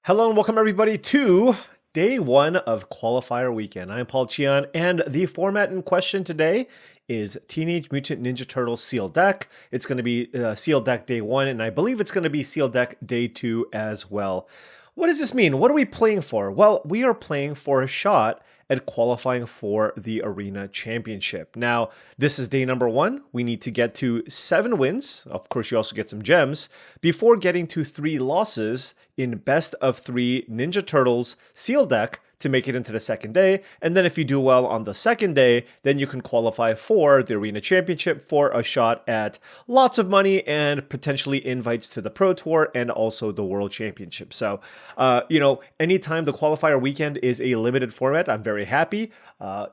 Hello and welcome everybody to day one of Qualifier Weekend. I'm Paul Cheon, and the format in question today is Teenage Mutant Ninja Turtles Sealed Deck. It's going to be Sealed Deck Day 1, and I believe it's going to be Sealed Deck Day 2 as well. What does this mean? What are we playing for? Well, we are playing for a shot at qualifying for the Arena Championship. Now, this is day number 1. We need to get to 7 wins. Of course, you also get some gems before getting to 3 losses in best of 3 Ninja Turtles Sealed Deck to make it into the second day. And then if you do well on the second day, then you can qualify for the Arena Championship for a shot at lots of money and potentially invites to the Pro Tour and also the World Championship. So, anytime the Qualifier Weekend is a limited format, I'm very happy.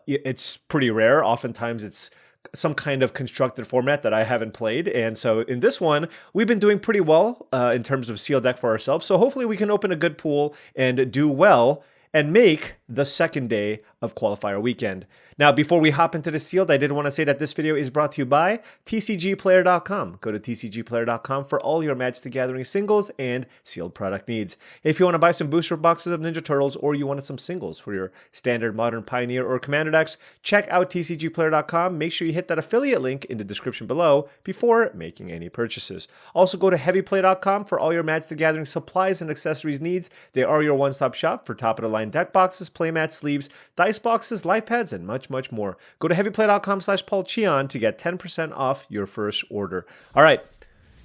It's pretty rare. Oftentimes it's some kind of constructed format that I haven't played. And so in this one, we've been doing pretty well in terms of Sealed Deck for ourselves. So hopefully we can open a good pool and do well and make the second day of Qualifier Weekend. Now, before we hop into the sealed, I did want to say that this video is brought to you by TCGplayer.com. Go to TCGplayer.com for all your Magic the Gathering singles and sealed product needs. If you want to buy some booster boxes of Ninja Turtles or you wanted some singles for your standard Modern Pioneer or Commander decks, check out TCGplayer.com. Make sure you hit that affiliate link in the description below before making any purchases. Also, go to HeavyPlay.com for all your Magic the Gathering supplies and accessories needs. They are your one-stop shop for top-of-the-line deck boxes, playmats, sleeves, dice boxes, life pads, and much more. Go to heavyplay.com/paulcheon to get 10% off your first order. All right,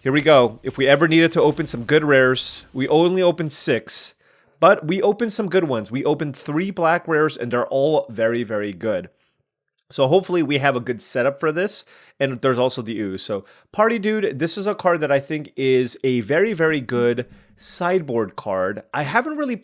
here we go. If we ever needed to open some good rares, we only opened 6, but we opened some good ones. We opened 3 black rares, and they're all very, very good. So hopefully we have a good setup for this, and there's also the ooze. So Party Dude, this is a card that I think is a very, very good sideboard card. I haven't really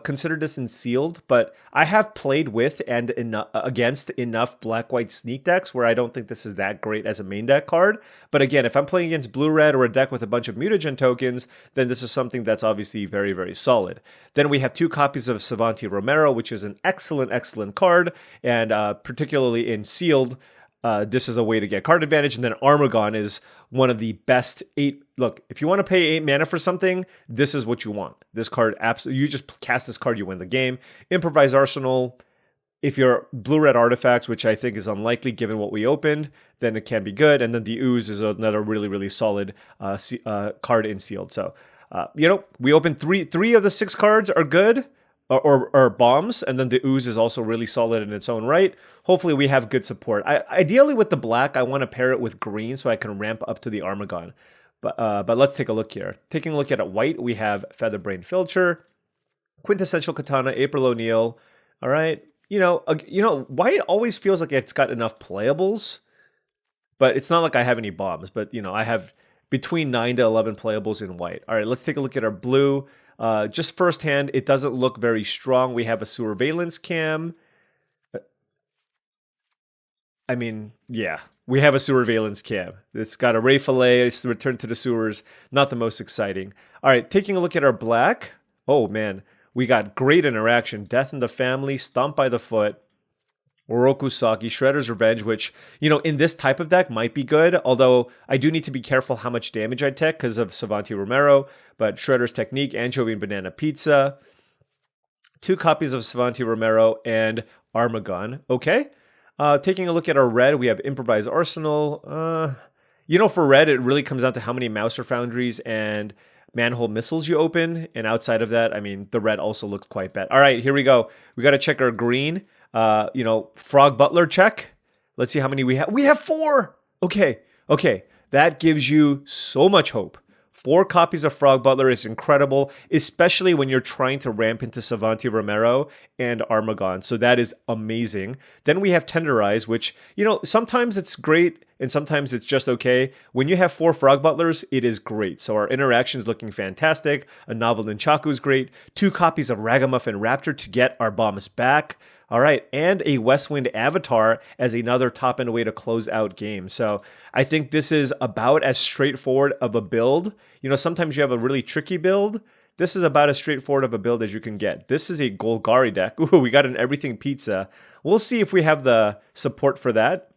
considered this in sealed, but I have played with and against enough black-white sneak decks where I don't think this is that great as a main deck card. But again, if I'm playing against blue-red or a deck with a bunch of mutagen tokens, then this is something that's obviously very, very solid. Then we have 2 copies of Savante Romero, which is an excellent, excellent card, and particularly in sealed, this is a way to get card advantage. And then Armagon is one of the best 8. Look, if you want to pay 8 mana for something, this is what you want. This card, absolutely, you just cast this card, you win the game. Improvise Arsenal. If you're blue-red artifacts, which I think is unlikely given what we opened, then it can be good. And then the ooze is another really, really solid card in sealed. So, we opened 3 of the 6 cards are good. Or bombs, and then the ooze is also really solid in its own right. Hopefully we have good support. Ideally with the black, I want to pair it with green so I can ramp up to the Armagon. But let's take a look here. Taking a look at white, we have Featherbrain Filcher, Quintessential Katana, April O'Neil. All right, white always feels like it's got enough playables, but it's not like I have any bombs. But I have between 9 to 11 playables in white. All right, let's take a look at our blue. Just firsthand, it doesn't look very strong. We have a Surveillance Cam. We have a Surveillance Cam. It's got a Ray Fillet, it's the Return to the Sewers. Not the most exciting. All right, taking a look at our black. Oh, man. We got great interaction. Death in the Family, Stomp by the Foot, Oroku Saki, Shredder's Revenge, which, in this type of deck might be good, although I do need to be careful how much damage I take because of Savante Romero, but Shredder's Technique, Anchovy and Banana Pizza, 2 copies of Savante Romero, and Armagon. Okay, taking a look at our red, we have Improvise Arsenal. For red, it really comes down to how many Mouser Foundries and Manhole Missiles you open, and outside of that, the red also looks quite bad. All right, here we go. We got to check our green. Frog Butler check. Let's see how many we have. We have 4. Okay. That gives you so much hope. 4 copies of Frog Butler is incredible, especially when you're trying to ramp into Savante Romero and Armagon. So that is amazing. Then we have Tenderize, which, sometimes it's great and sometimes it's just okay. When you have 4 Frog Butlers, it is great. So our interaction is looking fantastic. A Novel Nunchaku is great. 2 copies of Ragamuffin Raptor to get our bombs back. All right, and a Westwind Avatar as another top-end way to close out games. So I think this is about as straightforward of a build. Sometimes you have a really tricky build. This is about as straightforward of a build as you can get. This is a Golgari deck. Ooh, we got an Everything Pizza. We'll see if we have the support for that.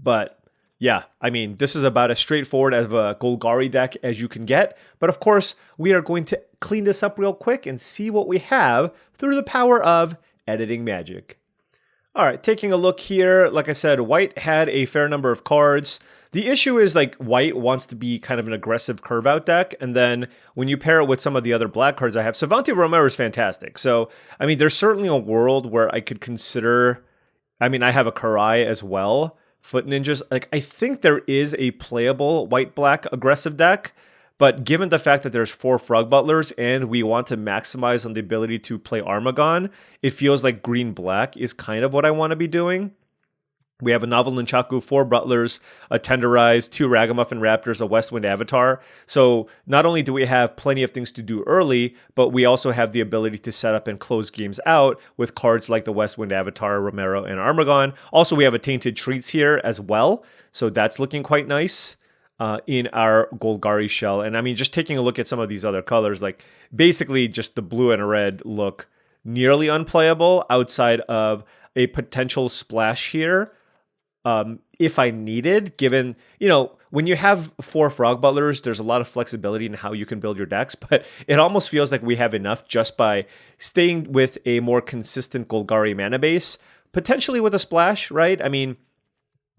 But Yeah, I mean, this is about as straightforward of a Golgari deck as you can get. But of course, we are going to clean this up real quick and see what we have through the power of editing magic. All right, taking a look here, like I said, white had a fair number of cards. The issue is like white wants to be kind of an aggressive curve out deck. And then when you pair it with some of the other black cards I have, Savante Romero is fantastic. So, I mean, there's certainly a world where I could consider, I mean, I have a Karai as well, Foot Ninjas. Like, I think there is a playable white-black aggressive deck. But given the fact that there's 4 Frog Butlers and we want to maximize on the ability to play Armagon, it feels like green-black is kind of what I want to be doing. We have a Novel Nunchaku, 4 Butlers, a Tenderize, 2 Ragamuffin Raptors, a Westwind Avatar. So not only do we have plenty of things to do early, but we also have the ability to set up and close games out with cards like the Westwind Avatar, Romero, and Armagon. Also, we have a Tainted Treats here as well. So that's looking quite nice. In our Golgari shell. And I mean, just taking a look at some of these other colors, like basically just the blue and red look nearly unplayable outside of a potential splash here. If I needed, given, you know, when you have 4 Frog Butlers, there's a lot of flexibility in how you can build your decks, but it almost feels like we have enough just by staying with a more consistent Golgari mana base, potentially with a splash, right? I mean,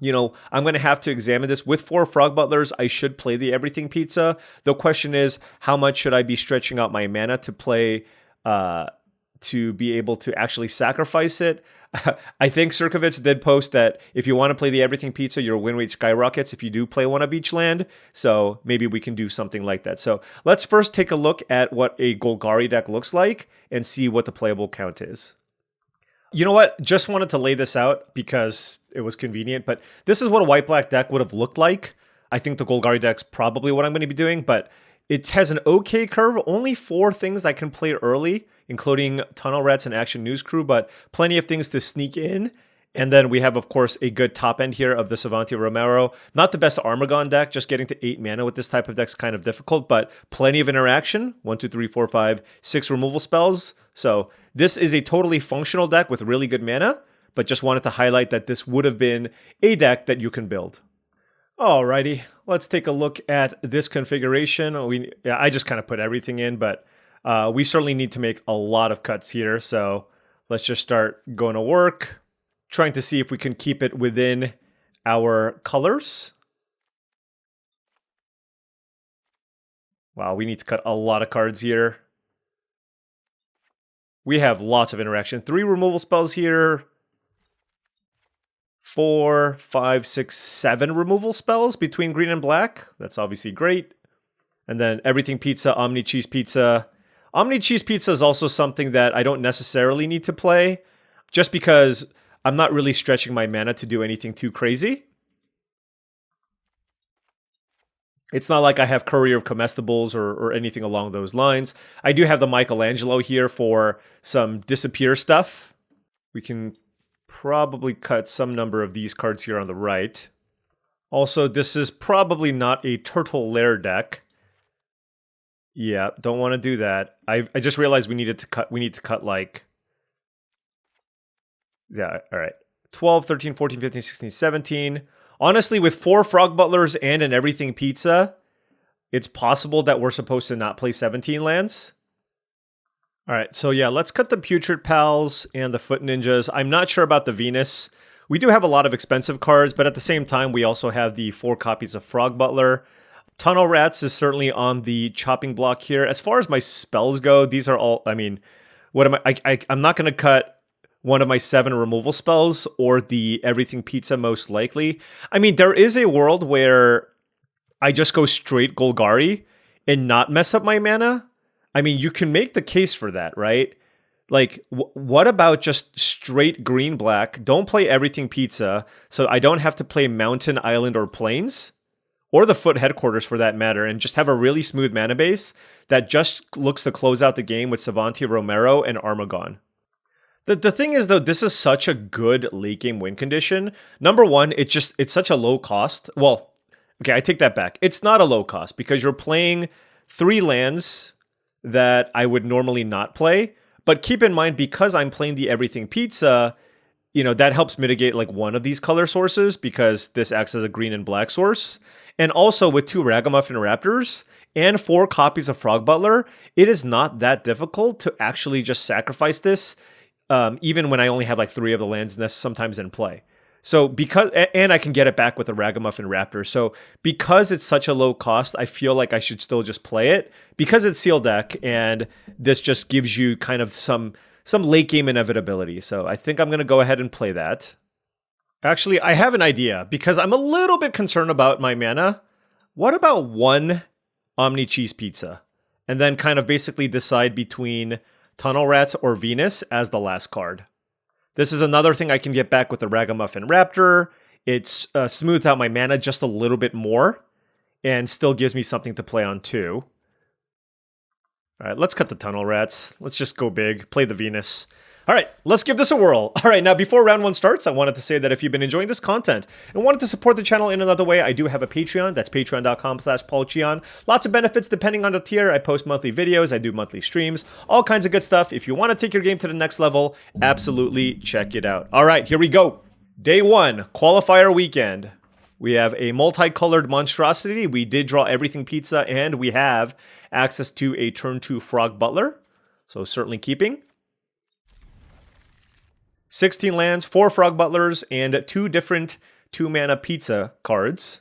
you know, I'm going to have to examine this. With 4 Frog Butlers, I should play the Everything Pizza. The question is, how much should I be stretching out my mana to play, to be able to actually sacrifice it? I think Circovitz did post that if you want to play the Everything Pizza, your win rate skyrockets if you do play one of each land. So maybe we can do something like that. So let's first take a look at what a Golgari deck looks like and see what the playable count is. You know what? Just wanted to lay this out because it was convenient, but this is what a white-black deck would have looked like. I think the Golgari deck's probably what I'm going to be doing, but it has an okay curve. Only 4 things I can play early, including Tunnel Rats and Action News Crew, but plenty of things to sneak in. And then we have, of course, a good top end here of the Savante Romero. Not the best Armagon deck, just getting to 8 mana with this type of deck is kind of difficult, but plenty of interaction. 1, 2, 3, 4, 5, 6 removal spells. So this is a totally functional deck with really good mana, but just wanted to highlight that this would have been a deck that you can build. Alrighty, let's take a look at this configuration. I just kind of put everything in, but we certainly need to make a lot of cuts here. So let's just start going to work, trying to see if we can keep it within our colors. Wow, we need to cut a lot of cards here. We have lots of interaction. 3 removal spells here. 4, 5, 6, 7 removal spells between green and black. That's obviously great. And then Everything Pizza, Omni Cheese Pizza. Omni Cheese Pizza is also something that I don't necessarily need to play, just because I'm not really stretching my mana to do anything too crazy. It's not like I have Courier of Comestibles or anything along those lines. I do have the Michelangelo here for some disappear stuff. We can probably cut some number of these cards here on the right. Also, this is probably not a Turtle Lair deck. Yeah, don't want to do that. I just realized we need to cut like, yeah, all right. 12, 13, 14, 15, 16, 17. Honestly, with 4 Frog Butlers and an Everything Pizza, it's possible that we're supposed to not play 17 lands. All right, so yeah, let's cut the Putrid Pals and the Foot Ninjas. I'm not sure about the Venus. We do have a lot of expensive cards, but at the same time, we also have the 4 copies of Frog Butler. Tunnel Rats is certainly on the chopping block here. As far as my spells go, these are all, I mean, what am I'm not going to cut one of my 7 removal spells or the Everything Pizza most likely. I mean, there is a world where I just go straight Golgari and not mess up my mana. I mean, you can make the case for that, right? Like, what about just straight green-black? Don't play Everything Pizza, so I don't have to play Mountain, Island, or Plains, or the Foot Headquarters for that matter, and just have a really smooth mana base that just looks to close out the game with Savante Romero and Armagon. The thing is, though, this is such a good late game win condition. Number one, it's such a low cost. Well, okay, I take that back. It's not a low cost because you're playing 3 lands that I would normally not play. But keep in mind, because I'm playing the Everything Pizza, that helps mitigate like one of these color sources because this acts as a green and black source. And also with 2 Ragamuffin Raptors and 4 copies of Frog Butler, it is not that difficult to actually just sacrifice this, even when I only have like 3 of the lands sometimes in play. So and I can get it back with a Ragamuffin Raptor. So because it's such a low cost, I feel like I should still just play it because it's sealed deck, and this just gives you kind of some late game inevitability. So I think I'm going to go ahead and play that. Actually, I have an idea because I'm a little bit concerned about my mana. What about 1 Omni Cheese Pizza? And then kind of basically decide between Tunnel Rats or Venus as the last card. This is another thing I can get back with the Ragamuffin Raptor. It's smoothed out my mana just a little bit more and still gives me something to play on too. All right, let's cut the Tunnel Rats. Let's just go big, play the Venus. All right, let's give this a whirl. All right, now before round 1 starts, I wanted to say that if you've been enjoying this content and wanted to support the channel in another way, I do have a Patreon. That's patreon.com/paulcheon. Lots of benefits depending on the tier. I post monthly videos, I do monthly streams, all kinds of good stuff. If you want to take your game to the next level, absolutely check it out. All right, here we go. Day 1, Qualifier Weekend. We have a multicolored monstrosity. We did draw everything pizza, and we have access to a turn 2 Frog Butler. So certainly keeping. 16 lands, 4 Frog Butlers, and 2 different 2-mana pizza cards.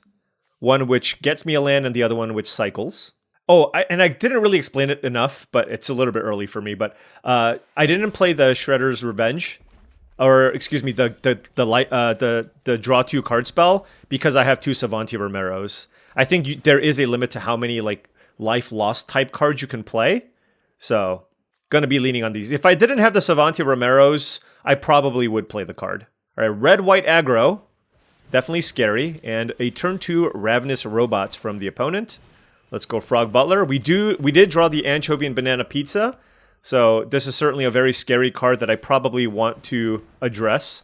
One which gets me a land and the other one which cycles. Oh, and I didn't really explain it enough, but it's a little bit early for me. But I didn't play the Shredder's Revenge, or excuse me, the draw 2 card spell because I have 2 Savanti Romeros. I think there is a limit to how many like life lost type cards you can play. So gonna be leaning on these. If I didn't have the Savanti Romeros, I probably would play the card. All right, red-white aggro, definitely scary, and a turn 2 Ravenous Robots from the opponent. Let's go Frog Butler. We did draw the Anchovy and Banana Pizza, so this is certainly a very scary card that I probably want to address.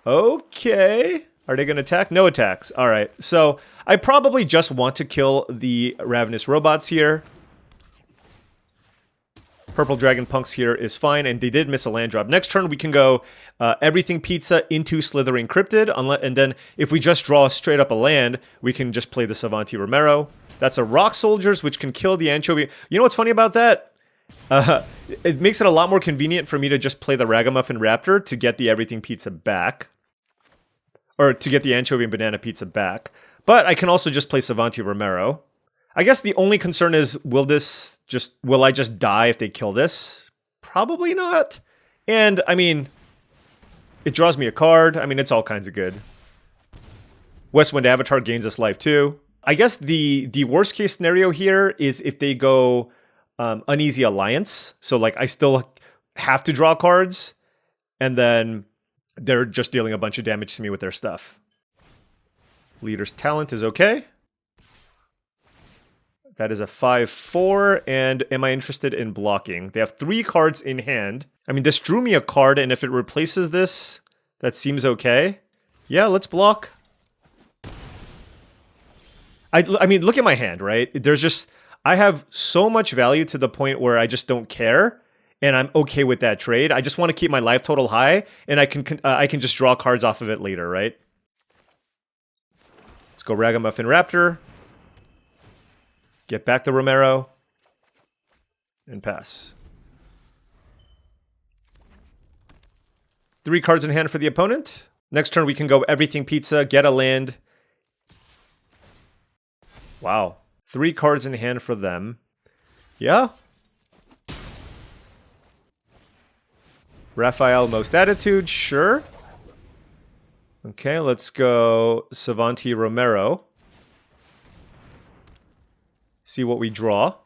Okay, are they gonna attack? No attacks. All right, so I probably just want to kill the Ravenous Robots here. Purple Dragon Punks here is fine, and they did miss a land drop. Next turn, we can go everything pizza into Slithering Cryptid, and then if we just draw straight up a land, we can just play the Savanti Romero. That's a Rock Soldiers, which can kill the Anchovy. You know what's funny about that? It makes it a lot more convenient for me to just play the Ragamuffin Raptor to get the everything pizza back. Or to get the Anchovy and Banana Pizza back. But I can also just play Savanti Romero. I guess the only concern is, will I just die if they kill this? Probably not. And, I mean, it draws me a card. I mean, it's all kinds of good. Westwind Avatar gains us life too. I guess the worst case scenario here is if they go Uneasy Alliance. So, like, I still have to draw cards, and then they're just dealing a bunch of damage to me with their stuff. Leader's Talent is okay. That is a 5/4, and am I interested in blocking? They have 3 cards in hand. I mean, this drew me a card, and if it replaces this, that seems okay. Yeah, let's block. I mean, look at my hand, right? I have so much value to the point where I just don't care, and I'm okay with that trade. I just want to keep my life total high, and I can just draw cards off of it later, right? Let's go Ragamuffin Raptor. Get back the Romero. And pass. 3 cards in hand for the opponent. Next turn we can go everything pizza, get a land. Wow. 3 cards in hand for them. Yeah. Raphael Most Attitude, sure. Okay, let's go Savanti Romero. See what we draw.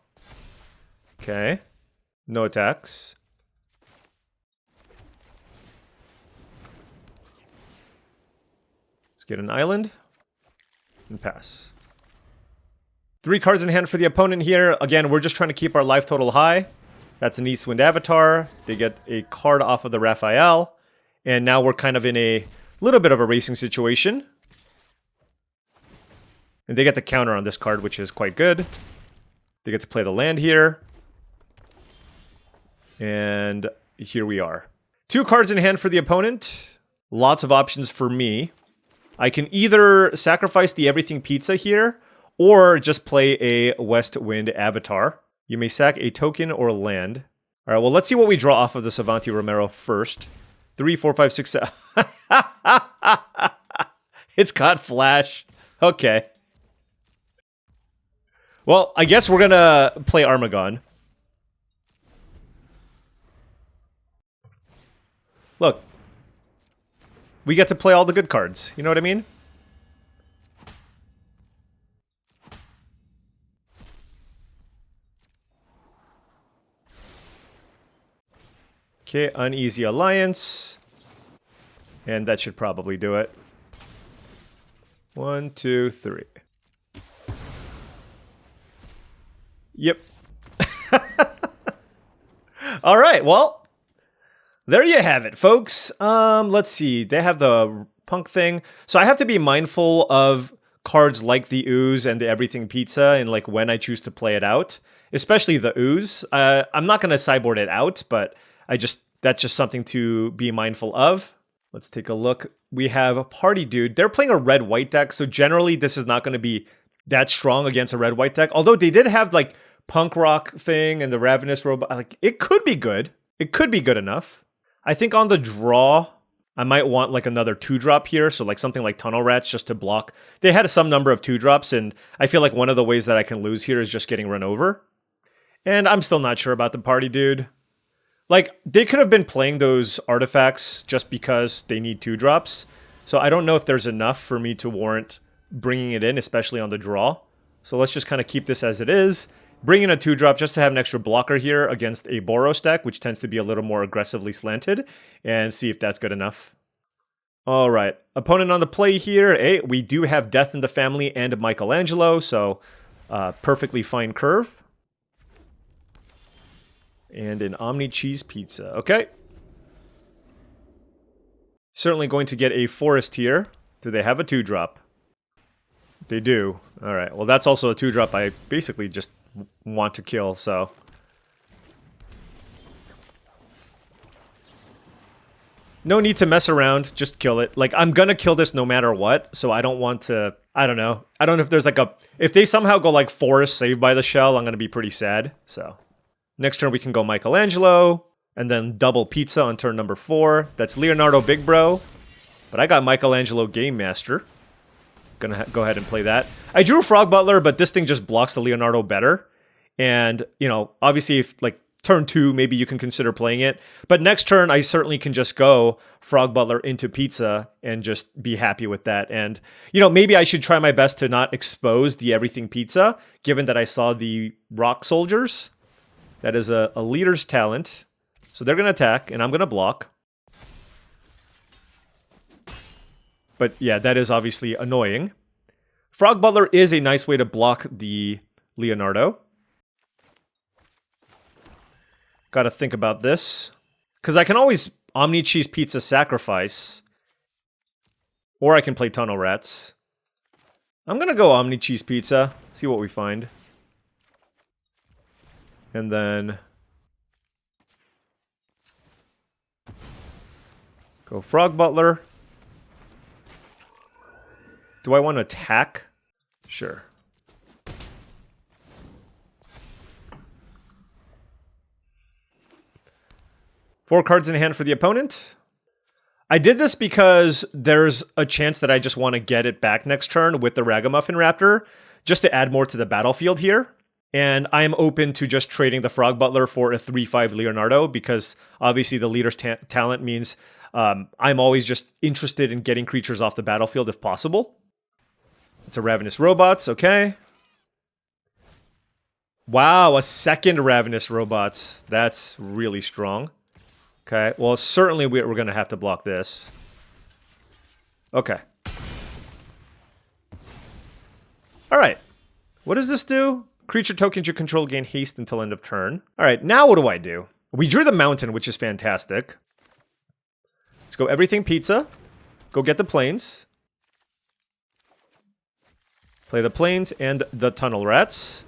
Okay. No attacks. Let's get an island. And pass. 3 cards in hand for the opponent here. Again, we're just trying to keep our life total high. That's an Eastwind Avatar. They get a card off of the Raphael. And now we're kind of in a little bit of a racing situation. And they get the counter on this card, which is quite good. They get to play the land here. And here we are. 2 cards in hand for the opponent. Lots of options for me. I can either sacrifice the Everything Pizza here, or just play a West Wind Avatar. You may sack a token or land. All right, well, let's see what we draw off of the Savanti Romero first. 3, 4, 5, 6, 7. It's got flash. Okay. Well, I guess we're gonna play Armagon. Look. We get to play all the good cards. You know what I mean? Okay, Uneasy Alliance. And that should probably do it. 1, 2, 3. Yep. All right, well, there you have it, folks. Let's see. They have the punk thing. So I have to be mindful of cards like the Ooze and the Everything Pizza and like when I choose to play it out, especially the Ooze. I'm not going to sideboard it out, but that's just something to be mindful of. Let's take a look. We have a Party Dude. They're playing a red-white deck, so generally this is not going to be that strong against a red-white deck. Although they did have like punk rock thing and the Ravenous Robot. Like, it could be good. It could be good enough. I think on the draw, I might want like another 2-drop here. So like something like Tunnel Rats just to block. They had some number of 2-drops, and I feel like one of the ways that I can lose here is just getting run over. And I'm still not sure about the Party Dude. Like, they could have been playing those artifacts just because they need 2-drops. So I don't know if there's enough for me to warrant bringing it in, especially on the draw. So let's just kind of keep this as it is. Bring in a 2-drop just to have an extra blocker here against a Boros deck, which tends to be a little more aggressively slanted, and see if that's good enough. All right, opponent on the play here. Hey, we do have Death in the Family and Michelangelo, so perfectly fine curve. And an Omni Cheese Pizza. Okay. Certainly going to get a Forest here. Do they have a 2-drop? They do. All right. Well, that's also a 2-drop I basically just want to kill, so. No need to mess around. Just kill it. Like, I'm gonna kill this no matter what, so I don't want to. I don't know. I don't know if there's like a. If they somehow go like Forest Saved by the Shell, I'm gonna be pretty sad, so. Next turn we can go Michelangelo, and then double Pizza on turn number 4. That's Leonardo Big Bro. But I got Michelangelo Game Master. Gonna go ahead and play that. I drew Frog Butler, but this thing just blocks the Leonardo better. And, you know, obviously if, like, turn 2, maybe you can consider playing it. But next turn, I certainly can just go Frog Butler into Pizza and just be happy with that. And, you know, maybe I should try my best to not expose the Everything Pizza, given that I saw the Rock Soldiers. That is a leader's talent. So they're going to attack, and I'm going to block. But yeah, that is obviously annoying. Frog Butler is a nice way to block the Leonardo. Got to think about this. Because I can always Omni Cheese Pizza Sacrifice. Or I can play Tunnel Rats. I'm going to go Omni Cheese Pizza. See what we find. And then go Frog Butler. Do I want to attack? Sure. Four cards in hand for the opponent. I did this because there's a chance that I just want to get it back next turn with the Ragamuffin Raptor, just to add more to the battlefield here. And I'm open to just trading the Frog Butler for a 3/5 Leonardo, because obviously the leader's talent means I'm always just interested in getting creatures off the battlefield if possible. It's a Ravenous Robots, okay. Wow, a second Ravenous Robots. That's really strong. Okay, well, certainly we're going to have to block this. Okay. All right. What does this do? Creature tokens you control gain haste until end of turn. All right, now what do I do? We drew the Mountain, which is fantastic. Let's go Everything Pizza. Go get the Plains. Play the Plains and the Tunnel Rats.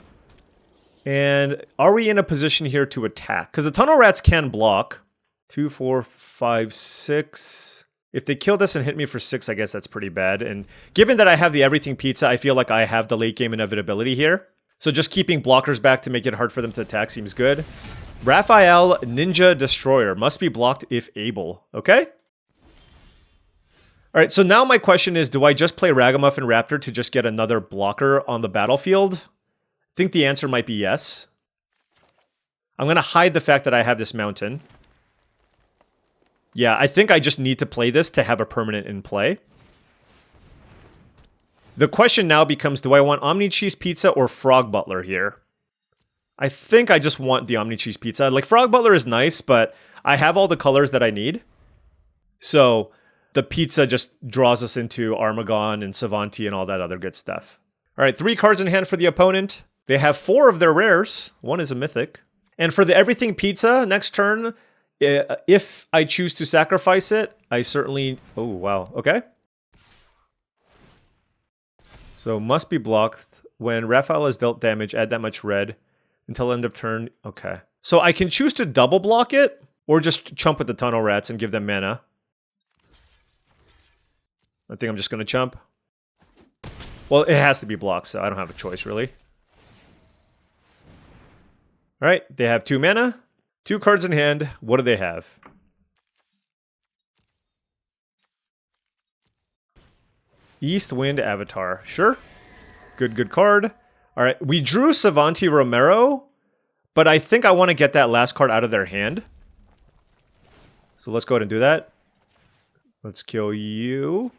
And are we in a position here to attack? Because the Tunnel Rats can block. 2, 4, 5, 6. If they kill this and hit me for 6, I guess that's pretty bad. And given that I have the everything pizza, I feel like I have the late game inevitability here. So just keeping blockers back to make it hard for them to attack seems good. Raphael Ninja Destroyer must be blocked if able. Okay? Alright, so now my question is, do I just play Ragamuffin Raptor to just get another blocker on the battlefield? I think the answer might be yes. I'm going to hide the fact that I have this mountain. Yeah, I think I just need to play this to have a permanent in play. The question now becomes, do I want Omni Cheese Pizza or Frog Butler here? I think I just want the Omni Cheese Pizza. Like, Frog Butler is nice, but I have all the colors that I need. So the pizza just draws us into Armagon and Savanti and all that other good stuff. All right, 3 cards in hand for the opponent. They have 4 of their rares. 1 is a mythic. And for the everything pizza, next turn, if I choose to sacrifice it, I certainly... Oh, wow. Okay. So must be blocked. When Raphael is dealt damage, add that much red until end of turn. Okay. So I can choose to double block it or just chump with the Tunnel Rats and give them mana. I think I'm just going to chump. Well, it has to be blocked, so I don't have a choice, really. Alright, they have 2 mana, 2 cards in hand. What do they have? East Wind Avatar. Sure. Good card. Alright, we drew Savanti Romero, but I think I want to get that last card out of their hand. So let's go ahead and do that. Let's kill you.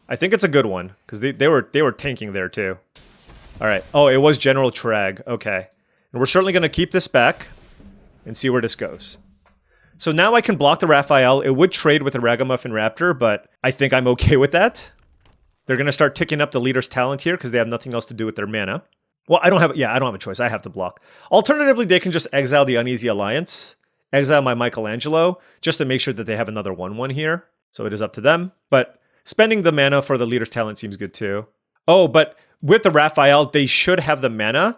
I think it's a good one, because they were tanking there too. Alright. Oh, it was General Trag. Okay. And we're certainly going to keep this back and see where this goes. So now I can block the Raphael. It would trade with the Ragamuffin Raptor, but I think I'm okay with that. They're going to start ticking up the leader's talent here because they have nothing else to do with their mana. Well, I don't have a choice. I have to block. Alternatively, they can just exile the Uneasy Alliance, exile my Michelangelo, just to make sure that they have another 1/1 here. So it is up to them. But spending the mana for the leader's talent seems good too. Oh, but with the Raphael, they should have the mana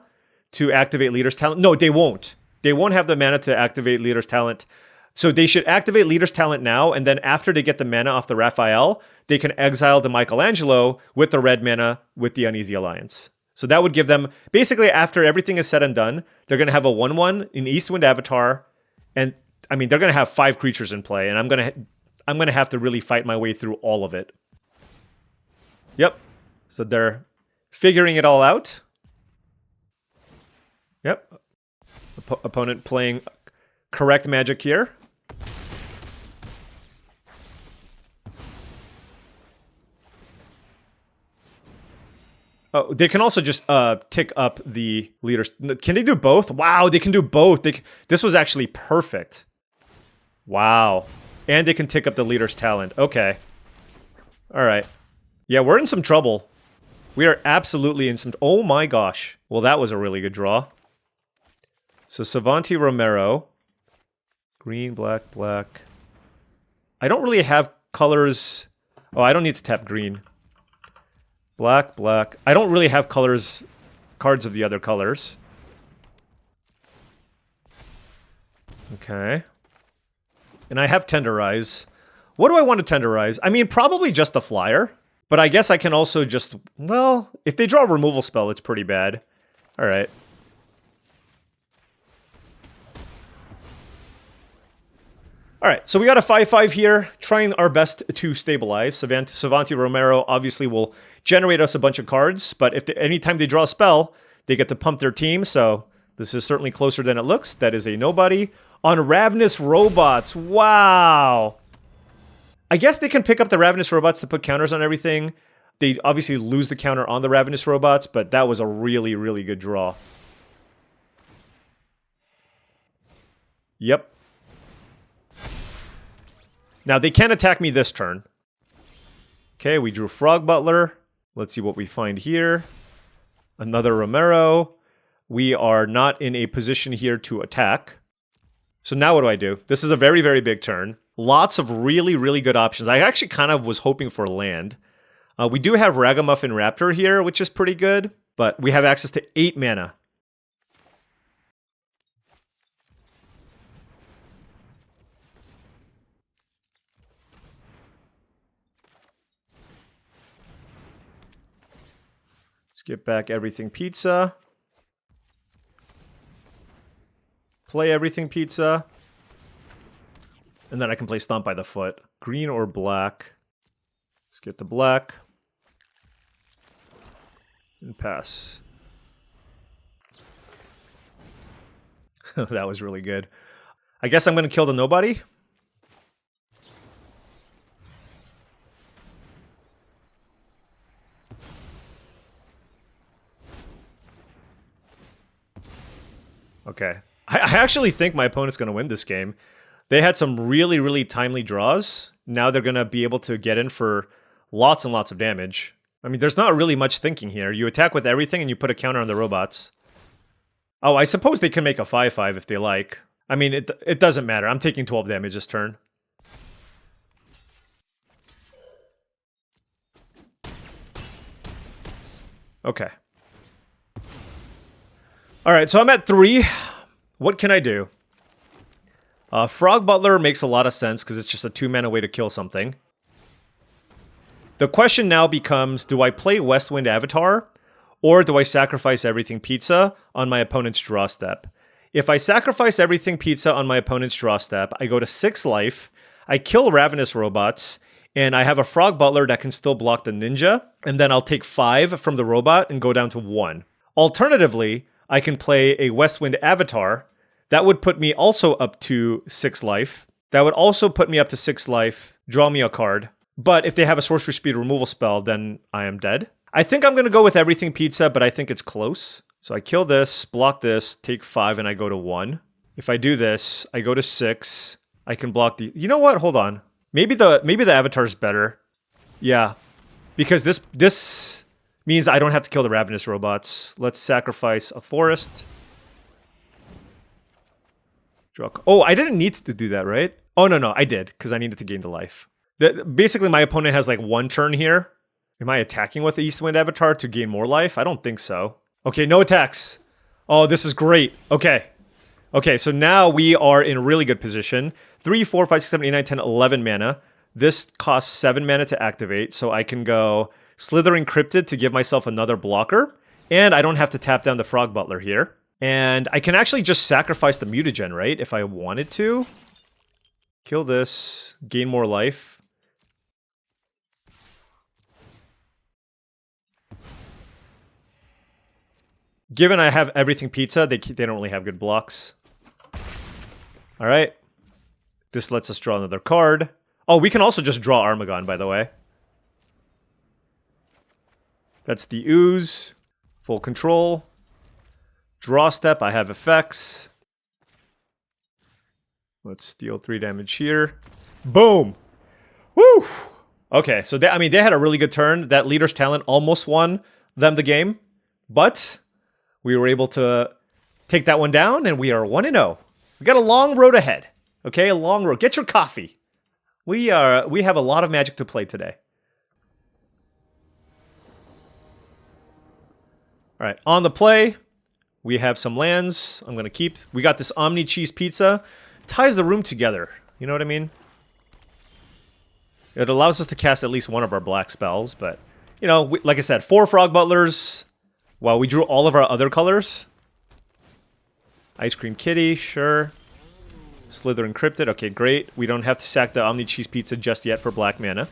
to activate Leader's Talent. No, they won't. They won't have the mana to activate Leader's Talent. So they should activate Leader's Talent now, and then after they get the mana off the Raphael, they can exile the Michelangelo with the red mana with the Uneasy Alliance. So that would give them, basically after everything is said and done, they're going to have a 1/1 in Eastwind Avatar, and I mean, they're going to have 5 creatures in play, and I'm going to have to really fight my way through all of it. Yep. So they're figuring it all out. Yep. Opponent playing correct magic here. Oh, they can also just tick up the leaders. Can they do both? Wow, they can do both. This was actually perfect. Wow. And they can tick up the leader's talent. Okay. All right. Yeah, we're in some trouble. We are absolutely in some... Oh my gosh. Well, that was a really good draw. So Savanti Romero. Green, black, black. I don't really have colors... Oh, I don't need to tap green. Black, black. I don't really have cards of the other colors. Okay. And I have Tenderize. What do I want to Tenderize? I mean, probably just the flyer. But I guess I can also just... Well, if they draw a removal spell, it's pretty bad. Alright. Alright, so we got a 5/5 here, trying our best to stabilize. Savanti Romero obviously will generate us a bunch of cards, but if anytime they draw a spell, they get to pump their team, so this is certainly closer than it looks. That is a nobody. On Ravenous Robots, wow! I guess they can pick up the Ravenous Robots to put counters on everything. They obviously lose the counter on the Ravenous Robots, but that was a really, really good draw. Yep. Now, they can attack me this turn. Okay, we drew Frog Butler. Let's see what we find here. Another Romero. We are not in a position here to attack. So now what do I do? This is a very, very big turn. Lots of really, really good options. I actually kind of was hoping for land. We do have Ragamuffin Raptor here, which is pretty good. But we have access to 8 mana. Skip back everything pizza. Play everything pizza. And then I can play Stomp by the Foot. Green or black. Let's get the black. And pass. That was really good. I guess I'm going to kill the nobody. Okay. I actually think my opponent's going to win this game. They had some really, really timely draws. Now they're going to be able to get in for lots and lots of damage. I mean, there's not really much thinking here. You attack with everything and you put a counter on the robots. Oh, I suppose they can make a 5-5 if they like. I mean, it doesn't matter. I'm taking 12 damage this turn. Okay. Alright, so I'm at 3. What can I do? Frog Butler makes a lot of sense because it's just a 2-mana way to kill something. The question now becomes, do I play Westwind Avatar, or do I sacrifice everything pizza on my opponent's draw step? If I sacrifice everything pizza on my opponent's draw step, I go to 6 life, I kill Ravenous Robots, and I have a Frog Butler that can still block the Ninja, and then I'll take 5 from the robot and go down to 1. Alternatively, I can play a Westwind Avatar. That would put me also up to 6 life. That would also put me up to 6 life, draw me a card. But if they have a Sorcery Speed removal spell, then I am dead. I think I'm going to go with everything pizza, but I think it's close. So I kill this, block this, take 5, and I go to 1. If I do this, I go to 6. I can block the... You know what? Hold on. Maybe the Avatar's better. Yeah. Because this means I don't have to kill the Ravenous Robots. Let's sacrifice a forest. Oh, I didn't need to do that, right? Oh, no, I did, because I needed to gain the life. Basically, my opponent has like 1 turn here. Am I attacking with the Eastwind Avatar to gain more life? I don't think so. Okay, no attacks. Oh, this is great. Okay. Okay, so now we are in a really good position. 3, 4, 5, 6, 7, 8, 9, 10, 11 mana. This costs 7 mana to activate, so I can go Slithering Cryptid to give myself another blocker. And I don't have to tap down the Frog Butler here. And I can actually just sacrifice the Mutagen, right? If I wanted to. Kill this, gain more life. Given I have everything pizza, they don't really have good blocks. Alright. This lets us draw another card. Oh, we can also just draw Armagon, by the way. That's the Ooze. Full control. Draw step, I have effects. Let's deal 3 damage here. Boom! Woo! Okay, so they had a really good turn. That Leader's Talent almost won them the game. But we were able to take that one down, and we are 1-0. We got a long road ahead. Okay, a long road. Get your coffee. We have a lot of Magic to play today. All right, on the play, we have some lands. I'm going to keep. We got this Omni Cheese Pizza. Ties the room together. You know what I mean? It allows us to cast at least one of our black spells, but, you know, like I said, 4 Frog Butlers. Wow, we drew all of our other colors. Ice Cream Kitty, sure. Slithering Cryptid, okay, great. We don't have to sack the Omni Cheese Pizza just yet for black mana.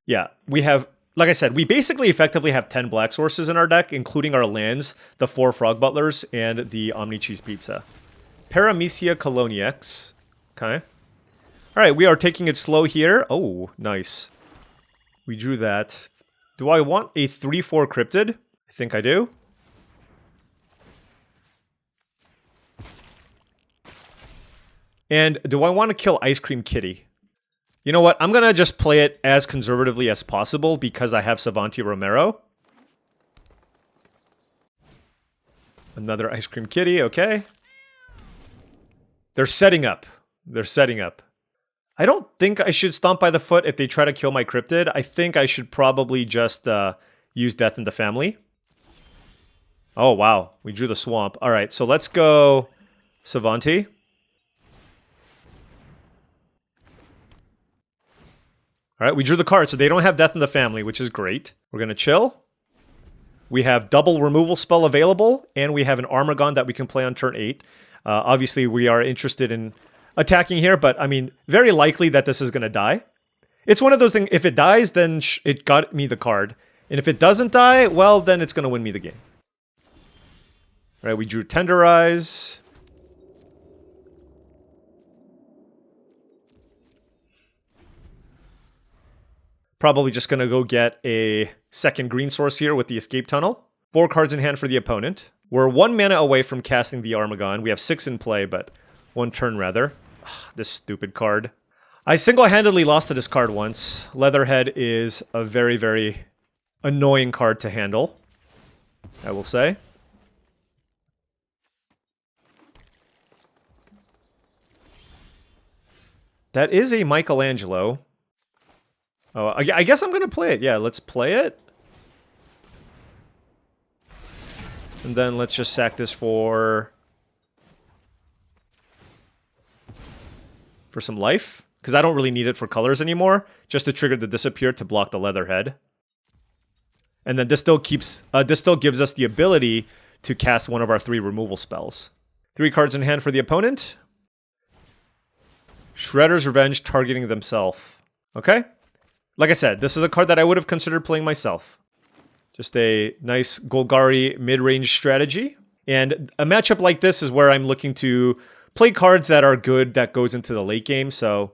Yeah, we have, like I said, we basically effectively have 10 black sources in our deck, including our lands, the 4 Frog Butlers, and the Omni Cheese Pizza. Paramecia Coloniax. Okay. Alright, we are taking it slow here. Oh, nice. We drew that. Do I want a 3-4 Cryptid? I think I do. And do I want to kill Ice Cream Kitty? You know what? I'm going to just play it as conservatively as possible because I have Savanti Romero. Another Ice Cream Kitty, okay. They're setting up. They're setting up. I don't think I should Stomp by the Foot if they try to kill my Cryptid. I think I should probably just use Death in the Family. Oh, wow. We drew the Swamp. All right, so let's go Savanti. All right, we drew the card, so they don't have Death in the Family, which is great. We're going to chill. We have double removal spell available, and we have an Armagon that we can play on turn 8. Obviously, we are interested in attacking here, but I mean, very likely that this is going to die. It's one of those things, if it dies, then it got me the card. And if it doesn't die, well, then it's going to win me the game. All right, we drew Tenderize. Probably just going to go get a second green source here with the Escape Tunnel. 4 cards in hand for the opponent. We're 1 mana away from casting the Armagon. We have 6 in play, but 1 turn rather. Ugh, this stupid card. I single-handedly lost to this card once. Leatherhead is a very, very annoying card to handle, I will say. That is a Michelangelo. Oh, I guess I'm going to play it. Yeah, let's play it. And then let's just sack this for some life. Because I don't really need it for colors anymore. Just to trigger the Disappear to block the Leatherhead. And then this still gives us the ability to cast one of our 3 removal spells. 3 cards in hand for the opponent. Shredder's Revenge targeting themselves. Okay? Like I said, this is a card that I would have considered playing myself. Just a nice Golgari mid-range strategy. And a matchup like this is where I'm looking to play cards that are good that goes into the late game. So,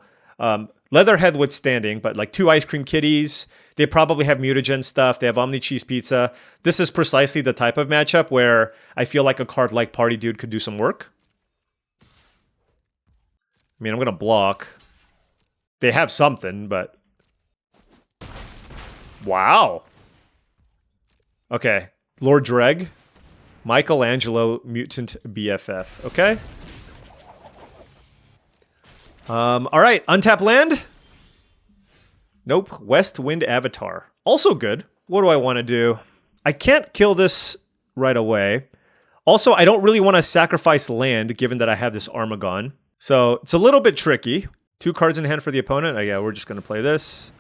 Leatherhead withstanding, but like 2 Ice Cream Kitties. They probably have mutagen stuff. They have Omni Cheese Pizza. This is precisely the type of matchup where I feel like a card like Party Dude could do some work. I mean, I'm going to block. They have something, but... Wow. Okay. Lord Dreg. Michelangelo, Mutant BFF. Okay. Alright. Untap land? Nope. West Wind Avatar. Also good. What do I want to do? I can't kill this right away. Also, I don't really want to sacrifice land, given that I have this Armagon. So, it's a little bit tricky. 2 cards in hand for the opponent. Oh, yeah, we're just going to play this.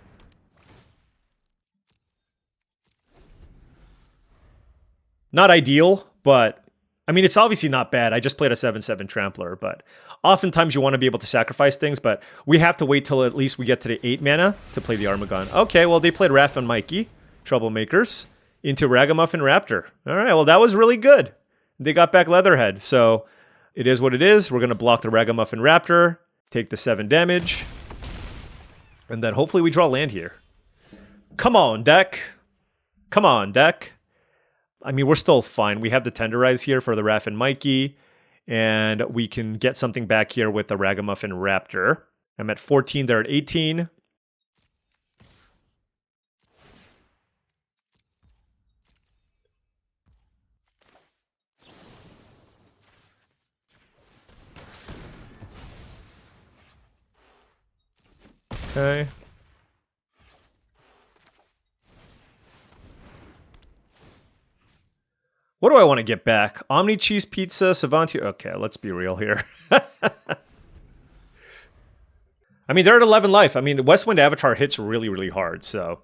Not ideal, but... I mean, it's obviously not bad. I just played a 7/7 Trampler, but... Oftentimes you want to be able to sacrifice things, but we have to wait till at least we get to the 8 mana to play the Armagon. Okay, well, they played Raph and Mikey, Troublemakers, into Ragamuffin Raptor. All right, well, that was really good. They got back Leatherhead, so it is what it is. We're going to block the Ragamuffin Raptor, take the 7 damage, and then hopefully we draw land here. Come on, deck. Come on, deck. I mean, we're still fine. We have the Tenderize here for the Raph and Mikey. And we can get something back here with the Ragamuffin Raptor. I'm at 14, they're at 18. Okay. What do I want to get back? Omni Cheese Pizza, Savanti. Okay, let's be real here. I mean, they're at 11 life. I mean, Westwind Avatar hits really, really hard, so...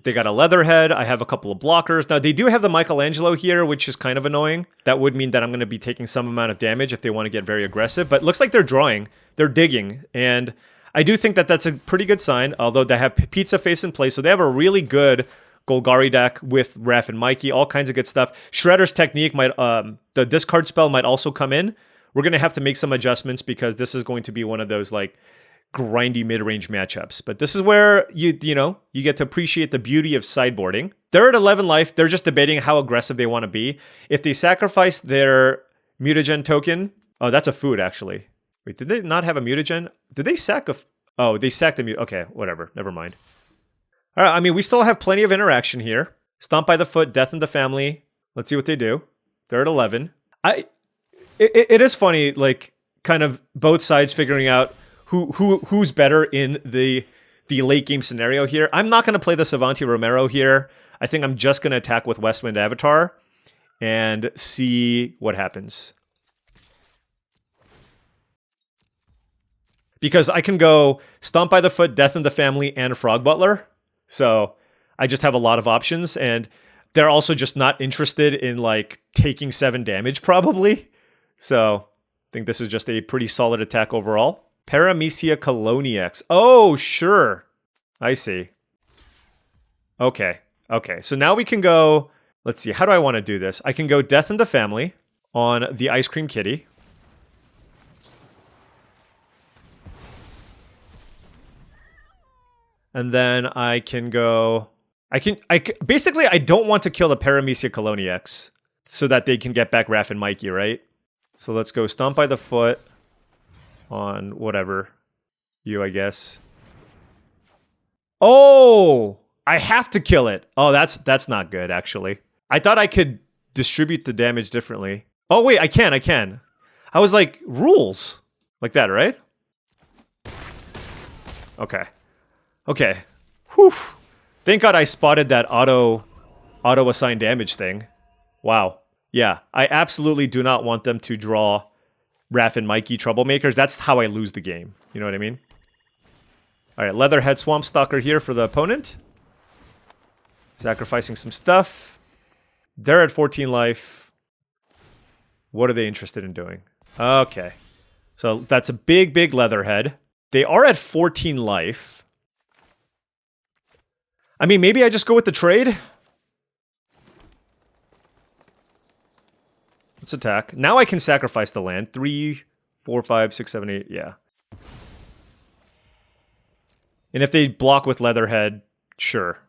They got a Leatherhead. I have a couple of blockers. Now, they do have the Michelangelo here, which is kind of annoying. That would mean that I'm going to be taking some amount of damage if they want to get very aggressive. But it looks like they're drawing. They're digging. And I do think that that's a pretty good sign, although they have Pizza Face in place, so they have a really good... Golgari deck with Raph and Mikey, all kinds of good stuff. Shredder's Technique might, the discard spell might also come in. We're going to have to make some adjustments because this is going to be one of those like grindy mid-range matchups. But this is where you get to appreciate the beauty of sideboarding. They're at 11 life. They're just debating how aggressive they want to be. If they sacrifice their mutagen token, oh, that's a food actually. Wait, did they not have a mutagen? Did they sack a? Oh, they sacked the mut. Okay, whatever. Never mind. All right, I mean, we still have plenty of interaction here. Stomp by the Foot, Death in the Family. Let's see what they do. They're at 11. It is funny, like, kind of both sides figuring out who's better in the late game scenario here. I'm not going to play the Savanti Romero here. I think I'm just going to attack with Westwind Avatar and see what happens. Because I can go Stomp by the Foot, Death in the Family, and Frog Butler. So I just have a lot of options, and they're also just not interested in like taking 7 damage probably. So I think this is just a pretty solid attack overall. Paramecia Coloniax. Oh, sure. I see. Okay. Okay. So now we can go, let's see, how do I want to do this? I can go Death in the Family on the Ice Cream Kitty. And then I can go, basically I don't want to kill the Paramecia Coloniax so that they can get back Raph and Mikey, right? So let's go Stomp by the Foot on whatever. You, I guess. Oh! I have to kill it. Oh, that's not good, actually. I thought I could distribute the damage differently. Oh, wait, I can. I was like, rules. Like that, right? Okay. Okay. Whew. Thank God I spotted that auto-assign damage thing. Wow. Yeah, I absolutely do not want them to draw Raph and Mikey troublemakers. That's how I lose the game. You know what I mean? Alright, Leatherhead Swamp Stalker here for the opponent. Sacrificing some stuff. They're at 14 life. What are they interested in doing? Okay. So that's a big, big Leatherhead. They are at 14 life. I mean, maybe I just go with the trade. Let's attack. Now I can sacrifice the land. 3, 4, 5, 6, 7, 8. Yeah. And if they block with Leatherhead, sure.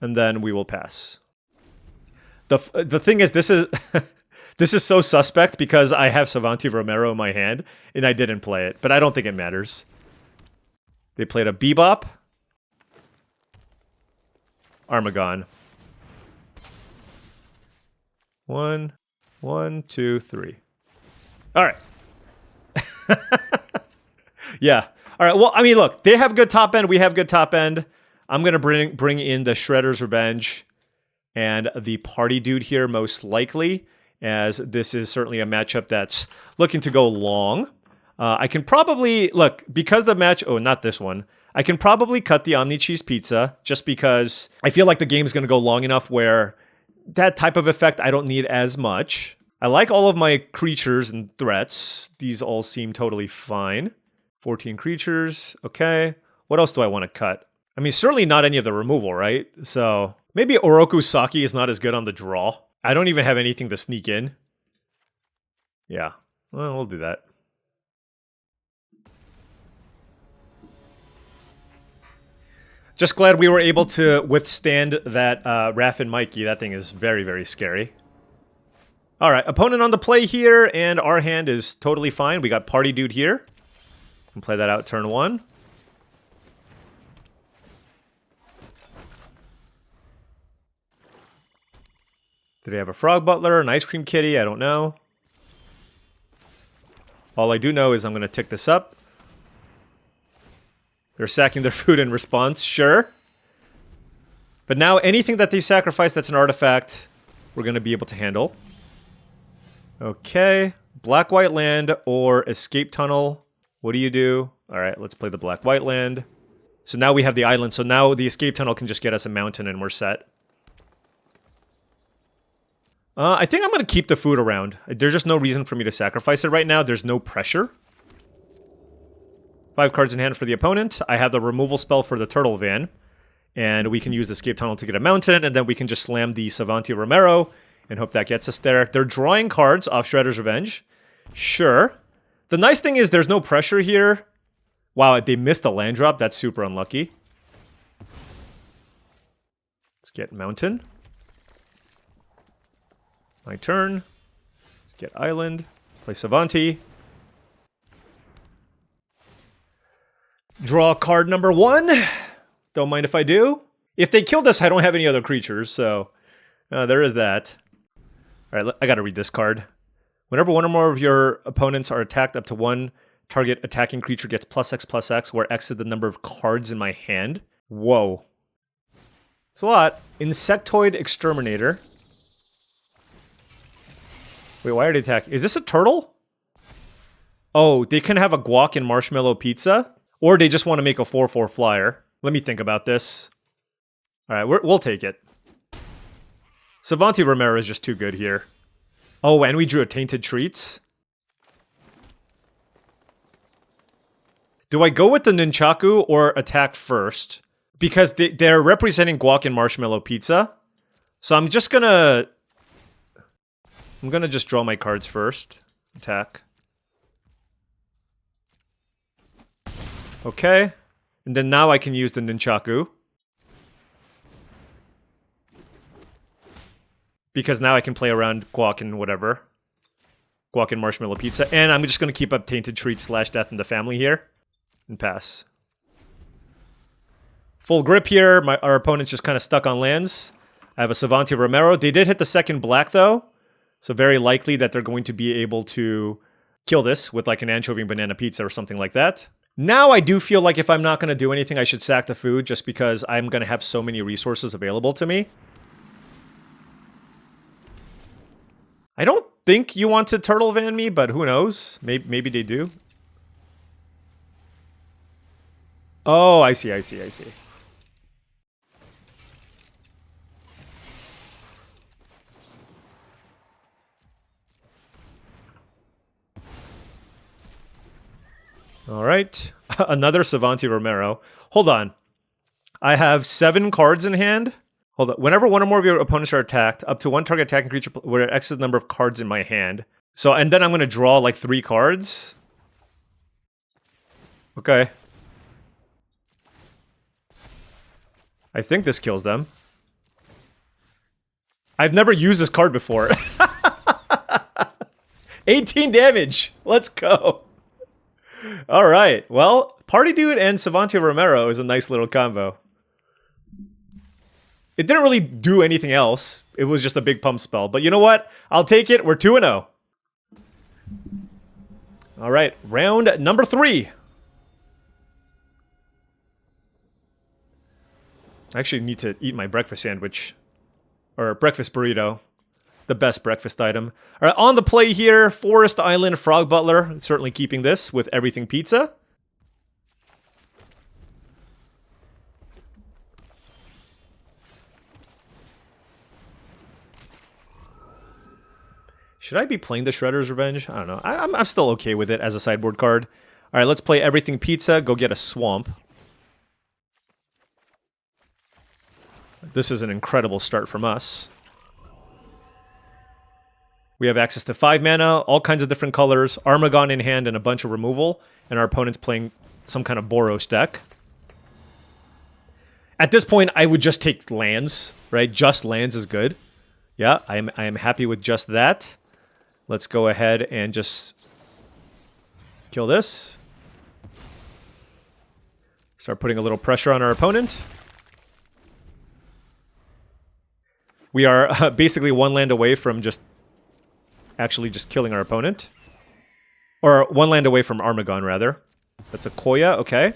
And then we will pass. The thing is, this is this is so suspect because I have Savanti Romero in my hand and I didn't play it, but I don't think it matters. They played a Bebop. Armagon. 1, 2, 3. All right. Yeah. All right. Well, I mean, look, they have good top end. We have good top end. I'm gonna bring in the Shredder's Revenge and the Party Dude here most likely, as this is certainly a matchup that's looking to go long. I can probably look because the match. Oh, not this one. I can probably cut the Omni Cheese Pizza just because I feel like the game's going to go long enough where that type of effect I don't need as much. I like all of my creatures and threats. These all seem totally fine. 14 creatures. Okay. What else do I want to cut? I mean, certainly not any of the removal, right? So maybe Oroku Saki is not as good on the draw. I don't even have anything to sneak in. Yeah. Well, we'll do that. Just glad we were able to withstand that Raph and Mikey. That thing is very, very scary. Alright, opponent on the play here, and our hand is totally fine. We got Party Dude here. Can play that out turn 1. Do they have a Frog Butler, an Ice Cream Kitty? I don't know. All I do know is I'm going to tick this up. They're sacking their food in response, sure. But now anything that they sacrifice that's an artifact, we're going to be able to handle. Okay. Black-white land or escape tunnel. What do you do? Alright, let's play the black-white land. So now we have the island, so now the escape tunnel can just get us a mountain and we're set. I think I'm going to keep the food around. There's just no reason for me to sacrifice it right now. There's no pressure. 5 cards in hand for the opponent. I have the removal spell for the Turtle Van. And we can use the escape tunnel to get a mountain, and then we can just slam the Savanti Romero and hope that gets us there. They're drawing cards off Shredder's Revenge. Sure. The nice thing is there's no pressure here. Wow, they missed a land drop. That's super unlucky. Let's get mountain. My turn. Let's get island. Play Savanti. Draw card number 1. Don't mind if I do. If they kill this, I don't have any other creatures, so there is that. Alright, I gotta read this card. Whenever one or more of your opponents are attacked, up to 1 target attacking creature gets +X/+X, where X is the number of cards in my hand. Whoa. It's a lot. Insectoid Exterminator. Wait, why are they attacking? Is this a turtle? Oh, they can have a guac and marshmallow pizza? Or they just want to make a 4/4 flyer. Let me think about this. Alright, we'll take it. Savanti Romero is just too good here. Oh, and we drew a Tainted Treats? Do I go with the Nunchaku or attack first? Because they're representing guac and marshmallow pizza. So I'm just gonna... I'm gonna just draw my cards first. Attack. Okay. And then now I can use the Nunchaku. Because now I can play around guac and whatever. Guac and marshmallow pizza. And I'm just gonna keep up Tainted Treats / Death in the Family here. And pass. Full grip here. Our opponent's just kind of stuck on lands. I have a Savanti Romero. They did hit the second black, though. So very likely that they're going to be able to kill this with like an anchovy and banana pizza or something like that. Now I do feel like if I'm not going to do anything, I should sack the food just because I'm going to have so many resources available to me. I don't think you want to Turtle Van me, but who knows? Maybe they do. Oh, I see. Alright. Another Savanti Romero. Hold on. I have 7 cards in hand. Hold on. Whenever one or more of your opponents are attacked, up to one target attacking creature where it exceeds the number of cards in my hand. So, and then I'm going to draw like 3 cards. Okay. I think this kills them. I've never used this card before. 18 damage! Let's go! Alright, well, Party Dude and Savanti Romero is a nice little combo. It didn't really do anything else. It was just a big pump spell. But you know what? I'll take it. We're 2-0. Alright, round number 3. I actually need to eat my breakfast sandwich. Or breakfast burrito. The best breakfast item. Alright, on the play here, Forest Island Frog Butler. Certainly keeping this with everything pizza. Should I be playing the Shredder's Revenge? I don't know. I'm still okay with it as a sideboard card. Alright, let's play everything pizza. Go get a swamp. This is an incredible start from us. We have access to 5 mana, all kinds of different colors, Armagon in hand, and a bunch of removal. And our opponent's playing some kind of Boros deck. At this point, I would just take lands, right? Just lands is good. Yeah, I am happy with just that. Let's go ahead and just kill this. Start putting a little pressure on our opponent. We are basically 1 land away from just killing our opponent. Or 1 land away from Armagon, rather. That's a Koya, okay.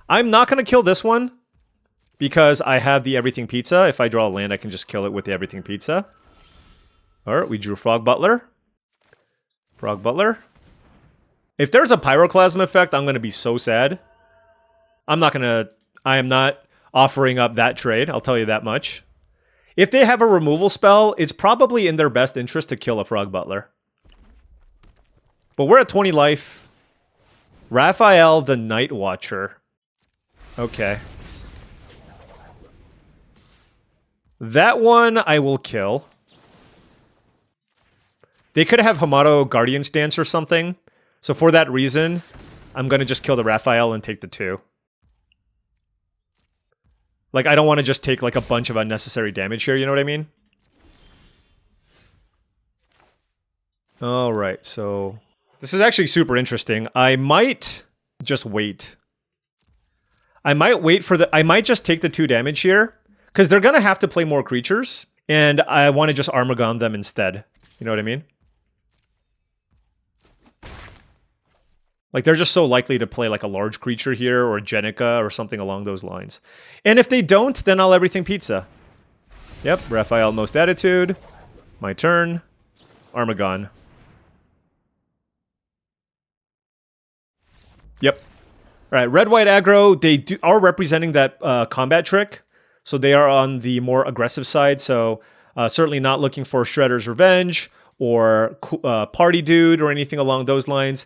I'm not going to kill this one because I have the Everything Pizza. If I draw a land, I can just kill it with the Everything Pizza. Alright, we drew Frog Butler. Frog Butler. If there's a Pyroclasm effect, I'm going to be so sad. I am not offering up that trade, I'll tell you that much. If they have a removal spell, it's probably in their best interest to kill a Frog Butler. But we're at 20 life. Raphael the Night Watcher. Okay. That one I will kill. They could have Hamato Guardian Stance or something. So for that reason, I'm going to just kill the Raphael and take the 2. Like, I don't want to just take, like, a bunch of unnecessary damage here, you know what I mean? Alright, so... This is actually super interesting. I might just wait. I might just take the 2 damage here. Because they're going to have to play more creatures. And I want to just Armagon them instead. You know what I mean? Like, they're just so likely to play, like, a large creature here, or Jenica, or something along those lines. And if they don't, then I'll Everything Pizza. Yep, Raphael Most Attitude. My turn. Armagon. Yep. All right, red-white aggro, they are representing that combat trick. So they are on the more aggressive side. So certainly not looking for Shredder's Revenge or Party Dude or anything along those lines.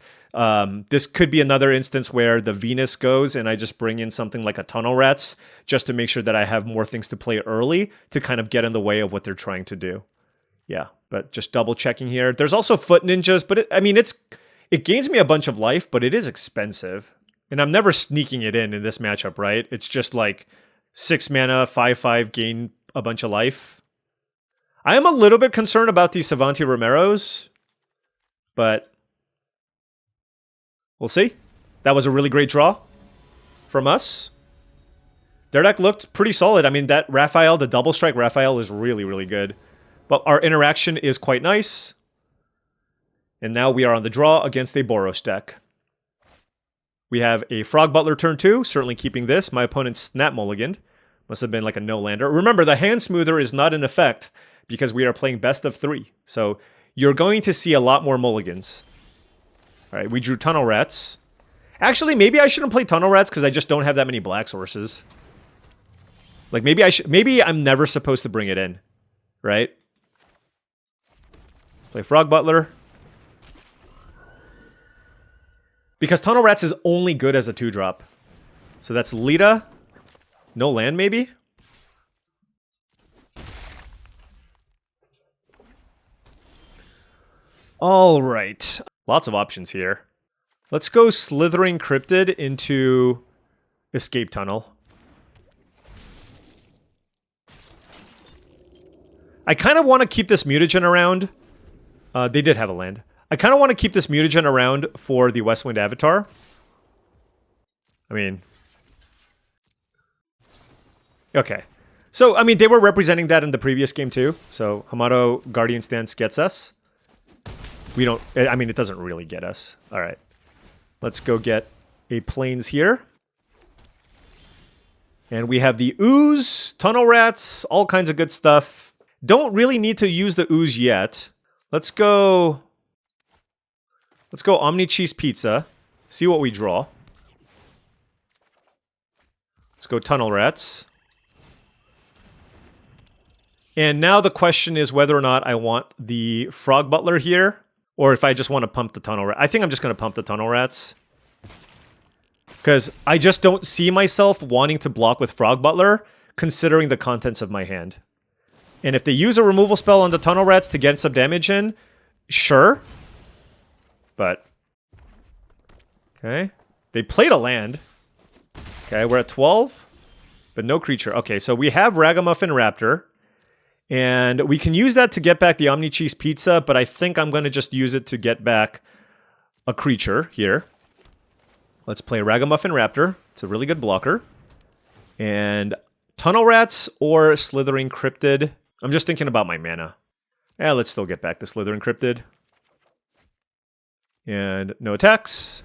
This could be another instance where the Venus goes and I just bring in something like a Tunnel Rats just to make sure that I have more things to play early to kind of get in the way of what they're trying to do. Yeah, but just double checking here. There's also Foot Ninjas, but it gains me a bunch of life, but it is expensive. And I'm never sneaking it in this matchup, right? It's just like 6 mana, 5/5, gain a bunch of life. I am a little bit concerned about these Savanti Romeros, but we'll see. That was a really great draw from us. Their deck looked pretty solid. I mean, that Raphael, the double strike Raphael is really, really good. But our interaction is quite nice. And now we are on the draw against a Boros deck. We have a Frog Butler turn 2, certainly keeping this. My opponent snap mulliganed. Must have been like a no-lander. Remember, the hand smoother is not in effect because we are playing best of 3. So you're going to see a lot more mulligans. All right, we drew Tunnel Rats. Actually, maybe I shouldn't play Tunnel Rats because I just don't have that many black sources. Like maybe I'm never supposed to bring it in, right? Let's play Frog Butler. Because Tunnel Rats is only good as a 2-drop. So that's Lita. No land, maybe? All right. Lots of options here. Let's go Slithering Cryptid into Escape Tunnel. I kind of want to keep this Mutagen around. They did have a land. I kind of want to keep this Mutagen around for the Westwind Avatar. I mean... Okay. So, I mean, they were representing that in the previous game too. So, Hamato Guardian Stance gets us. We don't... I mean, it doesn't really get us. Alright. Let's go get a Plains here. And we have the Ooze, Tunnel Rats, all kinds of good stuff. Don't really need to use the Ooze yet. Let's go Omni Cheese Pizza. See what we draw. Let's go Tunnel Rats. And now the question is whether or not I want the Frog Butler here, or if I just want to pump the Tunnel Rats. I think I'm just going to pump the Tunnel Rats. Because I just don't see myself wanting to block with Frog Butler, considering the contents of my hand. And if they use a removal spell on the Tunnel Rats to get some damage in, sure. But, okay. They played a land. Okay, we're at 12, but no creature. Okay, so we have Ragamuffin Raptor. And we can use that to get back the Omni Cheese Pizza, but I think I'm going to just use it to get back a creature here. Let's play Ragamuffin Raptor. It's a really good blocker. And Tunnel Rats or Slithering Cryptid. I'm just thinking about my mana. Yeah, let's still get back the Slithering Cryptid. And no attacks.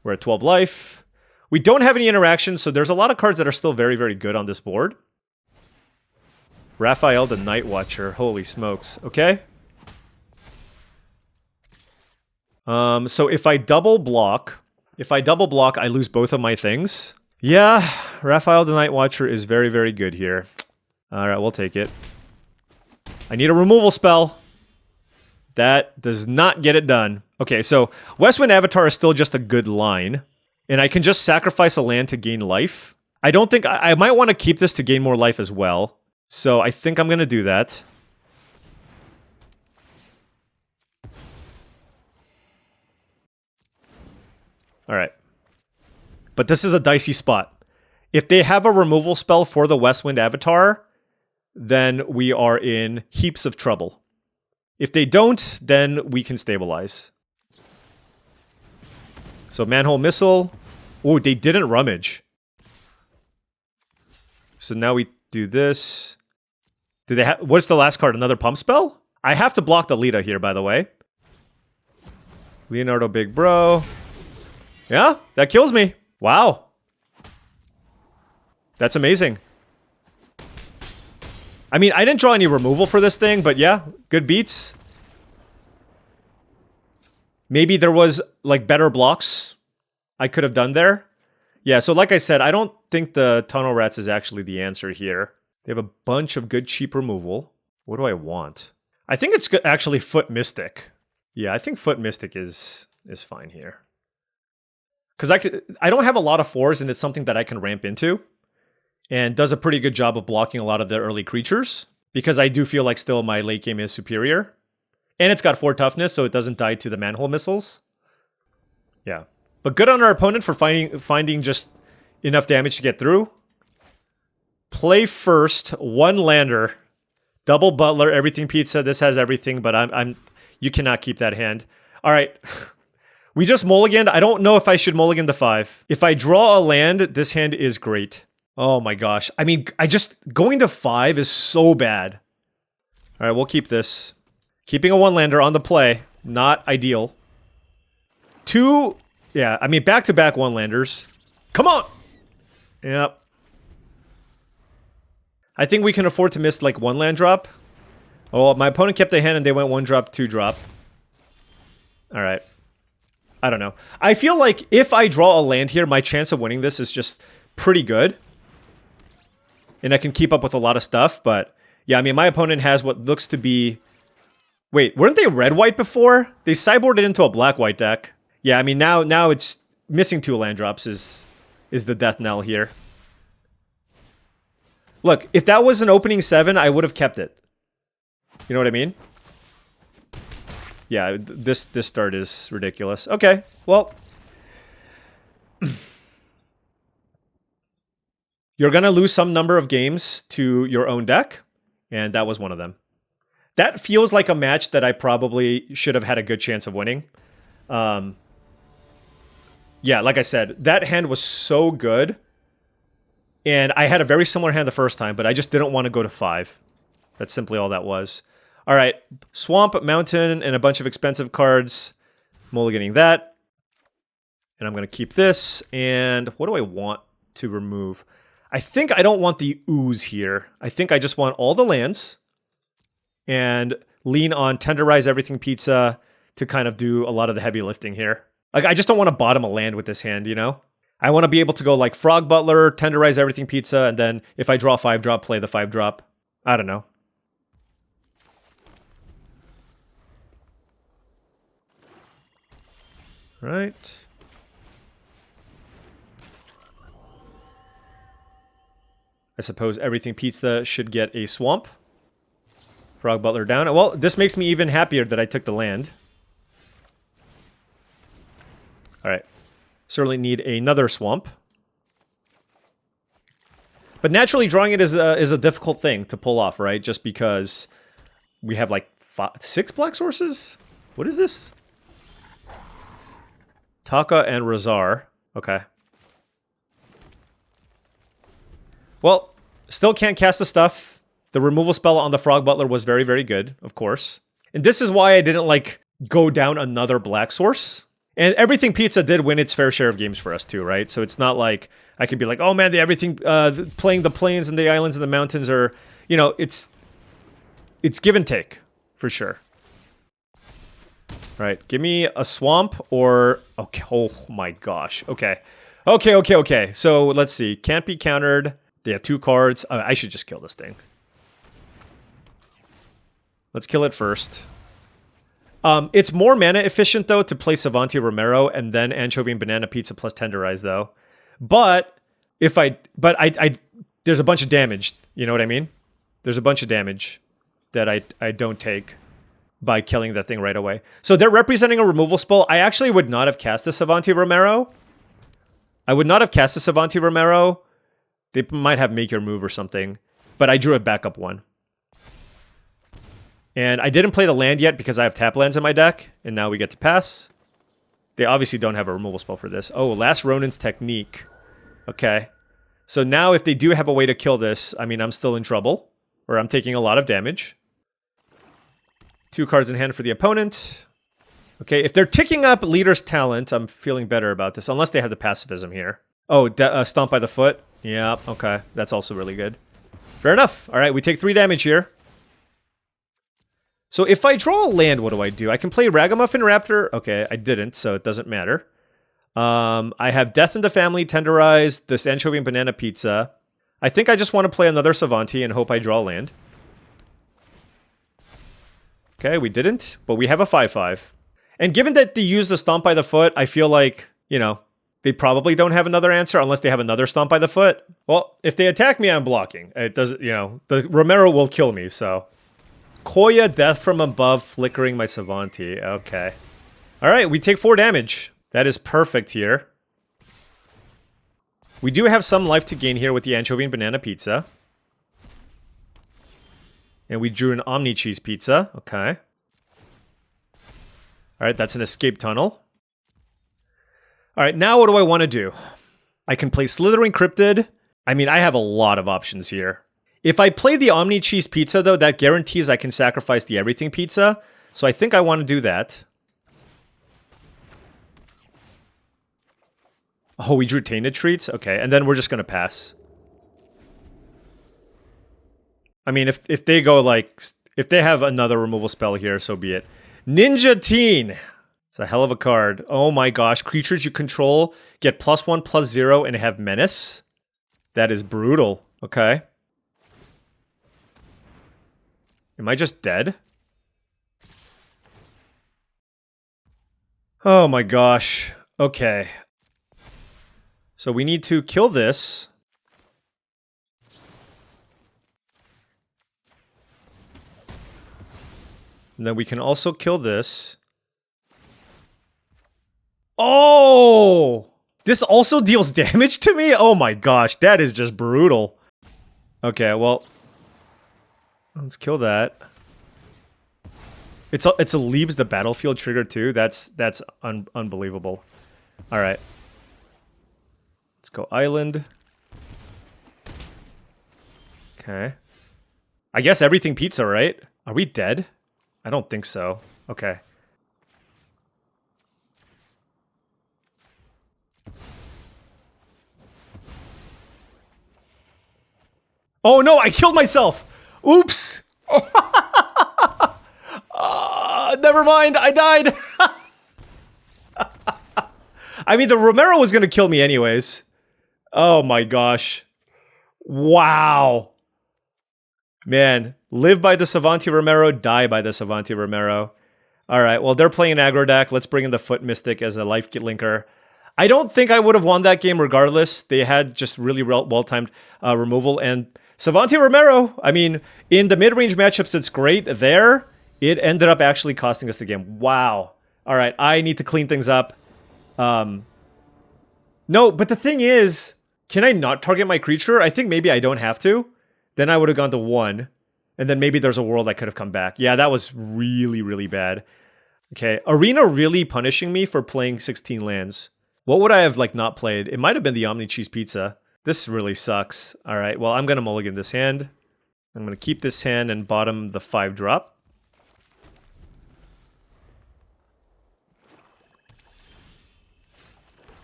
We're at 12 life. We don't have any interactions, so there's a lot of cards that are still very, very good on this board. Raphael the Night Watcher. Holy smokes. Okay. So if I double block, I lose both of my things. Yeah, Raphael the Night Watcher is very, very good here. Alright, we'll take it. I need a removal spell. That does not get it done. Okay, so Westwind Avatar is still just a good line. And I can just sacrifice a land to gain life. I don't think... I might want to keep this to gain more life as well. So I think I'm going to do that. Alright. But this is a dicey spot. If they have a removal spell for the Westwind Avatar, then we are in heaps of trouble. If they don't, then we can stabilize. So Manhole Missile. Oh, they didn't rummage. So now we do this. Do they have... What's the last card? Another pump spell? I have to block the Lita here, by the way. Leonardo Big Bro. Yeah, that kills me. Wow. That's amazing. I mean, I didn't draw any removal for this thing, but yeah, good beats. Maybe there was like better blocks I could have done there. Yeah, so like I said, I don't think the Tunnel Rats is actually the answer here. They have a bunch of good cheap removal. What do I want? I think it's actually Foot Mystic. Yeah, I think Foot Mystic is fine here. Because I don't have a lot of 4s, and it's something that I can ramp into. And does a pretty good job of blocking a lot of the early creatures. Because I do feel like still my late game is superior. And it's got 4 toughness, so it doesn't die to the Manhole Missiles. Yeah. But good on our opponent for finding just enough damage to get through. Play first, 1 lander. Double Butler, everything pizza. This has everything, but you cannot keep that hand. All right. We just mulliganed. I don't know if I should mulligan the 5. If I draw a land, this hand is great. Oh my gosh. I mean, going to 5 is so bad. All right, we'll keep this. Keeping a 1-lander on the play, not ideal. 2, yeah, I mean, back-to-back 1-landers. Come on! Yep. I think we can afford to miss, like, 1-land drop. Oh, my opponent kept a hand and they went 1-drop, 2-drop. Alright. I don't know. I feel like if I draw a land here, my chance of winning this is just pretty good. And I can keep up with a lot of stuff, but... Yeah, I mean, my opponent has what looks to be... Wait, weren't they red-white before? They sideboarded into a black-white deck. Yeah, I mean, now it's... Missing 2 land drops is the death knell here. Look, if that was an opening 7, I would have kept it. You know what I mean? Yeah, this start is ridiculous. Okay, well... You're gonna lose some number of games to your own deck, and that was one of them. That feels like a match that I probably should have had a good chance of winning. Yeah, like I said, that hand was so good. And I had a very similar hand the first time, but I just didn't want to go to 5. That's simply all that was. All right, Swamp, Mountain, and a bunch of expensive cards. Mulliganing that. And I'm going to keep this. And what do I want to remove? I think I don't want the Ooze here. I think I just want all the lands. And lean on Tenderize Everything Pizza to kind of do a lot of the heavy lifting here. Like, I just don't want to bottom a land with this hand, you know? I want to be able to go like Frog Butler, Tenderize Everything Pizza, and then if I draw 5-drop, play the 5-drop. I don't know. Right. I suppose Everything Pizza should get a Swamp. Frog Butler down. Well, this makes me even happier that I took the land. Alright. Certainly need another Swamp. But naturally, drawing it is a difficult thing to pull off, right? Just because we have like 6 black sources? What is this? Taka and Razar. Okay. Well, still can't cast the stuff. The removal spell on the Frog Butler was very, very good, of course. And this is why I didn't, like, go down another black source. And Everything Pizza did win its fair share of games for us too, right? So it's not like I could be like, oh man, playing the plains and the islands and the mountains are, you know, it's give and take, for sure. All right, give me a Swamp or... Okay, oh my gosh, okay. Okay. So let's see, can't be countered. They have 2 cards. I should just kill this thing. Let's kill it first. It's more mana efficient, though, to play Savanti Romero and then Anchovy and Banana Pizza plus Tenderize, though. But if there's a bunch of damage. You know what I mean? There's a bunch of damage that I don't take by killing that thing right away. So they're representing a removal spell. I actually would not have cast the Savanti Romero. They might have Make Your Move or something. But I drew a backup one. And I didn't play the land yet because I have tap lands in my deck. And now we get to pass. They obviously don't have a removal spell for this. Oh, Last Ronin's Technique. Okay. So now if they do have a way to kill this, I mean, I'm still in trouble. Or I'm taking a lot of damage. 2 cards in hand for the opponent. Okay, if they're ticking up Leader's Talent, I'm feeling better about this. Unless they have the pacifism here. Oh, Stomp by the Foot. Yeah, okay. That's also really good. Fair enough. All right, we take 3 damage here. So if I draw a land, what do? I can play Ragamuffin Raptor. Okay, I didn't, so it doesn't matter. I have Death in the Family, Tenderize, this Anchovy and Banana Pizza. I think I just want to play another Savanti and hope I draw land. Okay, we didn't, but we have a 5/5. And given that they used the Stomp by the Foot, I feel like, you know, they probably don't have another answer unless they have another Stomp by the Foot. Well, if they attack me, I'm blocking. It doesn't, you know, the Romero will kill me, so. Koya, Death from Above, flickering my Savanti. Okay. Alright, we take 4 damage. That is perfect here. We do have some life to gain here with the Anchovy and Banana Pizza. And we drew an Omni Cheese Pizza. Okay. Alright, that's an escape tunnel. Alright, now what do I want to do? I can play Slithering Cryptid. I mean, I have a lot of options here. If I play the Omni Cheese Pizza, though, that guarantees I can sacrifice the Everything Pizza. So I think I want to do that. Oh, we drew Tainted Treats? Okay, and then we're just going to pass. I mean, if they go, like... If they have another removal spell here, so be it. Ninja Teen! It's a hell of a card. Oh my gosh. Creatures you control get +1/+0 and have Menace? That is brutal. Okay. Am I just dead? Oh my gosh. Okay. So we need to kill this. And then we can also kill this. Oh! This also deals damage to me? Oh my gosh, that is just brutal. Okay, well... Let's kill that. It's a leaves the battlefield trigger too. That's unbelievable. All right. Let's go island. Okay. I guess Everything Pizza, right? Are we dead? I don't think so. Okay. Oh no, I killed myself! Oops! Never mind, I died! I mean, the Romero was gonna kill me anyways. Oh my gosh. Wow. Man, live by the Savanti Romero, die by the Savanti Romero. Alright, well, they're playing an aggro deck. Let's bring in the Foot Mystic as a life linker. I don't think I would have won that game regardless. They had just really well-timed removal, and Savanti Romero, I mean, in the mid-range matchups, it's great. There, it ended up actually costing us the game. Wow. All right, I need to clean things up. No, but the thing is, can I not target my creature? I think maybe I don't have to. Then I would have gone to 1. And then maybe there's a world I could have come back. Yeah, that was really, really bad. Okay, Arena really punishing me for playing 16 lands. What would I have, like, not played? It might have been the Omni Cheese Pizza. This really sucks. All right, well, I'm going to mulligan this hand. I'm going to keep this hand and bottom the 5-drop.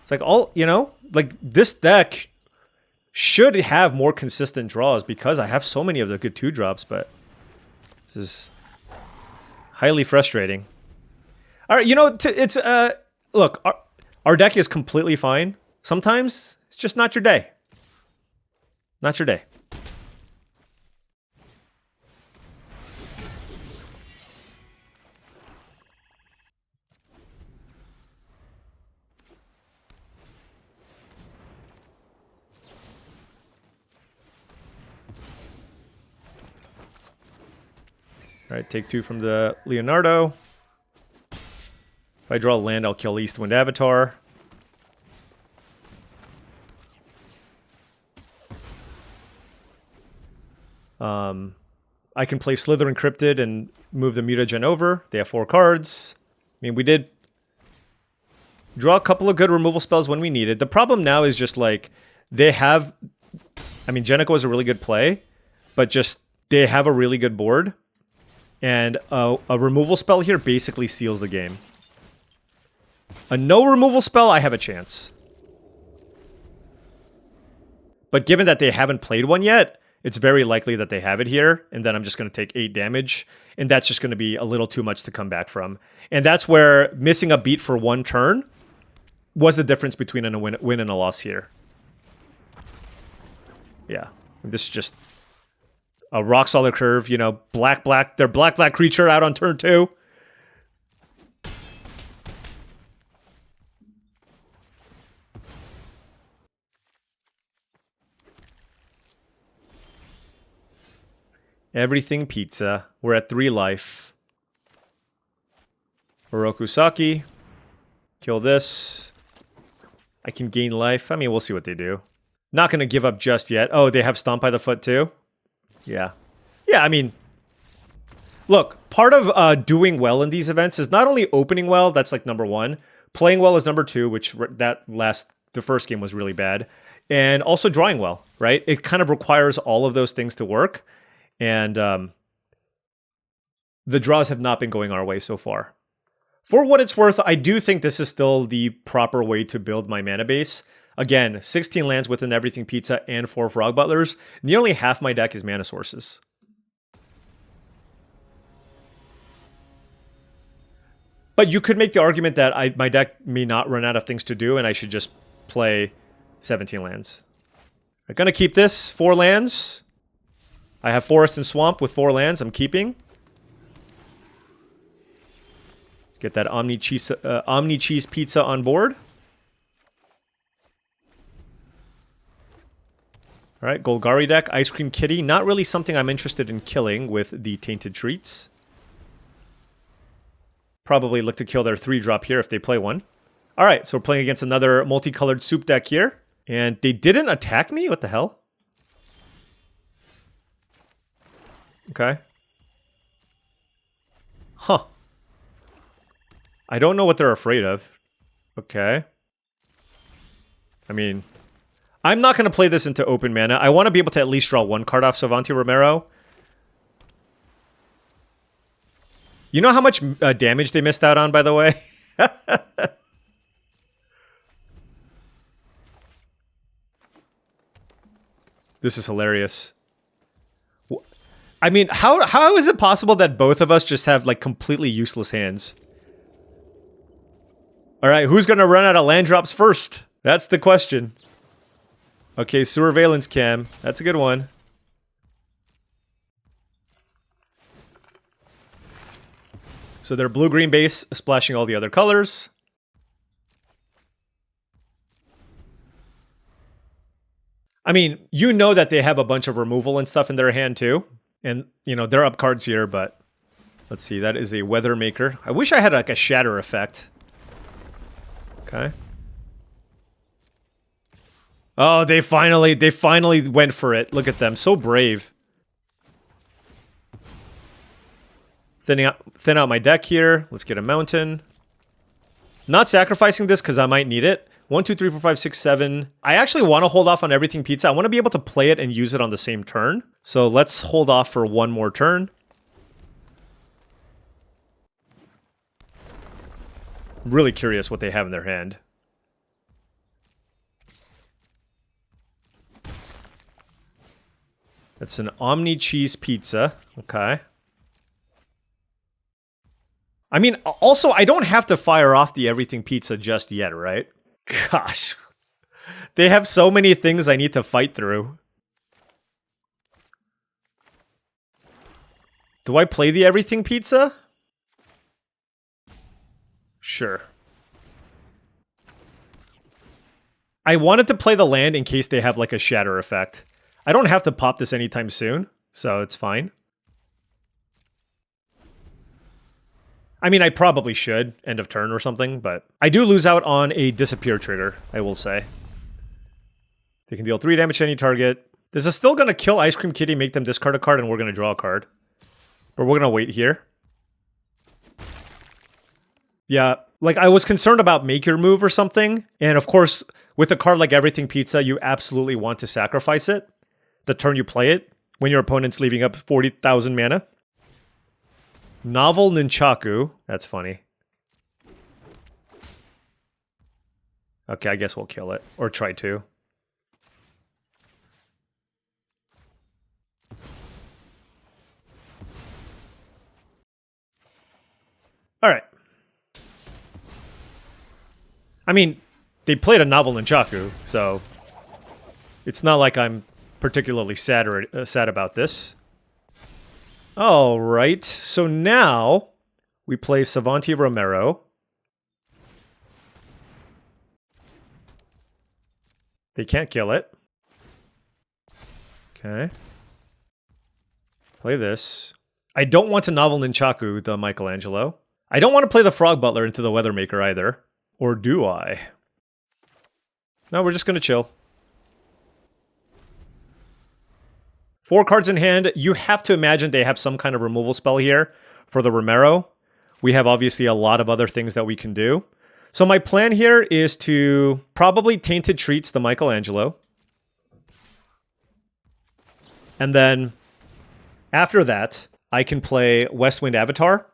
It's like all, you know, like this deck should have more consistent draws because I have so many of the good 2-drops, but this is highly frustrating. All right, you know, it's, look, our deck is completely fine. Sometimes it's just not your day. Not your day. All right, take 2 from the Leonardo. If I draw land, I'll kill Eastwind Avatar. I can play Slithering Cryptid and move the Mutagen over. They have 4 cards. I mean, we did draw a couple of good removal spells when we needed. The problem now is just like, they have... I mean, Jenico is a really good play, but just, they have a really good board. And a removal spell here basically seals the game. A no removal spell, I have a chance. But given that they haven't played one yet, it's very likely that they have it here, and then I'm just going to take 8 damage, and that's just going to be a little too much to come back from. And that's where missing a beat for 1 turn was the difference between a win and a loss here. Yeah, this is just a rock solid curve, you know, black, their black creature out on turn 2. Everything pizza. We're at 3 life. Orokusaki. Kill this. I can gain life. I mean, we'll see what they do. Not going to give up just yet. Oh, they have Stomp by the Foot too? Yeah. Yeah, I mean, look, part of doing well in these events is not only opening well, that's like number 1. Playing well is number 2, which the first game was really bad. And also drawing well, right? It kind of requires all of those things to work. And the draws have not been going our way so far. For what it's worth, I do think this is still the proper way to build my mana base. Again, 16 lands within Everything Pizza and 4 Frog Butlers. Nearly half my deck is mana sources. But you could make the argument that my deck may not run out of things to do and I should just play 17 lands. I'm going to keep this, 4 lands. I have Forest and Swamp with 4 lands I'm keeping. Let's get that Omni Cheese Pizza on board. All right, Golgari deck, Ice Cream Kitty. Not really something I'm interested in killing with the Tainted Treats. Probably look to kill their 3-drop here if they play one. All right, so we're playing against another multicolored soup deck here. And they didn't attack me? What the hell? Okay. Huh. I don't know what they're afraid of. Okay. I mean, I'm not going to play this into open mana. I want to be able to at least draw 1 card off Savanti Romero. You know how much damage they missed out on, by the way? This is hilarious. I mean, how is it possible that both of us just have, like, completely useless hands? Alright, who's gonna run out of land drops first? That's the question. Okay, Surveillance Cam. That's a good one. So they're blue-green base, splashing all the other colors. I mean, you know that they have a bunch of removal and stuff in their hand, too. And, you know, they're up cards here, but... Let's see, that is a Weather Maker. I wish I had, like, a Shatter effect. Okay. Oh, they finally went for it. Look at them, so brave. Thin out my deck here. Let's get a Mountain. Not sacrificing this because I might need it. 1, 2, 3, 4, 5, 6, 7. I actually want to hold off on Everything Pizza. I want to be able to play it and use it on the same turn. So let's hold off for 1 more turn. I'm really curious what they have in their hand. That's an Omni Cheese Pizza. Okay. I mean, also, I don't have to fire off the Everything Pizza just yet, right? Gosh. They have so many things I need to fight through. Do I play the Everything Pizza? Sure. I wanted to play the land in case they have, like, a Shatter effect. I don't have to pop this anytime soon, so it's fine. I mean, I probably should, end of turn or something, but I do lose out on a Disappear trigger, I will say. They can deal 3 damage to any target. This is still going to kill Ice Cream Kitty, make them discard a card, and we're going to draw a card. But we're going to wait here. Yeah, like, I was concerned about Make Your Move or something, and of course, with a card like Everything Pizza, you absolutely want to sacrifice it the turn you play it, when your opponent's leaving up 40,000 mana. Novel Nunchaku. That's funny. Okay, I guess we'll kill it. Or try to. I mean, they played a novel Nunchaku, so it's not like I'm particularly sad about this. All right, so now we play Savanti Romero. They can't kill it. Okay. Play this. I don't want to novel Nunchaku the Michelangelo. I don't want to play the Frog Butler into the Weathermaker either. Or do I? No, we're just going to chill. 4 cards in hand. You have to imagine they have some kind of removal spell here for the Romero. We have obviously a lot of other things that we can do. So my plan here is to probably Tainted Treats the Michelangelo. And then after that, I can play Westwind Avatar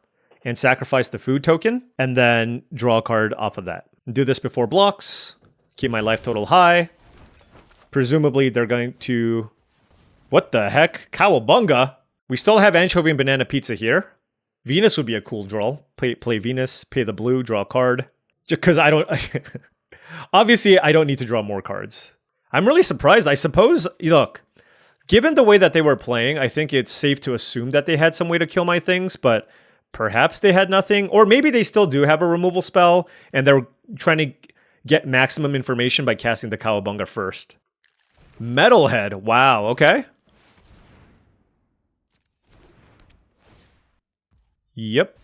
and sacrifice the food token and then draw a card off of that. Do this before blocks, keep my life total high. Presumably they're going to... What the heck? Cowabunga? We still have Anchovy and Banana Pizza here. Venus would be a cool draw. Play Venus, pay the blue, draw a card. Just because I don't... Obviously, I don't need to draw more cards. I'm really surprised. I suppose... Look, given the way that they were playing, I think it's safe to assume that they had some way to kill my things, but perhaps they had nothing. Or maybe they still do have a removal spell, and they're trying to get maximum information by casting the Cowabunga first. Metalhead. Wow, okay. Yep.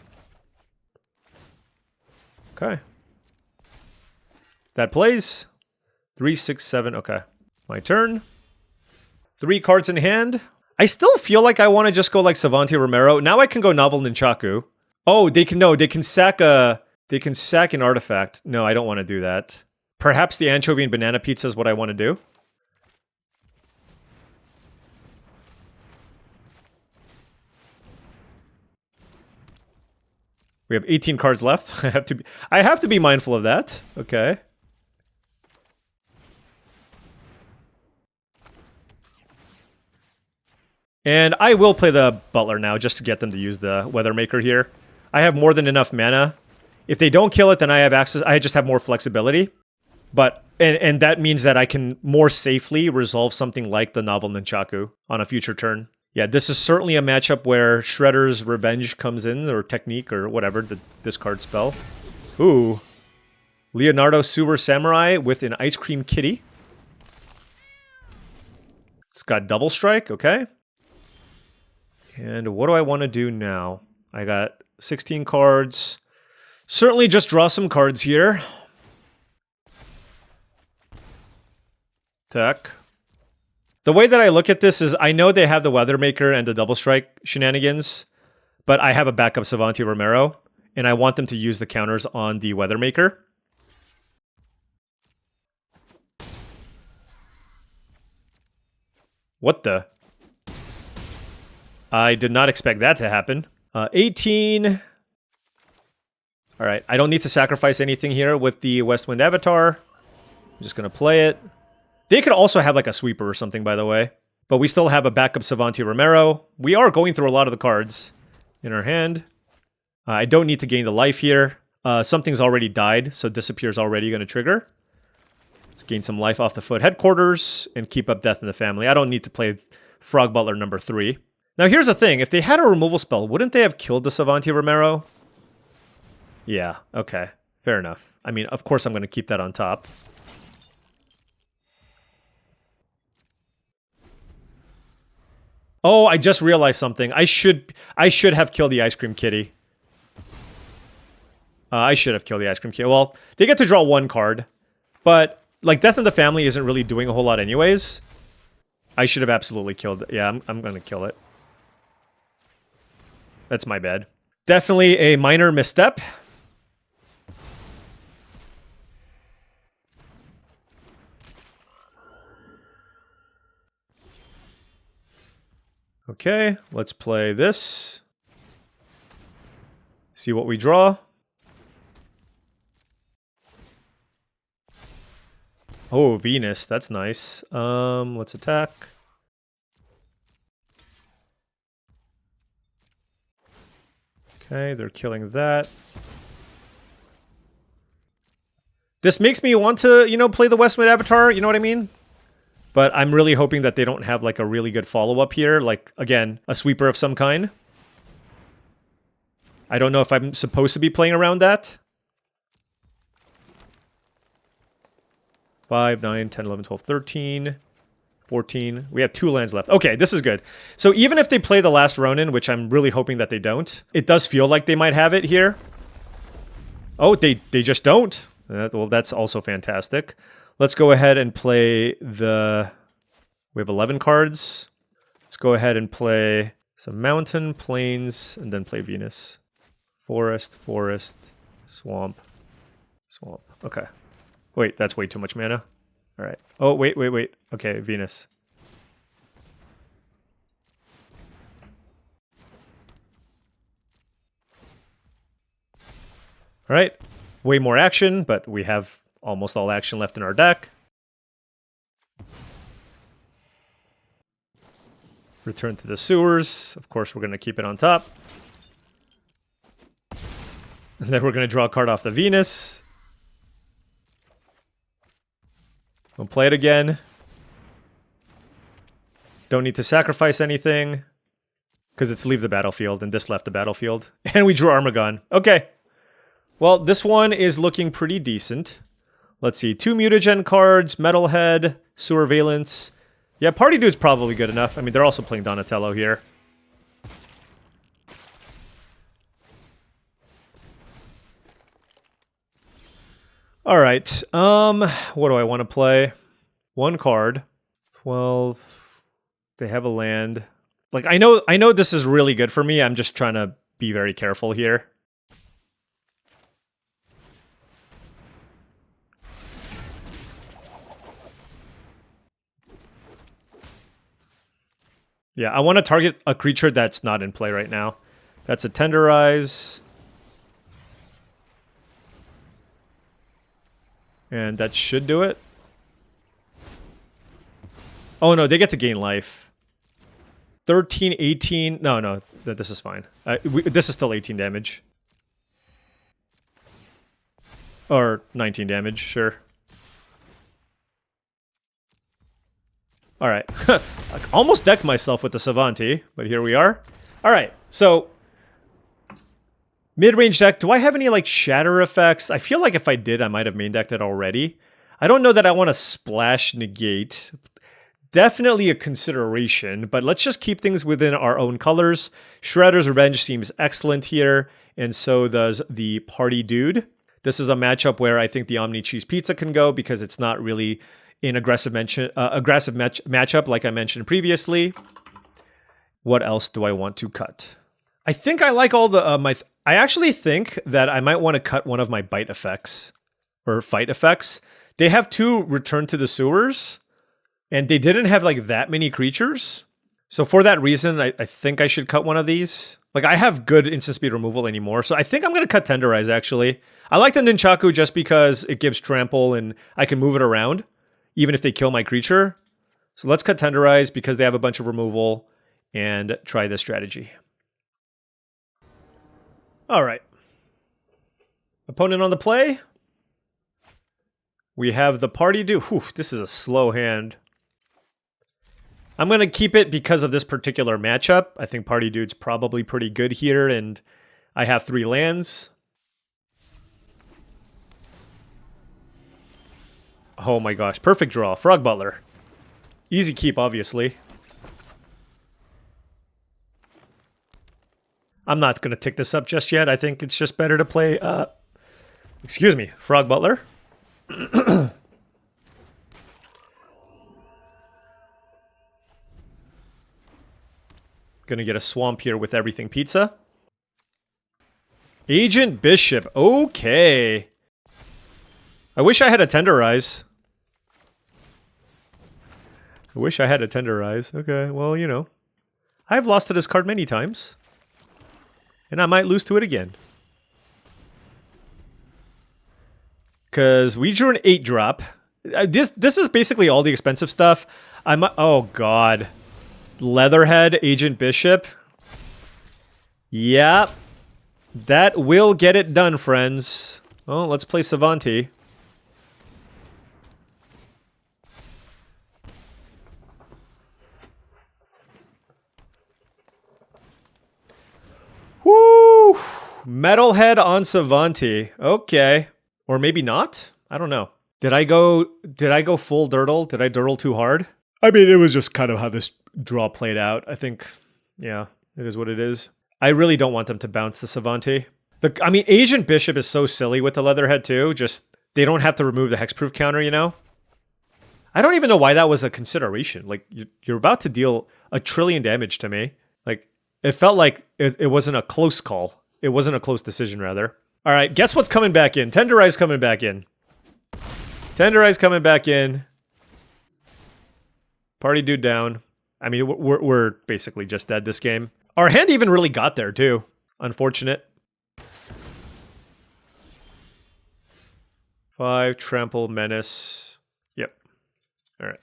Okay. That plays. 3, 6, 7. Okay. My turn. 3 cards in hand. I still feel like I want to just go like Savanti Romero. Now I can go Novel Nunchaku. Oh, they can sack an artifact. No, I don't want to do that. Perhaps the Anchovy and Banana Pizza is what I want to do. We have 18 cards left. I have to be mindful of that. Okay. And I will play the Butler now just to get them to use the Weathermaker here. I have more than enough mana. If they don't kill it, then I have access. I just have more flexibility. But and that means that I can more safely resolve something like the Novel Nunchaku on a future turn. Yeah, this is certainly a matchup where Shredder's Revenge comes in, or Technique, or whatever, the discard spell. Ooh. Leonardo Sewer Samurai with an Ice Cream Kitty. It's got Double Strike, okay. And what do I want to do now? I got 16 cards. Certainly just draw some cards here. Tech. The way that I look at this is I know they have the Weathermaker and the Double Strike shenanigans, but I have a backup Savanti Romero, and I want them to use the counters on the Weathermaker. What the? I did not expect that to happen. 18. All right, I don't need to sacrifice anything here with the Westwind Avatar. I'm just going to play it. They could also have like a sweeper or something, by the way. But we still have a backup Savanti Romero. We are going through a lot of the cards in our hand. I don't need to gain the life here. Something's already died, so Disappear's already going to trigger. Let's gain some life off the Foot Headquarters and keep up Death in the Family. I don't need to play Frog Butler number 3. Now here's the thing. If they had a removal spell, wouldn't they have killed the Savanti Romero? Yeah, okay. Fair enough. I mean, of course I'm going to keep that on top. Oh, I just realized something. I should have killed the Ice Cream Kitty. I should have killed the Ice Cream Kitty. Well, they get to draw 1 card, but like Death in the Family isn't really doing a whole lot anyways. I should have absolutely killed it. Yeah, I'm going to kill it. That's my bad. Definitely a minor misstep. Okay, let's play this. See what we draw. Oh, Venus, that's nice. Let's attack. Okay, they're killing that. This makes me want to, you know, play the Westwood Avatar, you know what I mean? But I'm really hoping that they don't have like a really good follow-up here. Like, again, a sweeper of some kind. I don't know if I'm supposed to be playing around that. 5, 9, 10, 11, 12, 13, 14. We have 2 lands left. Okay, this is good. So even if they play the last Ronin, which I'm really hoping that they don't, it does feel like they might have it here. Oh, they just don't. Well, that's also fantastic. Let's go ahead and play the... We have 11 cards. Let's go ahead and play some Mountain, Plains, and then play Venus. Forest, Forest, Swamp, Swamp. Okay. Wait, that's way too much mana. All right. Oh, wait. Okay, Venus. All right. Way more action, but we have almost all action left in our deck. Return to the sewers. Of course, we're going to keep it on top. And then we're going to draw a card off the Venus. We'll play it again. Don't need to sacrifice anything. Because it's leave the battlefield, and this left the battlefield. And we drew Armagon. Okay. Well, this one is looking pretty decent. Let's see. 2 mutagen cards, Metalhead, Sewer Valence. Yeah, Party Dude's probably good enough. I mean, they're also playing Donatello here. All right. What do I want to play? 1 card. 12. They have a land. Like, I know this is really good for me. I'm just trying to be very careful here. Yeah, I want to target a creature that's not in play right now. That's a Tenderize. And that should do it. Oh no, they get to gain life. 13, 18. No, this is fine. This is still 18 damage. Or 19 damage, sure. Alright. I almost decked myself with the Savanti, but here we are. Alright, so... Mid-range deck, do I have any, like, shatter effects? I feel like if I did, I might have main decked it already. I don't know that I want to splash negate. Definitely a consideration, but let's just keep things within our own colors. Shredder's Revenge seems excellent here, and so does the Party Dude. This is a matchup where I think the Omni Cheese Pizza can go because it's not really an aggressive matchup like I mentioned previously. What else do I want to cut? I think I like all the I actually think that I might want to cut one of my bite effects or fight effects. They have 2 Return to the Sewers, and they didn't have like that many creatures. So for that reason, I think I should cut one of these. Like, I have good instant speed removal anymore, so I think I'm going to cut Tenderize, actually. I like the Nunchaku just because it gives trample and I can move it around, even if they kill my creature. So let's cut Tenderize because they have a bunch of removal and try this strategy. All right. Opponent on the play. We have the Party Dude. Whew, this is a slow hand. I'm going to keep it because of this particular matchup. I think Party Dude's probably pretty good here, and I have 3 lands. Oh my gosh, perfect draw. Frog Butler. Easy keep, obviously. I'm not going to tick this up just yet. I think it's just better to play, excuse me, Frog Butler. Gonna get a swamp here with everything pizza. Agent Bishop. Okay. I wish I had a Tenderize. Okay, well, you know. I've lost to this card many times. And I might lose to it again. Because we drew an 8-drop. This is basically all the expensive stuff. Oh, God. Leatherhead, Agent Bishop. Yep. That will get it done, friends. Well, let's play Savanti. Metalhead on Savanti. Okay. Or maybe not? I don't know. Did I go full dirtle? Did I dirtle too hard? I mean, it was just kind of how this draw played out. I think, yeah, it is what it is. I really don't want them to bounce the Savanti. I mean, Asian Bishop is so silly with the Leatherhead too. Just, they don't have to remove the hexproof counter, you know? I don't even know why that was a consideration. Like, you're about to deal 1 trillion damage to me. Like, it felt like it wasn't a close call. It wasn't a close decision, rather. All right, guess what's coming back in? Tenderize coming back in. Tenderize coming back in. Party dude down. I mean, we're basically just dead this game. Our hand even really got there, too. Unfortunate. 5, Trample, Menace. Yep. All right.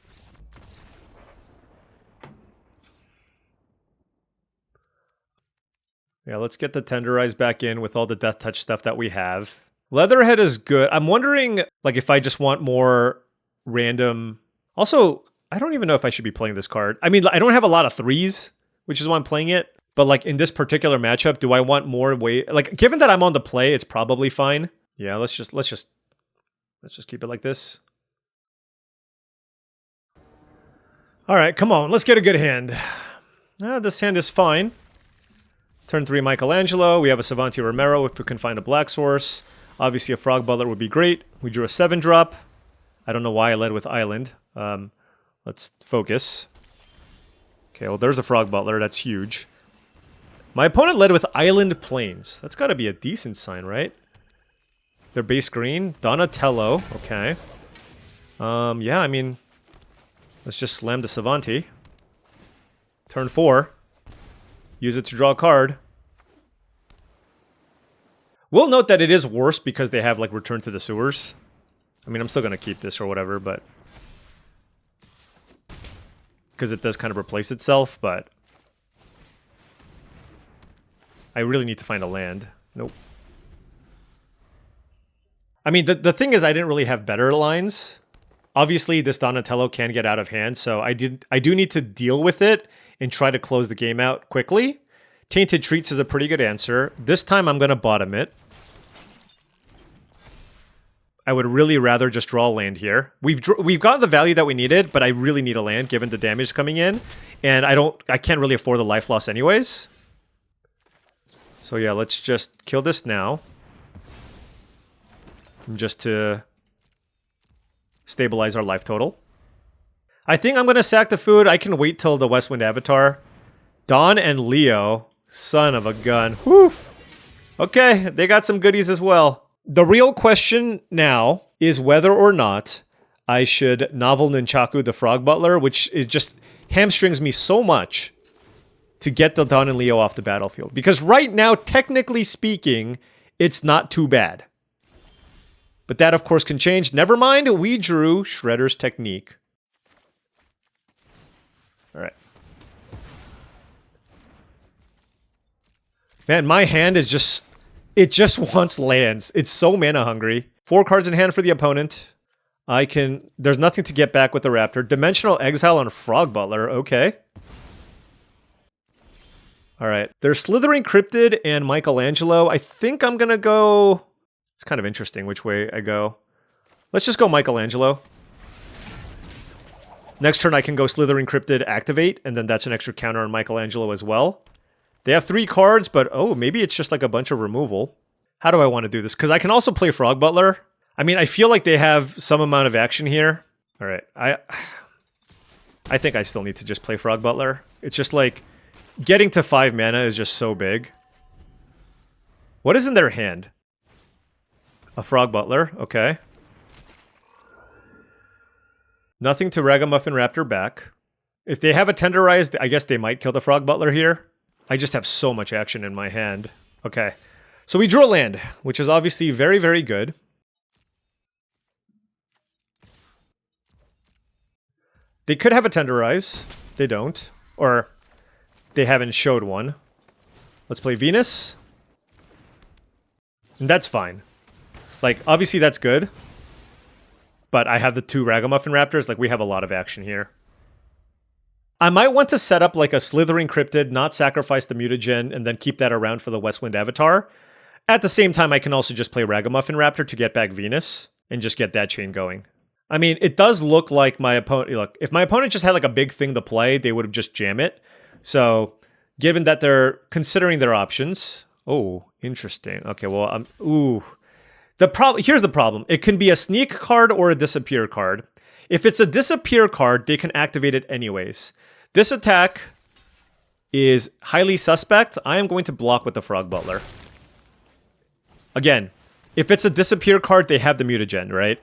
Yeah, let's get the Tenderize back in with all the Death Touch stuff that we have. Leatherhead is good. I'm wondering, like, if I just want more random... Also, I don't even know if I should be playing this card. I mean, I don't have a lot of 3s, which is why I'm playing it. But, like, in this particular matchup, do I want more weight? Like, given that I'm on the play, it's probably fine. Yeah, let's just keep it like this. All right, come on. Let's get a good hand. This hand is fine. Turn 3 Michelangelo. We have a Savanti Romero if we can find a black source. Obviously, a Frog Butler would be great. We drew a 7-drop. I don't know why I led with Island. Let's focus. Okay, well, there's a Frog Butler. That's huge. My opponent led with Island Plains. That's got to be a decent sign, right? They're base green. Donatello. Okay. Yeah, I mean, let's just slam the Savanti. Turn 4. Use it to draw a card. We'll note that it is worse because they have, like, Return to the Sewers. I mean, I'm still going to keep this or whatever, but... because it does kind of replace itself, but... I really need to find a land. Nope. I mean, the thing is I didn't really have better lines. Obviously, this Donatello can get out of hand, so I do need to deal with it and try to close the game out quickly. Tainted Treats is a pretty good answer. This time I'm going to bottom it. I would really rather just draw a land here. We've got the value that we needed, but I really need a land given the damage coming in. And I can't really afford the life loss anyways. So yeah, let's just kill this now. Just to stabilize our life total. I think I'm going to sack the food. I can wait till the Westwind Avatar. Dawn and Leo. Son of a gun. Whew. Okay, they got some goodies as well. The real question now is whether or not I should Novel Nunchaku the Frog Butler, which is just hamstrings me so much to get the Dawn and Leo off the battlefield. Because right now, technically speaking, it's not too bad. But that, of course, can change. Never mind, we drew Shredder's Technique. All right. Man, my hand is just... it just wants lands. It's so mana hungry. 4 cards in hand for the opponent. There's nothing to get back with the Raptor. Dimensional Exile on Frog Butler. Okay. All right. There's Slithering Cryptid and Michelangelo. I think I'm going to go... it's kind of interesting which way I go. Let's just go Michelangelo. Next turn I can go Slithering Cryptid, activate, and then that's an extra counter on Michelangelo as well. They have 3 cards, but oh, maybe it's just like a bunch of removal. How do I want to do this? Because I can also play Frog Butler. I mean, I feel like they have some amount of action here. All right, I think I still need to just play Frog Butler. It's just like, getting to 5 mana is just so big. What is in their hand? A Frog Butler, okay. Nothing to Ragamuffin Raptor back. If they have a Tenderized, I guess they might kill the Frog Butler here. I just have so much action in my hand. Okay. So we drew a land, which is obviously very, very good. They could have a Tenderize. They don't. Or they haven't showed one. Let's play Venus. And that's fine. Like, obviously that's good. But I have the 2 Ragamuffin Raptors. Like, we have a lot of action here. I might want to set up like a Slithering Cryptid, not sacrifice the Mutagen, and then keep that around for the Westwind Avatar. At the same time, I can also just play Ragamuffin Raptor to get back Venus and just get that chain going. I mean, it does look like my opponent... Look, if my opponent just had like a big thing to play, they would have just jam it. So, given that they're considering their options... Oh, interesting. Okay, well, ooh. Here's the problem. It can be a sneak card or a disappear card. If it's a disappear card, they can activate it anyways. This attack is highly suspect. I am going to block with the Frog Butler. Again, if it's a disappear card, they have the mutagen, right?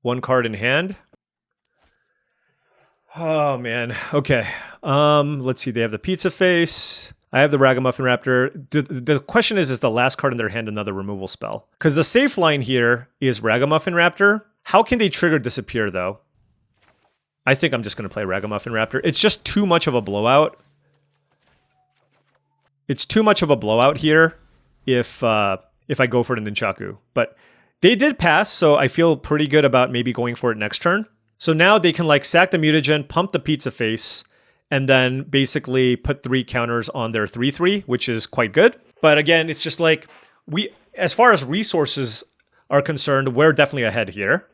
One card in hand. Oh, man. Okay. Let's see. They have the Pizza Face. I have the Ragamuffin Raptor. The question is the last card in their hand another removal spell? Because the safe line here is Ragamuffin Raptor. How can they trigger Disappear, though? I think I'm just going to play Ragamuffin Raptor. It's just too much of a blowout. It's too much of a blowout here if I go for the Nunchaku. But they did pass, so I feel pretty good about maybe going for it next turn. So now they can like sack the mutagen, pump the Pizza Face, and then basically put 3 counters on their 3/3, which is quite good. But again, it's just like as far as resources are concerned, we're definitely ahead here.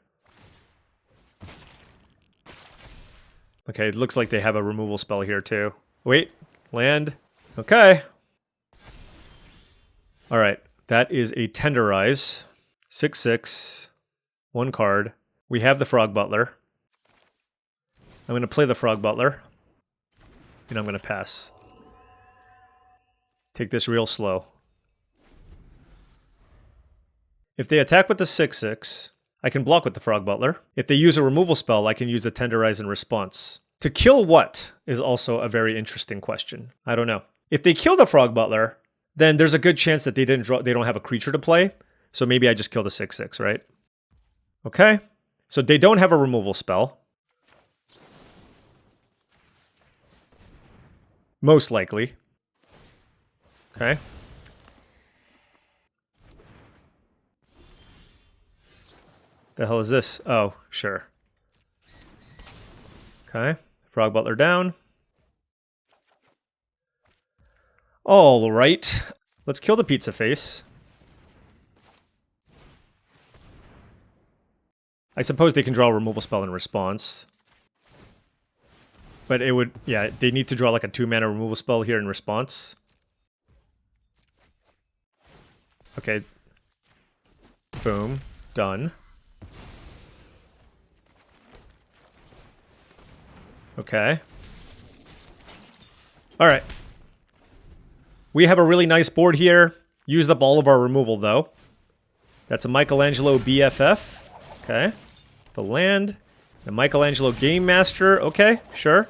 Okay, it looks like they have a removal spell here too. Wait, land. Okay. All right, that is a Tenderize. 6/6, 1 card. We have the Frog Butler. I'm going to play the Frog Butler. And I'm going to pass. Take this real slow. If they attack with the 6/6, I can block with the Frog Butler. If they use a removal spell, I can use the Tenderize in response. To kill what is also a very interesting question. I don't know. If they kill the Frog Butler, then there's a good chance that they don't have a creature to play. So maybe I just kill the 6/6, right? Okay. So they don't have a removal spell. Most likely. Okay. The hell is this? Oh, sure. Okay. Frog Butler down. All right. Let's kill the Pizza Face. I suppose they can draw a removal spell in response. But it would, yeah, they need to draw like a 2-mana removal spell here in response. Okay. Boom. Done. Okay. Alright. We have a really nice board here. Used up all of our removal, though. That's a Michelangelo BFF. Okay. The land. A Michelangelo Game Master. Okay, sure.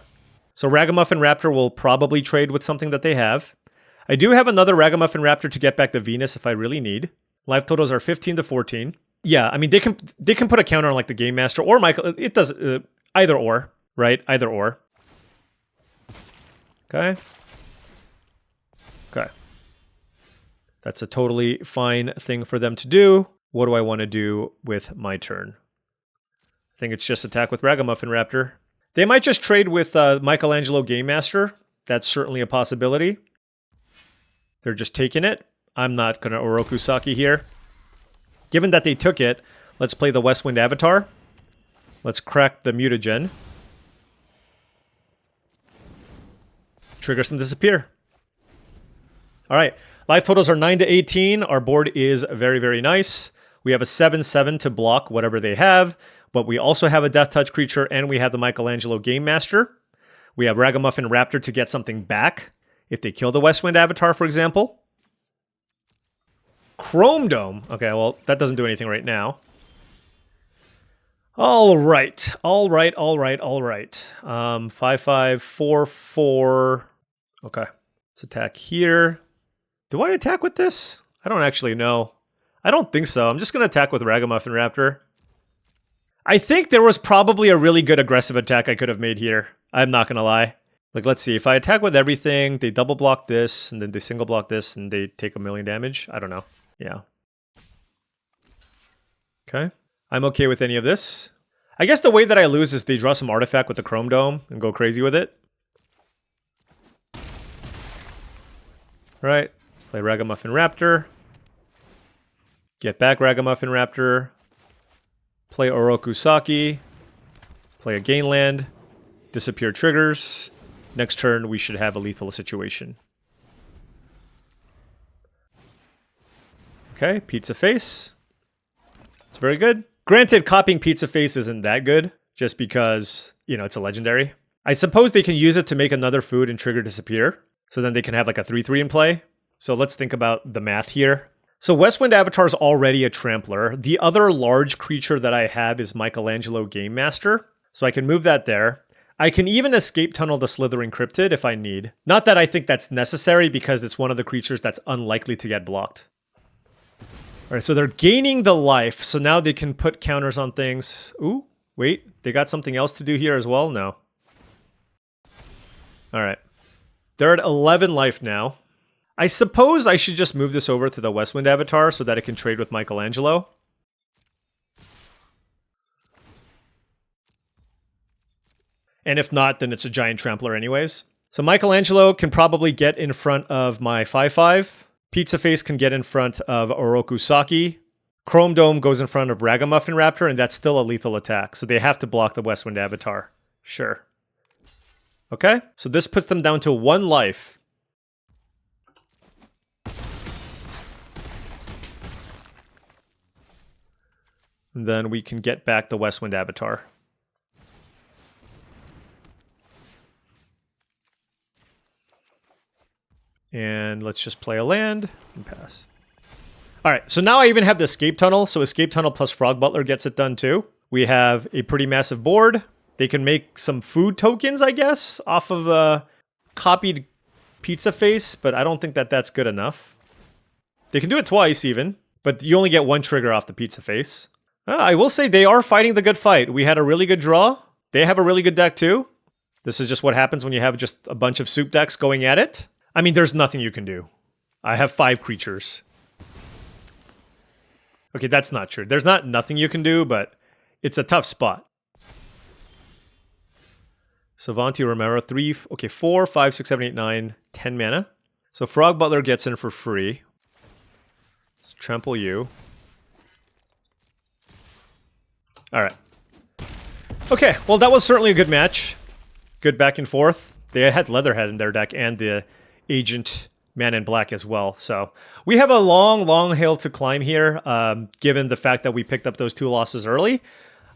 So Ragamuffin Raptor will probably trade with something that they have. I do have another Ragamuffin Raptor to get back the Venus if I really need. Life totals are 15 to 14. Yeah, I mean, they can put a counter on like the Game Master or Michael. It does either or, right? Either or. Okay. Okay. That's a totally fine thing for them to do. What do I want to do with my turn? I think it's just attack with Ragamuffin Raptor. They might just trade with Michelangelo Game Master. That's certainly a possibility. They're just taking it. I'm not going to Oroku Saki here. Given that they took it, let's play the Westwind Avatar. Let's crack the mutagen. Trigger some Disappear. All right. Life totals are 9 to 18. Our board is very, very nice. We have a 7/7 to block whatever they have, but we also have a Death Touch creature, and we have the Michelangelo Game Master. We have Ragamuffin Raptor to get something back if they kill the Westwind Avatar, for example. Chrome Dome. Okay, well, that doesn't do anything right now. All right. All right, all right, all right. 5/5, 4/4. Okay, let's attack here. Do I attack with this? I don't actually know. I don't think so. I'm just going to attack with Ragamuffin Raptor. I think there was probably a really good aggressive attack I could have made here. I'm not going to lie. Like, let's see. If I attack with everything, they double block this, and then they single block this, and they take 1,000,000 damage. I don't know. Yeah. Okay. I'm okay with any of this. I guess the way that I lose is they draw some artifact with the Chrome Dome and go crazy with it. All right, let's play Ragamuffin Raptor. Get back Ragamuffin Raptor. Play Oroku Saki. Play a gain land. Disappear triggers. Next turn, we should have a lethal situation. Okay, Pizza Face. It's very good. Granted, copying Pizza Face isn't that good, just because, you know, it's a legendary. I suppose they can use it to make another food and trigger Disappear, so then they can have like a 3/3 in play. So let's think about the math here. So Westwind Avatar is already a Trampler. The other large creature that I have is Michelangelo Game Master, so I can move that there. I can even escape tunnel the Slithering Cryptid if I need. Not that I think that's necessary, because it's one of the creatures that's unlikely to get blocked. All right, so they're gaining the life, so now they can put counters on things. Ooh, wait, they got something else to do here as well? No. All right. They're at 11 life now. I suppose I should just move this over to the Westwind Avatar so that it can trade with Michelangelo. And if not, then it's a giant Trampler anyways. So Michelangelo can probably get in front of my 5/5. Pizza Face can get in front of Oroku Saki. Chrome Dome goes in front of Ragamuffin Raptor, and that's still a lethal attack. So they have to block the Westwind Avatar. Sure. Okay, so this puts them down to 1 life. And then we can get back the Westwind Avatar. And let's just play a land and pass. All right, so now I even have the Escape Tunnel. So Escape Tunnel plus Frog Butler gets it done too. We have a pretty massive board. They can make some food tokens, I guess, off of a copied Pizza Face, but I don't think that that's good enough. They can do it twice even, but you only get 1 trigger off the Pizza Face. I will say they are fighting the good fight. We had a really good draw. They have a really good deck too. This is just what happens when you have just a bunch of soup decks going at it. I mean, there's nothing you can do. I have 5 creatures. Okay, that's not true. There's not nothing you can do, but it's a tough spot. Savanti Romero, 4, 5, 6, 7, 8, 9, 10 mana. So Frog Butler gets in for free. Let's trample you. All right. Okay, well, that was certainly a good match. Good back and forth. They had Leatherhead in their deck and the Agent Man in Black as well. So we have a long hill to climb here, given the fact that we picked up those 2 losses early.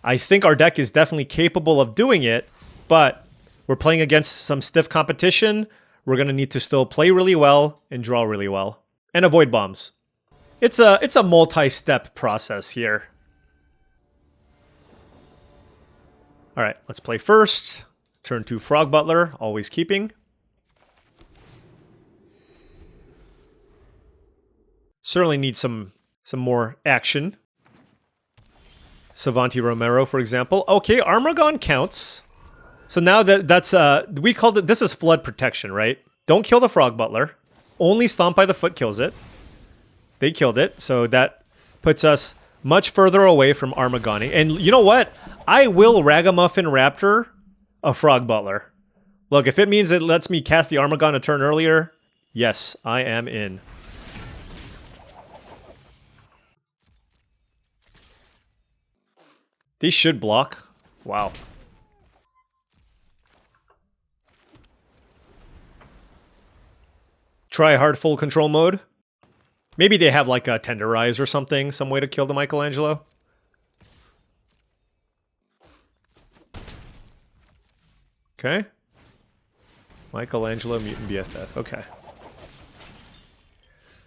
I think our deck is definitely capable of doing it, but we're playing against some stiff competition. We're going to need to still play really well and draw really well and avoid bombs. It's a multi-step process here. All right, let's play first. Turn 2 Frog Butler, always keeping. Certainly need some more action. Savanti Romero, for example. Okay, Armagon counts. So now that's we called it, this is flood protection, right? Don't kill the Frog Butler. Only Stomp by the Foot kills it. They killed it, so that puts us much further away from Armagoning. And you know what? I will Ragamuffin Raptor a Frog Butler. Look, if it means it lets me cast the Armagon a turn earlier, yes, I am in. These should block. Wow. Try hard full control mode. Maybe they have like a Tenderize or something, some way to kill the Michelangelo. Okay. Michelangelo, Mutant BFF. Okay.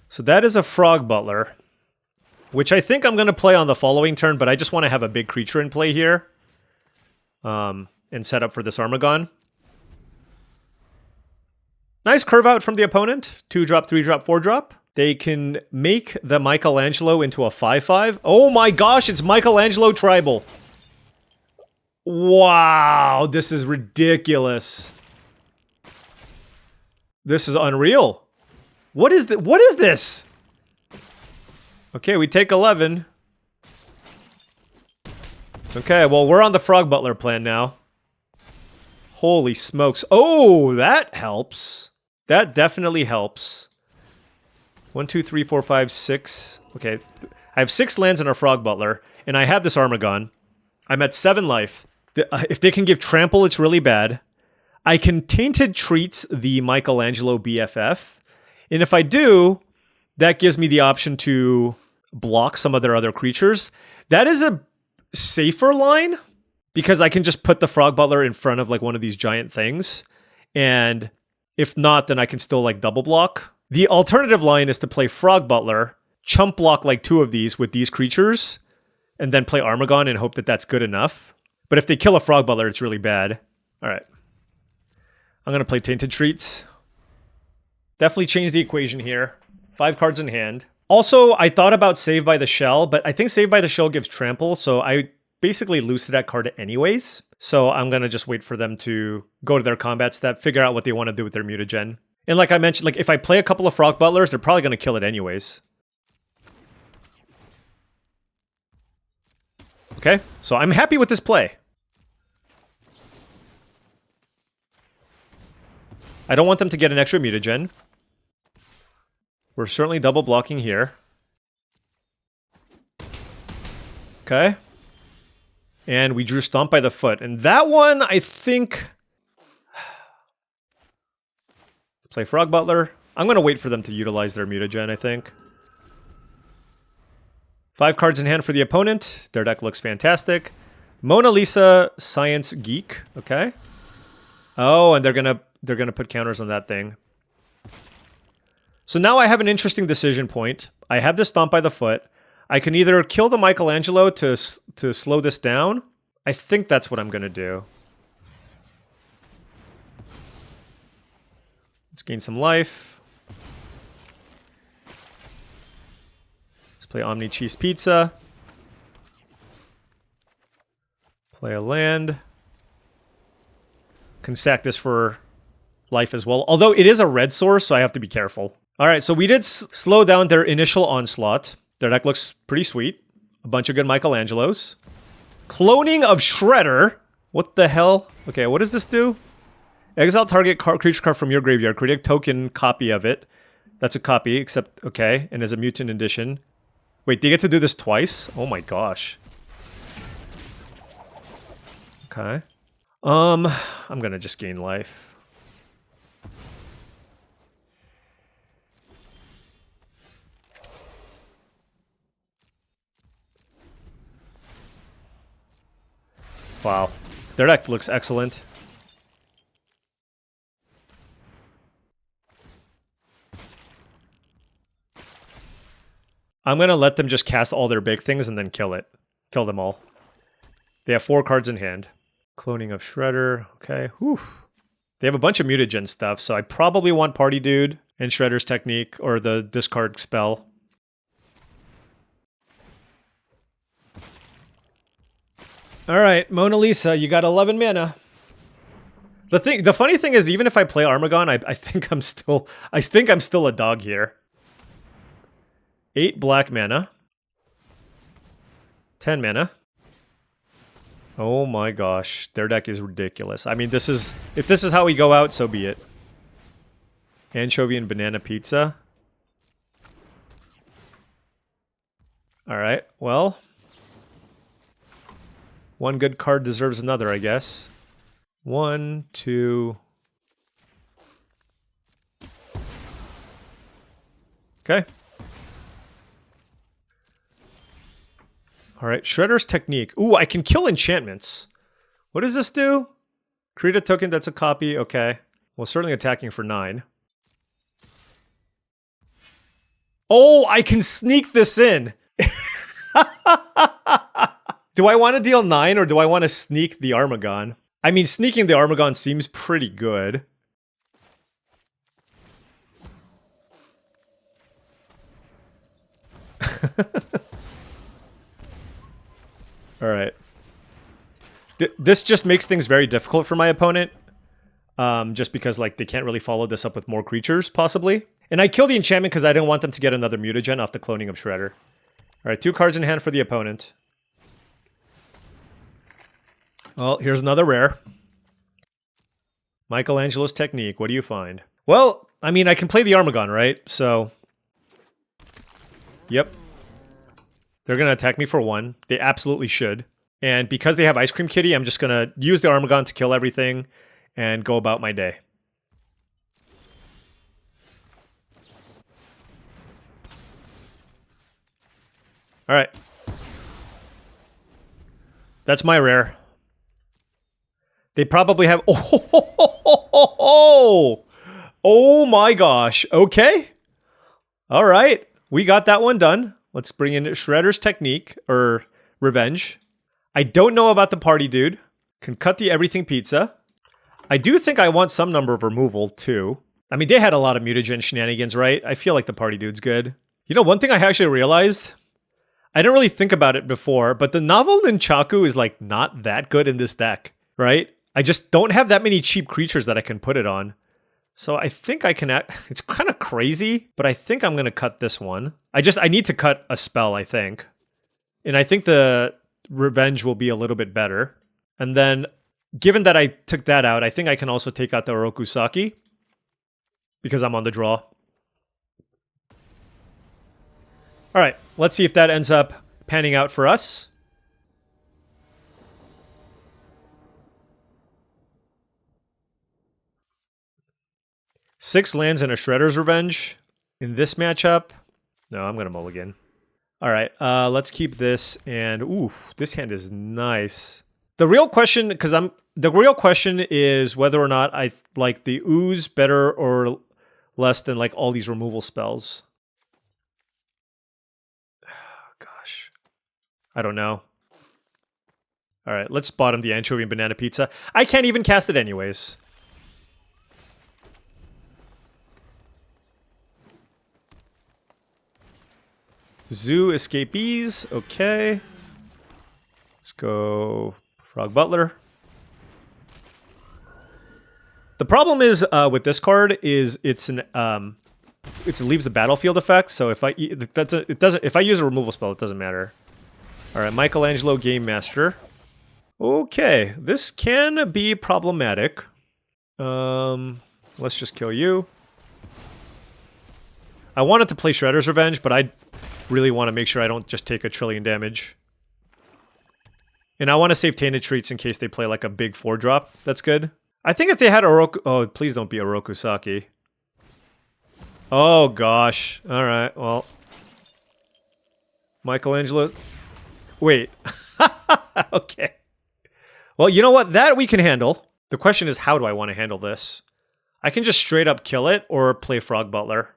So that is a Frog Butler, which I think I'm going to play on the following turn, but I just want to have a big creature in play here. And set up for this Armagon. Nice curve out from the opponent. 2-drop, 3-drop, 4-drop. They can make the Michelangelo into a 5/5. Oh my gosh, it's Michelangelo Tribal. Wow, this is ridiculous. This is unreal. What is this? Okay, we take 11. Okay, well, we're on the Frog Butler plan now. Holy smokes. Oh, that helps. That definitely helps. 1, 2, 3, 4, 5, 6. Okay, I have 6 lands and a Frog Butler, and I have this Armagon. I'm at 7 life. If they can give Trample, it's really bad. I can Tainted Treats the Michelangelo BFF, and if I do, that gives me the option to block some of their other creatures. That is a safer line, because I can just put the Frog Butler in front of like one of these giant things, and if not, then I can still like double block. The alternative line is to play Frog Butler, chump block like 2 of these with these creatures, and then play Armagon and hope that that's good enough. But if they kill a Frog Butler, it's really bad. All right. I'm going to play Tainted Treats. Definitely change the equation here. 5 cards in hand. Also, I thought about Save by the Shell, but I think Save by the Shell gives Trample, so I basically lose to that card anyways. So I'm going to just wait for them to go to their combat step, figure out what they want to do with their mutagen. And like I mentioned, like if I play a couple of Frog Butlers, they're probably going to kill it anyways. Okay, so I'm happy with this play. I don't want them to get an extra mutagen. We're certainly double blocking here. Okay. And we drew Stomp by the Foot. And that one, I think... Let's play Frog Butler. I'm going to wait for them to utilize their mutagen, I think. 5 cards in hand for the opponent. Their deck looks fantastic. Mona Lisa, Science Geek. Okay. Oh, and they're gonna put counters on that thing. So now I have an interesting decision point. I have this Stomp by the Foot. I can either kill the Michelangelo to slow this down. I think that's what I'm going to do. Let's gain some life. Let's play Omni Cheese Pizza. Play a land. Can sack this for life as well. Although it is a red source, so I have to be careful. Alright, so we did slow down their initial onslaught. Their deck looks pretty sweet. A bunch of good Michelangelos. Cloning of Shredder. What the hell? Okay, what does this do? Exile target creature card from your graveyard. Create a token copy of it. That's a copy, except, okay, and as a mutant edition. Wait, they get to do this twice? Oh my gosh. Okay. I'm gonna just gain life. Wow. Their deck looks excellent. I'm gonna let them just cast all their big things and then kill it. Kill them all. They have 4 cards in hand. Cloning of Shredder. Okay. Whew. They have a bunch of mutagen stuff, so I probably want Party Dude and Shredder's Technique, or the discard spell. Alright, Mona Lisa, you got 11 mana. The funny thing is, even if I play Armagon, I think I'm still a dog here. 8 black mana. 10 mana. Oh my gosh, their deck is ridiculous. I mean, if this is how we go out, so be it. Anchovy and banana pizza. Alright, well. One good card deserves another, I guess. 1, 2... Okay. Alright, Shredder's Technique. Ooh, I can kill enchantments. What does this do? Create a token that's a copy. Okay. Well, certainly attacking for 9. Oh, I can sneak this in! Do I want to deal 9 or do I want to sneak the Armagon? I mean, sneaking the Armagon seems pretty good. Alright. This just makes things very difficult for my opponent. Just because, like, they can't really follow this up with more creatures, possibly. And I kill the enchantment because I didn't want them to get another mutagen off the Cloning of Shredder. Alright, 2 cards in hand for the opponent. Well, here's another rare. Michelangelo's Technique, what do you find? Well, I mean, I can play the Armagon, right? So, Yep. They're going to attack me for 1. They absolutely should. And because they have Ice Cream Kitty, I'm just going to use the Armagon to kill everything and go about my day. All right. That's my rare. They probably have... Oh my gosh. Okay. All right. We got that one done. Let's bring in Shredder's Technique, or Revenge. I don't know about the party dude. Can cut the everything pizza. I do think I want some number of removal, too. I mean, they had a lot of mutagen shenanigans, right? I feel like the party dude's good. You know, one thing I actually realized... I didn't really think about it before, but the Novel Nunchaku is, like, not that good in this deck, right? I just don't have that many cheap creatures that I can put it on. So I think I can... It's kind of crazy, but I think I'm going to cut this one. I need to cut a spell, I think. And I think the Revenge will be a little bit better. And then, given that I took that out, I think I can also take out the Orokusaki. Because I'm on the draw. Alright, let's see if that ends up panning out for us. Six lands and a Shredder's Revenge in this matchup. No, I'm going to mulligan. Alright, let's keep this, and ooh, this hand is nice. The real question, the real question is whether or not I like the ooze better or less than like all these removal spells. Gosh. I don't know. Alright, let's bottom the Anchovy and Banana Pizza. I can't even cast it anyways. Zoo Escapees, okay. Let's go Frog Butler. The problem is with this card is it leaves a battlefield effect. So if if I use a removal spell, it doesn't matter. All right, Michelangelo Game Master. Okay, this can be problematic. Let's just kill you. I wanted to play Shredder's Revenge, but I really want to make sure I don't just take 1 trillion damage. And I want to save Tainted Treats in case they play like a big 4-drop. That's good. I think if they had Oroku... Oh, please don't be Orokusaki. Oh, gosh. Alright, well. Michelangelo... Wait. Okay. Well, you know what? That we can handle. The question is, how do I want to handle this? I can just straight up kill it or play Frog Butler.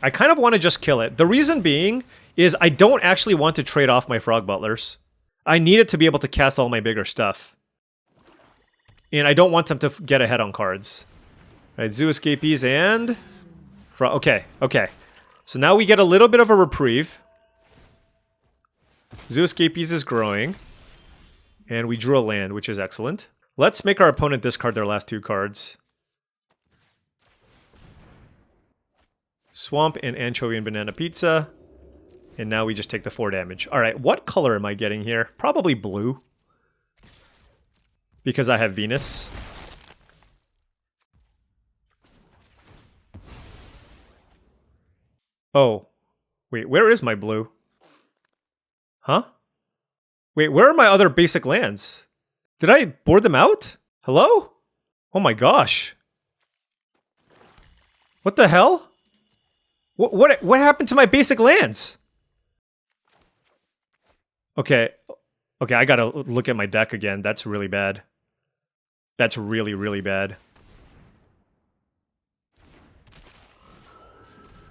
I kind of want to just kill it. The reason being is I don't actually want to trade off my Frog Butlers. I need it to be able to cast all my bigger stuff. And I don't want them to get ahead on cards. Alright, Zoo Escapees and... Okay, okay. So now we get a little bit of a reprieve. Zoo Escapees is growing. And we drew a land, which is excellent. Let's make our opponent discard their last 2 cards. Swamp and Anchovy and Banana Pizza. And now we just take the 4 damage. Alright, what color am I getting here? Probably blue. Because I have Venus. Oh. Wait, where is my blue? Huh? Wait, where are my other basic lands? Did I board them out? Hello? Oh my gosh. What the hell? What happened to my basic lands? Okay. Okay, I gotta look at my deck again. That's really bad. That's really, really bad.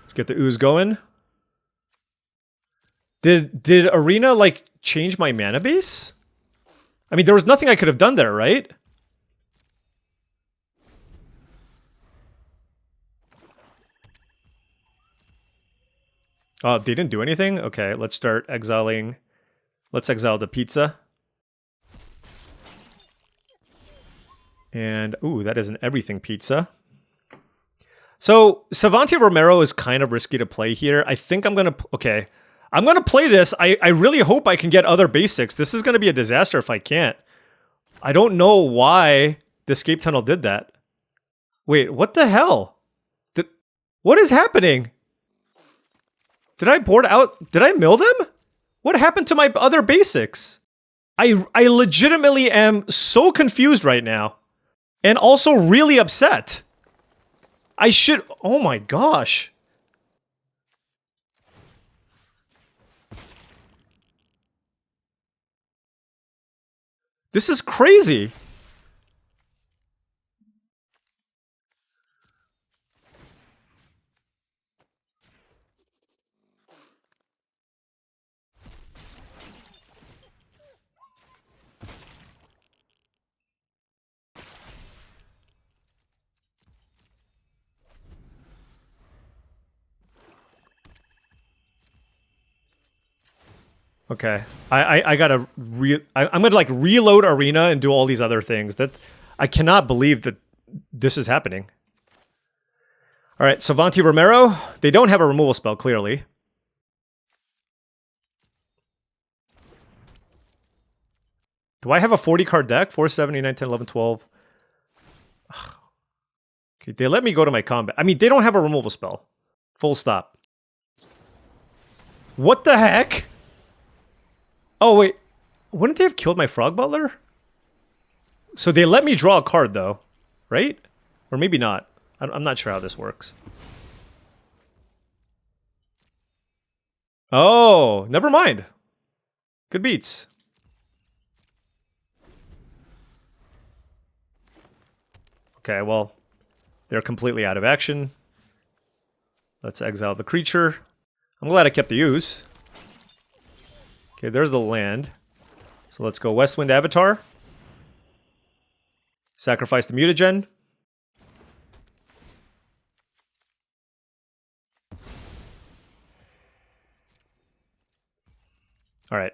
Let's get the ooze going. Did Arena, like, change my mana base? I mean, there was nothing I could have done there, right? Oh, they didn't do anything? Okay, let's start exiling. Let's exile the pizza. And, ooh, that is an everything pizza. So, Savante Romero is kind of risky to play here. I think I'm gonna... Okay, I'm gonna play this. I really hope I can get other basics. This is gonna be a disaster if I can't. I don't know why the Escape Tunnel did that. Wait, what the hell? What is happening? Did I board out? Did I mill them? What happened to my other basics? I legitimately am so confused right now. And also really upset. I should... Oh my gosh. This is crazy. Okay, I gotta I'm gonna like reload Arena and do all these other things. That I cannot believe that this is happening. All right, Savanti Romero. They don't have a removal spell, clearly. Do I have a 40 card deck? 4, 7, 8, 9, 10, 11, 12. Ugh. Okay, they let me go to my combat. I mean, they don't have a removal spell. Full stop. What the heck? Oh, wait. Wouldn't they have killed my Frog Butler? So they let me draw a card, though. Right? Or maybe not. I'm not sure how this works. Oh, never mind. Good beats. Okay, well, they're completely out of action. Let's exile the creature. I'm glad I kept the use. Okay, there's the land. So let's go Westwind Avatar. Sacrifice the mutagen. All right.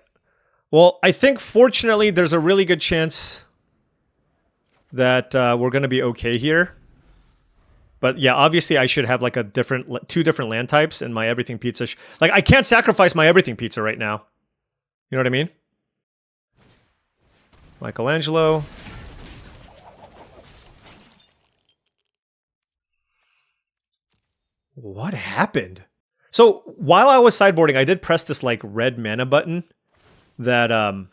Well, I think fortunately there's a really good chance that we're going to be okay here. But yeah, obviously I should have like a two different land types in my everything pizza. Like I can't sacrifice my everything pizza right now. You know what I mean? Michelangelo. What happened? So while I was sideboarding, I did press this like red mana button that I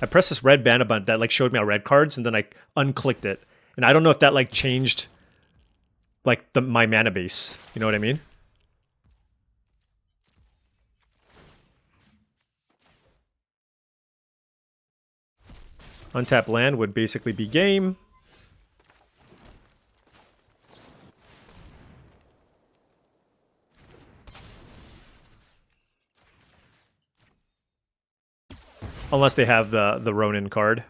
pressed this red mana button that like showed me our red cards, and then I unclicked it. And I don't know if that like changed like my mana base. You know what I mean? Untap land would basically be game. Unless they have the Ronin card.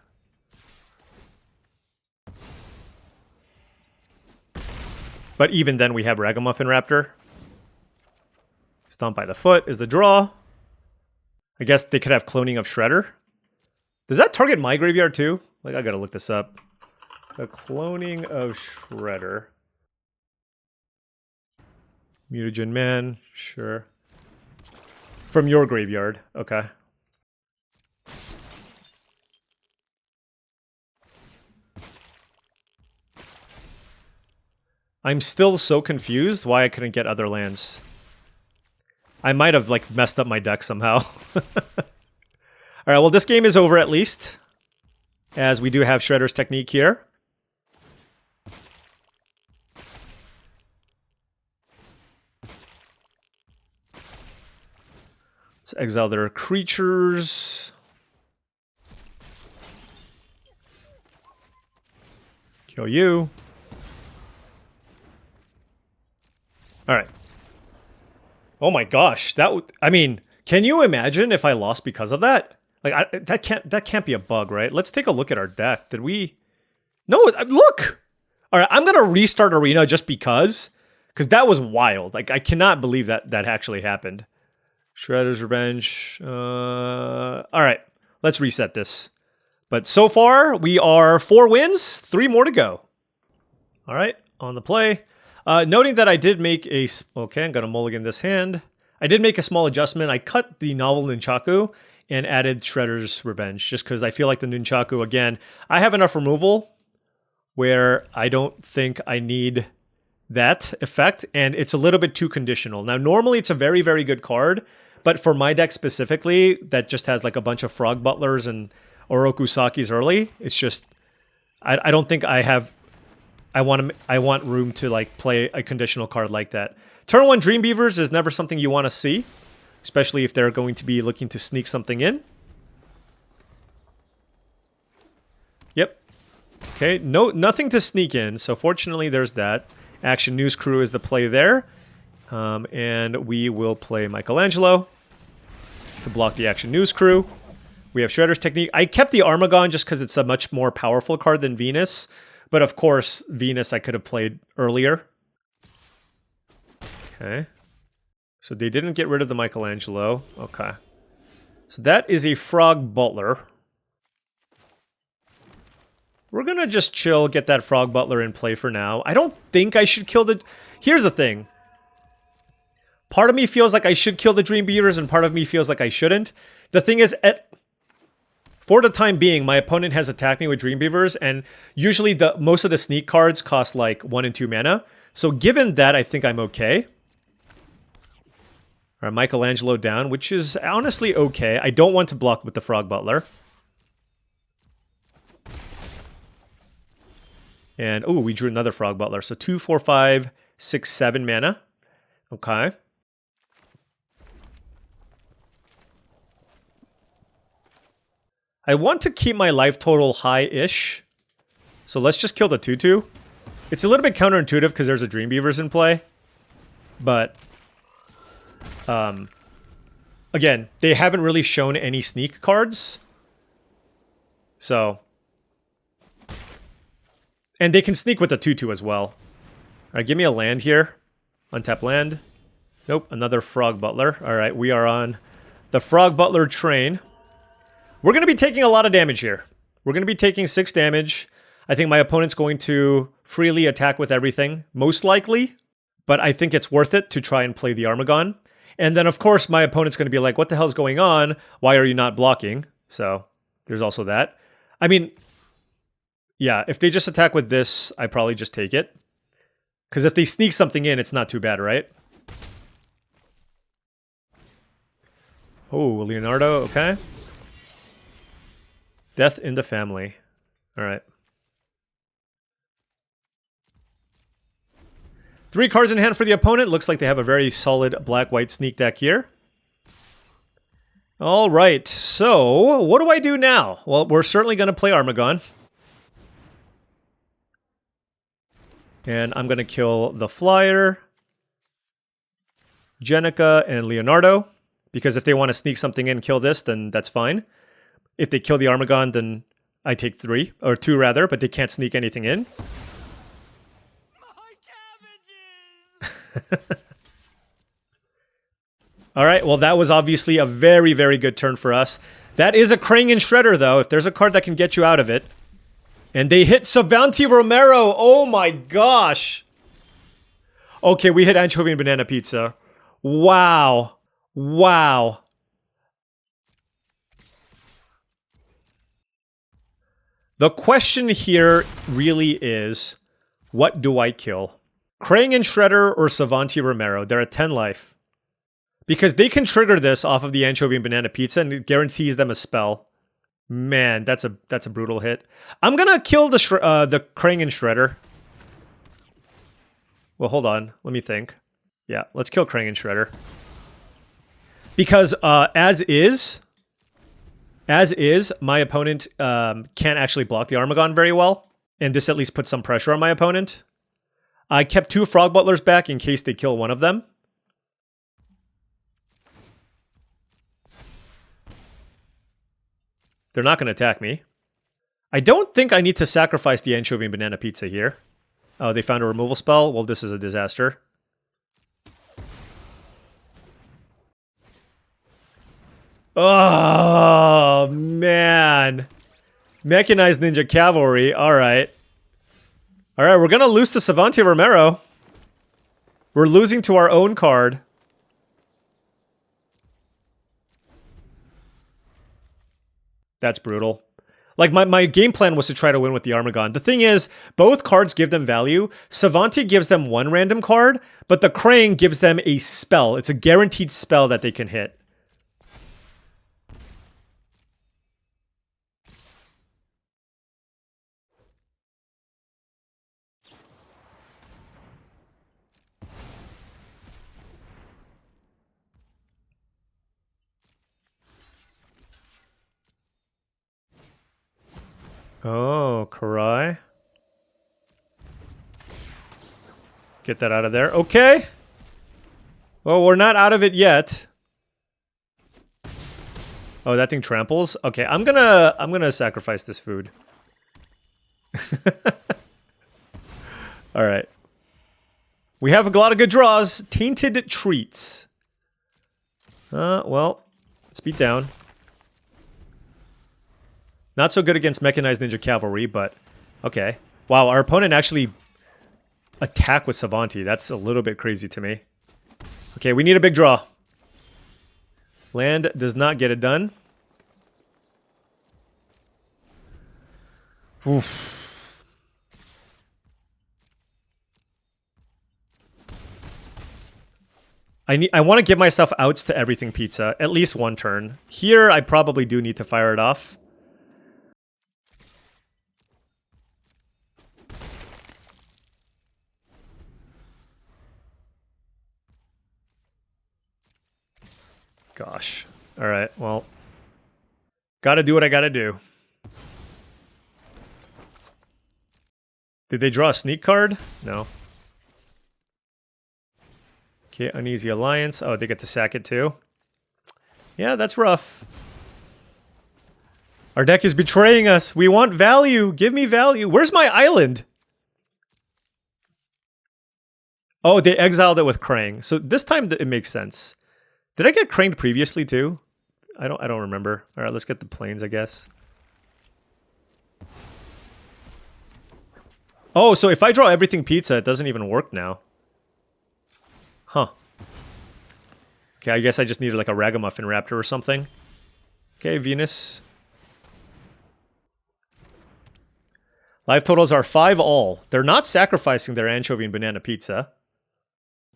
But even then we have Ragamuffin Raptor. Stomp by the Foot is the draw. I guess they could have Cloning of Shredder. Does that target my graveyard too? Like, I gotta look this up. The Cloning of Shredder. Mutagen Man, sure. From your graveyard, okay. I'm still so confused why I couldn't get other lands. I might have, like, messed up my deck somehow. Alright, well, this game is over at least. As we do have Shredder's Technique here. Let's exile their creatures. Kill you. Alright. Oh my gosh, I mean, can you imagine if I lost because of that? Like, that can't be a bug, right? Let's take a look at our deck. Did we... No, look! Alright, I'm gonna restart Arena just because that was wild. Like, I cannot believe that actually happened. Shredder's Revenge. Alright, let's reset this. But so far, we are 4 wins, 3 more to go. Alright, on the play. Noting that I did make a... Okay, I'm gonna mulligan this hand. I did make a small adjustment. I cut the Novel Nunchaku and added Shredder's Revenge, just because I feel like the Nunchaku, again, I have enough removal where I don't think I need that effect, and it's a little bit too conditional. Now, normally it's a very, very good card, but for my deck specifically, that just has like a bunch of Frog Butlers and Orokusakis early, it's just, I don't think I want room to like play a conditional card like that. Turn 1 Dream Beavers is never something you want to see, especially if they're going to be looking to sneak something in. Yep. Okay, nothing to sneak in, so fortunately there's that. Action News Crew is the play there. And we will play Michelangelo to block the Action News Crew. We have Shredder's Technique. I kept the Armagon just because it's a much more powerful card than Venus. But of course, Venus I could have played earlier. Okay. So they didn't get rid of the Michelangelo. Okay. So that is a Frog Butler. We're going to just chill, get that Frog Butler in play for now. I don't think I should kill the... Here's the thing. Part of me feels like I should kill the Dream Beavers, and part of me feels like I shouldn't. The thing is, for the time being, my opponent has attacked me with Dream Beavers, and usually most of the sneak cards cost like 1 and 2 mana. So given that, I think I'm okay. All right, Michelangelo down, which is honestly okay. I don't want to block with the Frog Butler. And, oh, we drew another Frog Butler. So 2, 4, 5, 6, 7 mana. Okay. I want to keep my life total high-ish. So let's just kill the 2/2. It's a little bit counterintuitive because there's a Dream Beavers in play. But, again, they haven't really shown any sneak cards. So... And they can sneak with the 2/2 as well. Alright, give me a land here. Untap land. Nope, another Frog Butler. Alright, we are on the Frog Butler train. We're going to be taking a lot of damage here. We're going to be taking 6 damage. I think my opponent's going to freely attack with everything, most likely. But I think it's worth it to try and play the Armagon. And then, of course, my opponent's going to be like, what the hell's going on? Why are you not blocking? So, there's also that. I mean... Yeah, if they just attack with this, I probably just take it. Because if they sneak something in, it's not too bad, right? Oh, Leonardo, okay. Death in the family. Alright. 3 cards in hand for the opponent. Looks like they have a very solid black-white sneak deck here. Alright, so what do I do now? Well, we're certainly going to play Armagon. And I'm going to kill the Flyer, Jenica, and Leonardo. Because if they want to sneak something in and kill this, then that's fine. If they kill the Armagon, then I take 3. Or 2, rather, but they can't sneak anything in. My cabbages! Alright, well that was obviously a very, very good turn for us. That is a Krangen Shredder, though. If there's a card that can get you out of it. And they hit Savanti Romero. Oh my gosh. Okay, we hit Anchovy and Banana Pizza. Wow. Wow. The question here really is, what do I kill? Krangen Shredder or Savanti Romero? They're at 10 life. Because they can trigger this off of the Anchovy and Banana Pizza and it guarantees them a spell. Man, that's a brutal hit. I'm gonna kill the Krangen Shredder. Well, hold on. Let me think. Yeah, let's kill Krangen Shredder. Because as is, my opponent can't actually block the Armagon very well, and this at least puts some pressure on my opponent. I kept 2 Frog Butlers back in case they kill one of them. They're not going to attack me. I don't think I need to sacrifice the Anchovy and Banana Pizza here. Oh, they found a removal spell? Well, this is a disaster. Oh, man. Mechanized Ninja Cavalry. Alright. Alright, we're going to lose to Savanti Romero. We're losing to our own card. That's brutal. Like, my game plan was to try to win with the Armagon. The thing is, both cards give them value. Savanti gives them one random card, but the Krang gives them a spell. It's a guaranteed spell that they can hit. Oh, Karai. Let's get that out of there. Okay. Well, we're not out of it yet. Oh, that thing tramples? Okay, I'm gonna sacrifice this food. Alright. We have a lot of good draws. Tainted Treats. Well, let's beat down. Not so good against Mechanized Ninja Cavalry, but okay. Wow, our opponent actually attacked with Savanti. That's a little bit crazy to me. Okay, we need a big draw. Land does not get it done. Oof. I want to give myself outs to everything pizza, at least one turn. Here, I probably do need to fire it off. Gosh. Alright, well. Gotta do what I gotta do. Did they draw a sneak card? No. Okay, Uneasy Alliance. Oh, they get to sack it too? Yeah, that's rough. Our deck is betraying us. We want value. Give me value. Where's my island? Oh, they exiled it with Krang. So this time it makes sense. Did I get Kranged previously too? I don't remember. All right, let's get the planes, I guess. Oh, so if I draw everything pizza, it doesn't even work now. Huh. Okay, I guess I just needed like a Ragamuffin Raptor or something. Okay, Venus. Life totals are 5 all. They're not sacrificing their anchovy and banana pizza.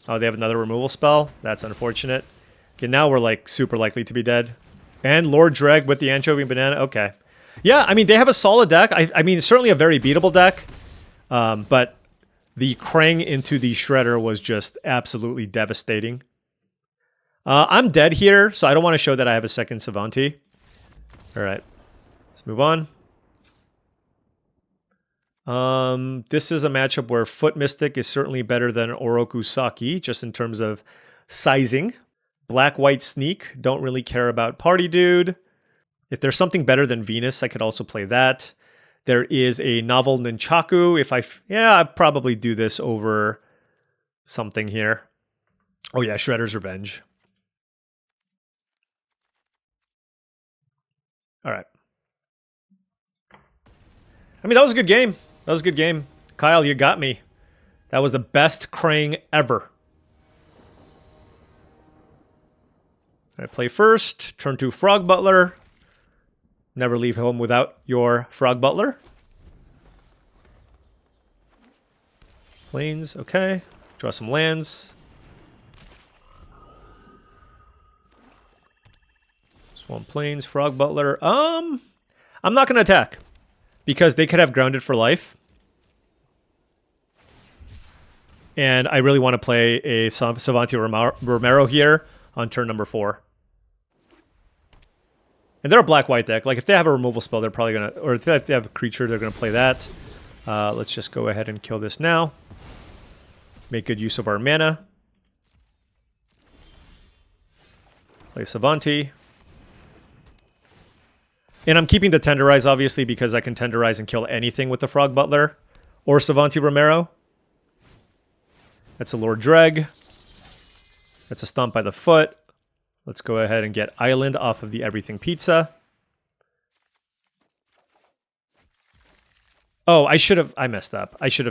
Oh, they have another removal spell? That's unfortunate. Okay, now we're like super likely to be dead. And Lord Dreg with the anchovy and banana. Okay. Yeah, I mean, they have a solid deck. I mean, certainly a very beatable deck. But the Krang into the Shredder was just absolutely devastating. I'm dead here, so I don't want to show that I have a second Savanti. Alright. Let's move on. This is a matchup where Foot Mystic is certainly better than Oroku Saki, just in terms of sizing. Black-White Sneak, don't really care about Party Dude. If there's something better than Venus, I could also play that. There is a Novel Nunchaku. I'd probably do this over something here. Oh yeah, Shredder's Revenge. Alright. I mean, that was a good game. That was a good game. Kyle, you got me. That was the best Krang ever. I play first, turn 2 Frog Butler. Never leave home without your Frog Butler. Plains, okay. Draw some lands. Swamp Plains, Frog Butler. I'm not going to attack. Because they could have Grounded for life. And I really want to play a Savanti Romero here on turn number 4. And they're a black-white deck. Like, if they have a removal spell, they're probably going to... Or if they have a creature, they're going to play that. Let's just go ahead and kill this now. Make good use of our mana. Play Savanti. And I'm keeping the Tenderize, obviously, because I can Tenderize and kill anything with the Frog Butler. Or Savanti Romero. That's a Lord Dreg. That's a Stomp by the Foot. Let's go ahead and get Island off of the Everything Pizza. Oh, I messed up. I should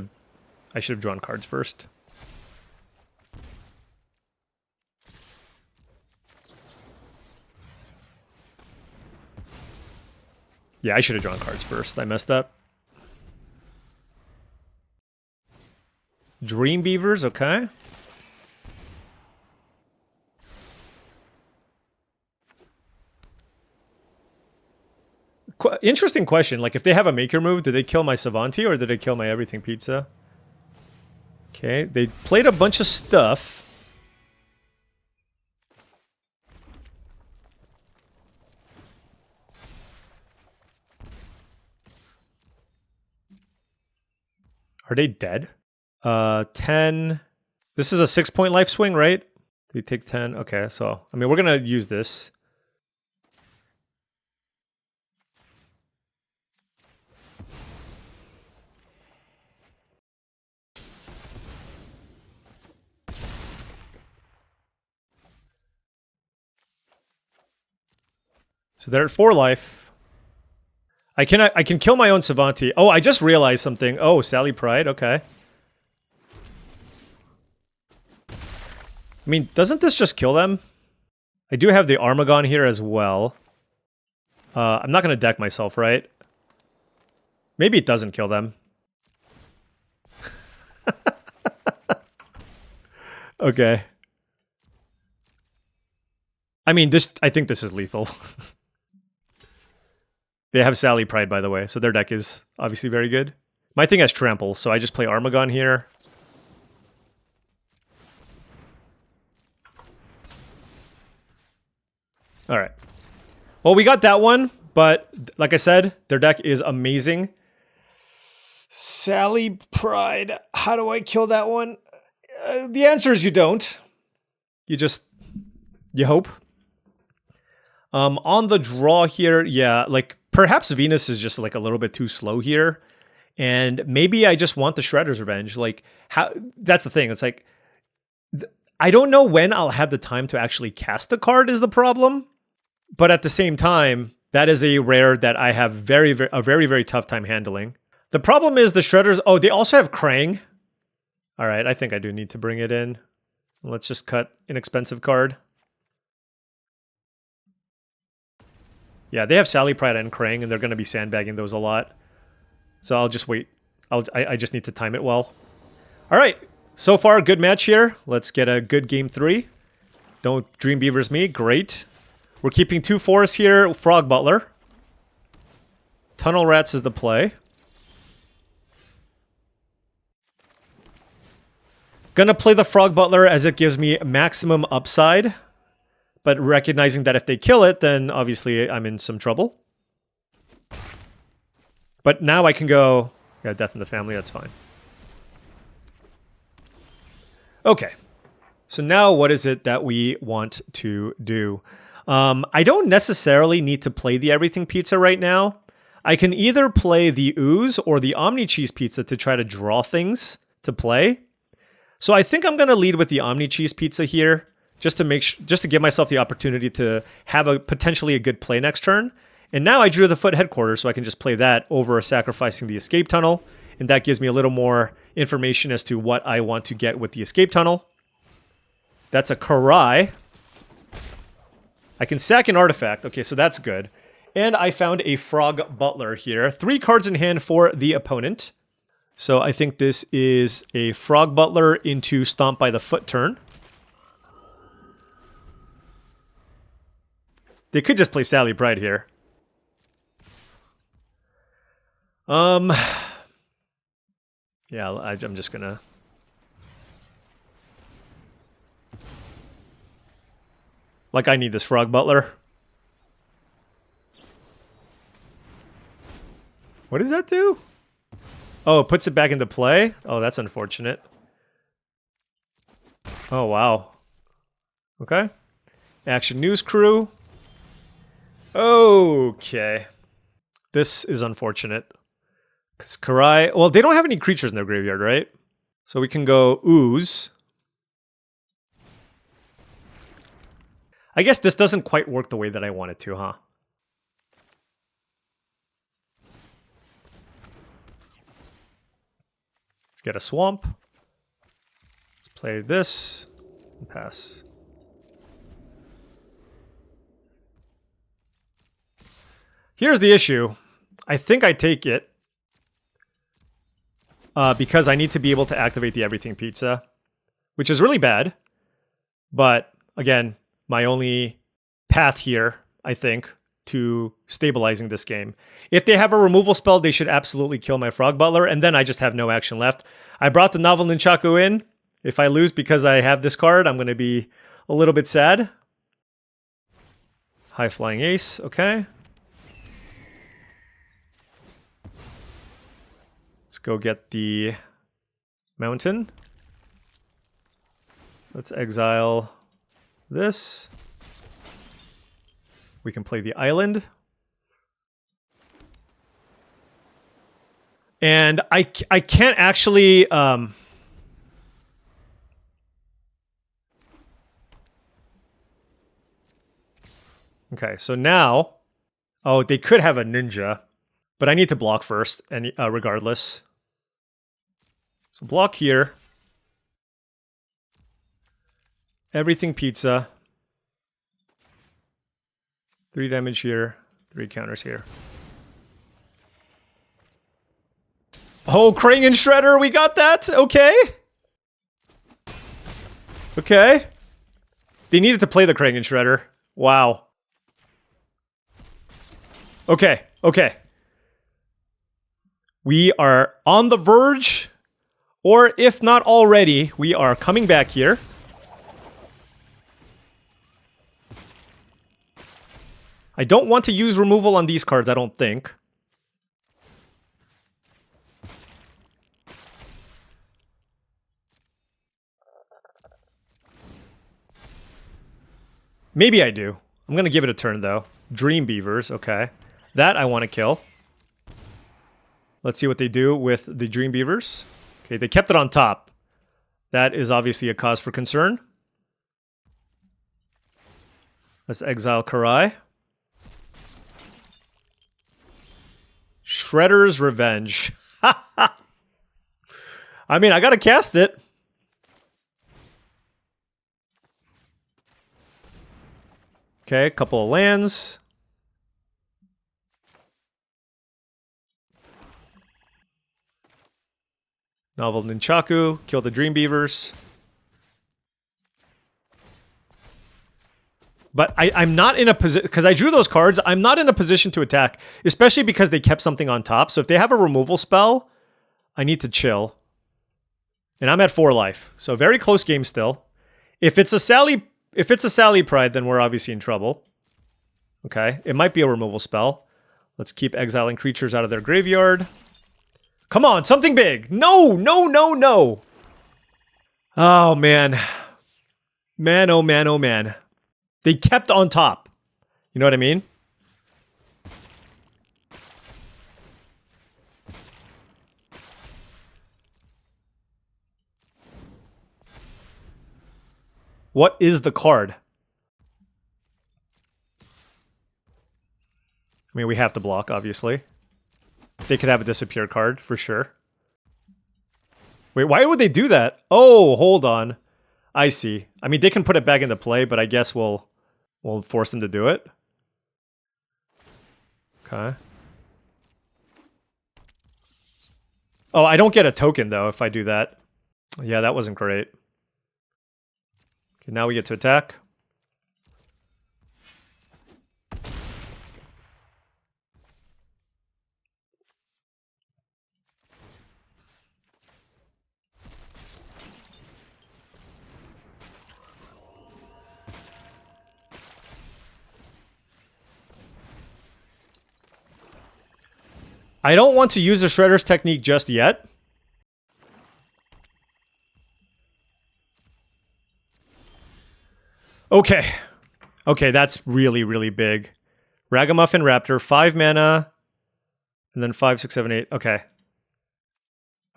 have drawn cards first. Yeah, I should have drawn cards first. I messed up. Dream Beavers, okay. Interesting question. Like, if they have a maker move, did they kill my Savanti or did they kill my Everything Pizza? Okay, they played a bunch of stuff. Are they dead? 10. This is a 6-point life swing, right? They take 10. Okay, so, I mean, we're going to use this. So they're at 4 life. I can kill my own Savanti. Oh, I just realized something. Oh, Sally Pride, okay. I mean, doesn't this just kill them? I do have the Armagon here as well. I'm not going to deck myself, right? Maybe it doesn't kill them. Okay. I mean, I think this is lethal. They have Sally Pride, by the way, so their deck is obviously very good. My thing has Trample, so I just play Armagon here. Alright. Well, we got that one, but like I said, their deck is amazing. Sally Pride. How do I kill that one? The answer is you don't. You hope. On the draw here, yeah, like perhaps Venus is just like a little bit too slow here. And maybe I just want the Shredder's Revenge. Like, that's the thing. It's like, I don't know when I'll have the time to actually cast the card is the problem. But at the same time, that is a rare that I have a very tough time handling. The problem is the Shredders. Oh, they also have Krang. All right, I think I do need to bring it in. Let's just cut an expensive card. Yeah, they have Sally Pride and Krang, and they're going to be sandbagging those a lot. So I'll just wait. I just need to time it well. All right, so far, good match here. Let's get a good game 3. Don't Dream Beavers me. Great. We're keeping 2 forests here. Frog Butler. Tunnel Rats is the play. Gonna play the Frog Butler as it gives me maximum upside. But recognizing that if they kill it, then obviously I'm in some trouble. But now I can go... Yeah, Death in the Family, that's fine. Okay. So now what is it that we want to do? I don't necessarily need to play the Everything Pizza right now. I can either play the Ooze or the Omni Cheese Pizza to try to draw things to play. So I think I'm going to lead with the Omni Cheese Pizza here, just to give myself the opportunity to have potentially a good play next turn. And now I drew the Foot Headquarters, so I can just play that over sacrificing the Escape Tunnel. And that gives me a little more information as to what I want to get with the Escape Tunnel. That's a Karai. I can sack an artifact. Okay, so that's good. And I found a Frog Butler here. 3 cards in hand for the opponent. So I think this is a Frog Butler into Stomp by the Foot turn. They could just play Sally Pride here. Yeah, I'm just gonna... Like, I need this Frog Butler. What does that do? Oh, it puts it back into play? Oh, that's unfortunate. Oh, wow. Okay. Action News Crew. Okay. This is unfortunate. Because Karai... Well, they don't have any creatures in their graveyard, right? So we can go Ooze. I guess this doesn't quite work the way that I want it to, huh? Let's get a Swamp. Let's play this and pass. Here's the issue. I think I take it. Because I need to be able to activate the Everything Pizza. Which is really bad. But, again, my only path here, I think, to stabilizing this game. If they have a removal spell, they should absolutely kill my Frog Butler, and then I just have no action left. I brought the Novel Nunchaku in. If I lose because I have this card, I'm going to be a little bit sad. High Flying Ace, okay. Let's go get the Mountain. Let's exile this. We can play the Island. And I can't actually... Okay, so now... Oh, they could have a Ninja. But I need to block first, regardless. So block here. Everything Pizza. 3 damage here. 3 counters here. Oh, Krangen Shredder, we got that? Okay. Okay. They needed to play the Krangen Shredder. Wow. Okay, okay. We are on the verge, or if not already, we are coming back here. I don't want to use removal on these cards, I don't think. Maybe I do. I'm going to give it a turn, though. Dream Beavers, okay. That I want to kill. Let's see what they do with the Dream Beavers. Okay, they kept it on top. That is obviously a cause for concern. Let's exile Karai. Shredder's Revenge. I mean, I gotta cast it. Okay, a couple of lands. Novel Nunchaku, kill the Dream Beavers. But I'm not in a position, because I drew those cards, I'm not in a position to attack, especially because they kept something on top. So if they have a removal spell, I need to chill. And I'm at 4 life, so very close game still. If it's a Sally Pride, then we're obviously in trouble. Okay, it might be a removal spell. Let's keep exiling creatures out of their graveyard. Come on, something big! No, no, no, no! Oh, man. Man, oh man, oh man. They kept on top. You know what I mean? What is the card? I mean, we have to block, obviously. They could have a disappear card, for sure. Wait, why would they do that? Oh, hold on. I see. I mean, they can put it back into play, but I guess we'll force them to do it. Okay. Oh, I don't get a token, though, if I do that. Yeah, that wasn't great. Okay, now we get to attack. I don't want to use the Shredder's technique just yet. Okay. Okay, that's really, really big. Ragamuffin Raptor, 5 mana, and then 5, 6, 7, 8. Okay.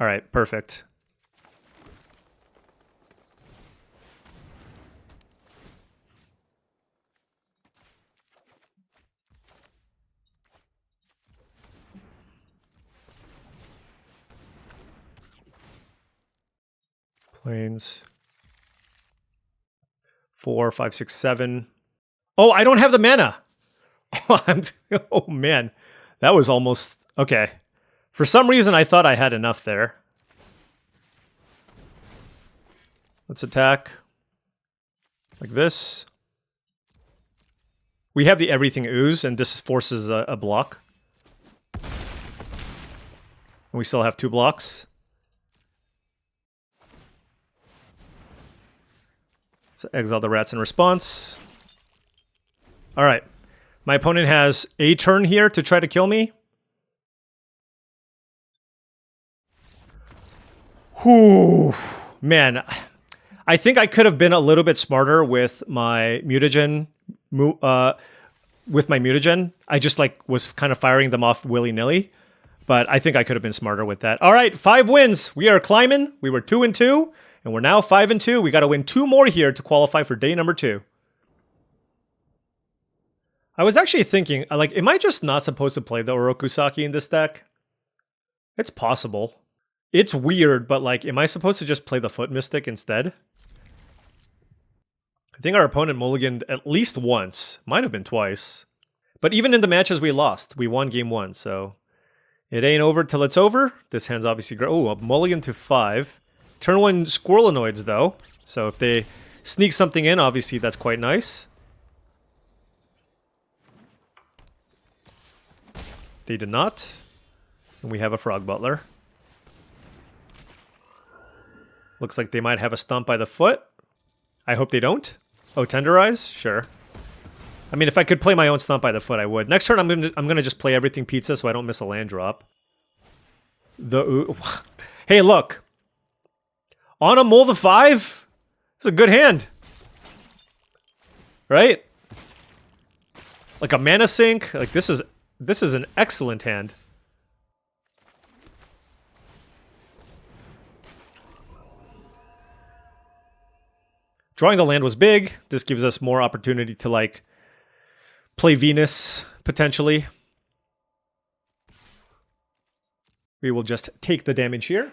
Alright, perfect. Planes. 4, 5, 6, 7. Oh, I don't have the mana. Oh man, that was almost Okay. For some reason, I thought I had enough there. Let's attack. Like this. We have the everything ooze, and this forces a block. And we still have 2 blocks. Let's exile the rats in response. Alright. My opponent has a turn here to try to kill me. Whew. Man, I think I could have been a little bit smarter with my mutagen. I just like was kind of firing them off willy-nilly. But I think I could have been smarter with that. All right, 5 wins. We are climbing. We were 2-2, and we're now 5-2. We got to win 2 more here to qualify for day number 2. I was actually thinking, like, am I just not supposed to play the Orokusaki in this deck? It's possible. It's weird, but like, am I supposed to just play the Foot Mystic instead? I think our opponent mulliganed at least once. Might have been twice. But even in the matches we lost, we won game 1, so... It ain't over till it's over. This hand's obviously great. Oh, a mulligan to 5. Turn 1 Squirrelinoids, though. So if they sneak something in, obviously that's quite nice. They did not. And we have a Frog Butler. Looks like they might have a Stomp by the Foot. I hope they don't. Oh, Tenderize? Sure. I mean, if I could play my own Stomp by the Foot, I would. Next turn, I'm gonna just play everything Pizza so I don't miss a land drop. Hey, look. On a Mull the 5? It's a good hand. Right? Like a Mana Sink. Like, this is an excellent hand. Drawing the land was big. This gives us more opportunity to, like, play Venus, potentially. We will just take the damage here.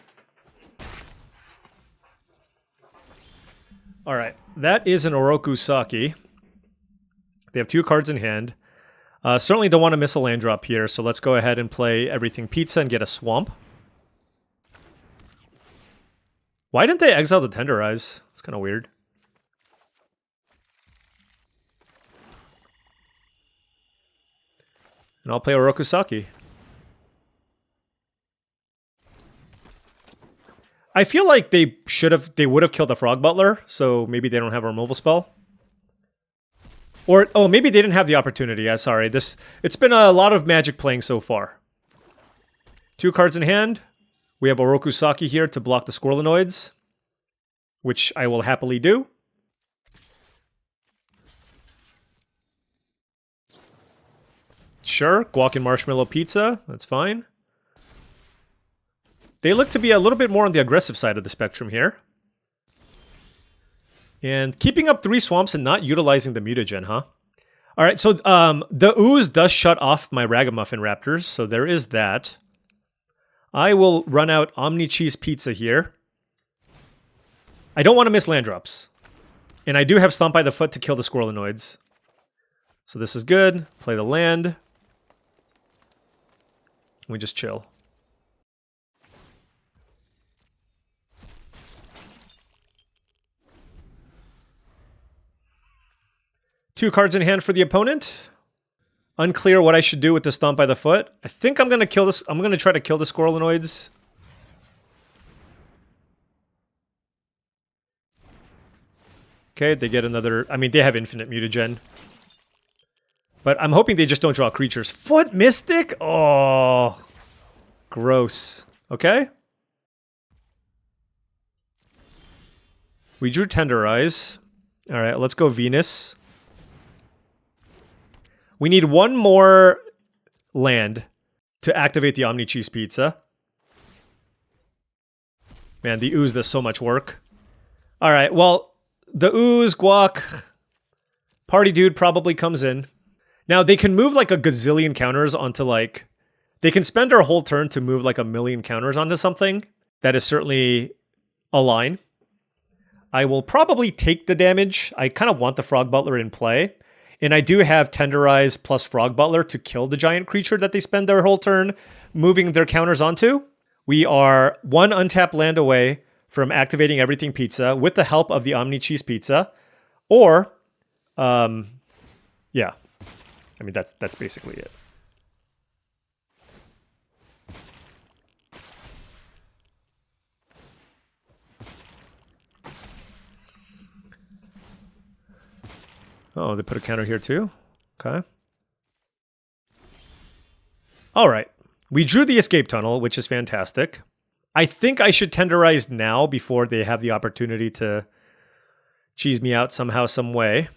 Alright, that is an Orokusaki. They have 2 cards in hand. Certainly don't want to miss a land drop here, so let's go ahead and play everything Pizza and get a Swamp. Why didn't they exile the Tenderize? It's kind of weird. And I'll play Orokusaki. I feel like they would have killed the Frog Butler, so maybe they don't have a removal spell. Or, oh, maybe they didn't have the opportunity. Sorry, it's been a lot of Magic playing so far. 2 cards in hand. We have Orokusaki here to block the Squirrelinoids, which I will happily do. Sure, Guac and Marshmallow Pizza, that's fine. They look to be a little bit more on the aggressive side of the spectrum here. And keeping up 3 swamps and not utilizing the mutagen, huh? Alright, so the ooze does shut off my Ragamuffin Raptors, so there is that. I will run out Omni Cheese Pizza here. I don't want to miss land drops. And I do have Stomp by the Foot to kill the Squirrelinoids. So this is good. Play the land. We just chill. Two cards in hand for the opponent. Unclear what I should do with the Stomp by the Foot. I think I'm gonna kill this. I'm gonna try to kill the Squirrelinoids. Okay, they get another. I mean, they have infinite mutagen. But I'm hoping they just don't draw creatures. Foot Mystic? Oh, gross. Okay. We drew Tenderize. All right, let's go Venus. We need one more land to activate the Omni Cheese Pizza. Man, the ooze does so much work. All right, well, the ooze, Guac, Party Dude probably comes in. Now, they can move like a gazillion counters onto like... They can spend their whole turn to move like a million counters onto something. That is certainly a line. I will probably take the damage. I kind of want the Frog Butler in play. And I do have Tenderize plus Frog Butler to kill the giant creature that they spend their whole turn moving their counters onto. We are 1 untapped land away from activating Everything Pizza with the help of the Omni Cheese Pizza. Or, yeah. I mean, that's basically it. Oh, they put a counter here too? Okay. All right. We drew the escape tunnel, which is fantastic. I think I should tenderize now before they have the opportunity to cheese me out somehow, some way.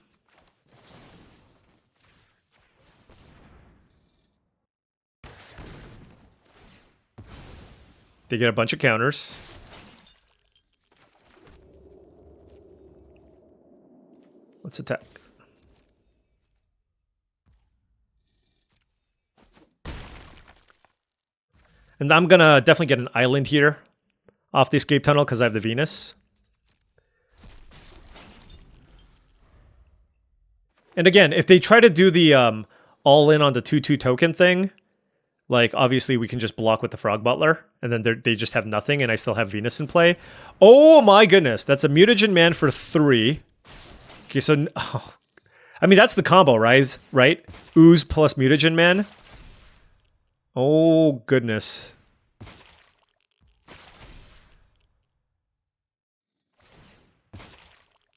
They get a bunch of counters. Let's attack. And I'm gonna definitely get an island here off the escape tunnel because I have the Venus. And again, if they try to do the all in on the 2/2 token thing, like obviously we can just block with the Frog Butler, and then they just have nothing, and I still have Venus in play. Oh my goodness, that's a Mutagen Man for 3. Okay, so oh, I mean that's the combo, right? Ooze plus Mutagen Man. Oh, goodness.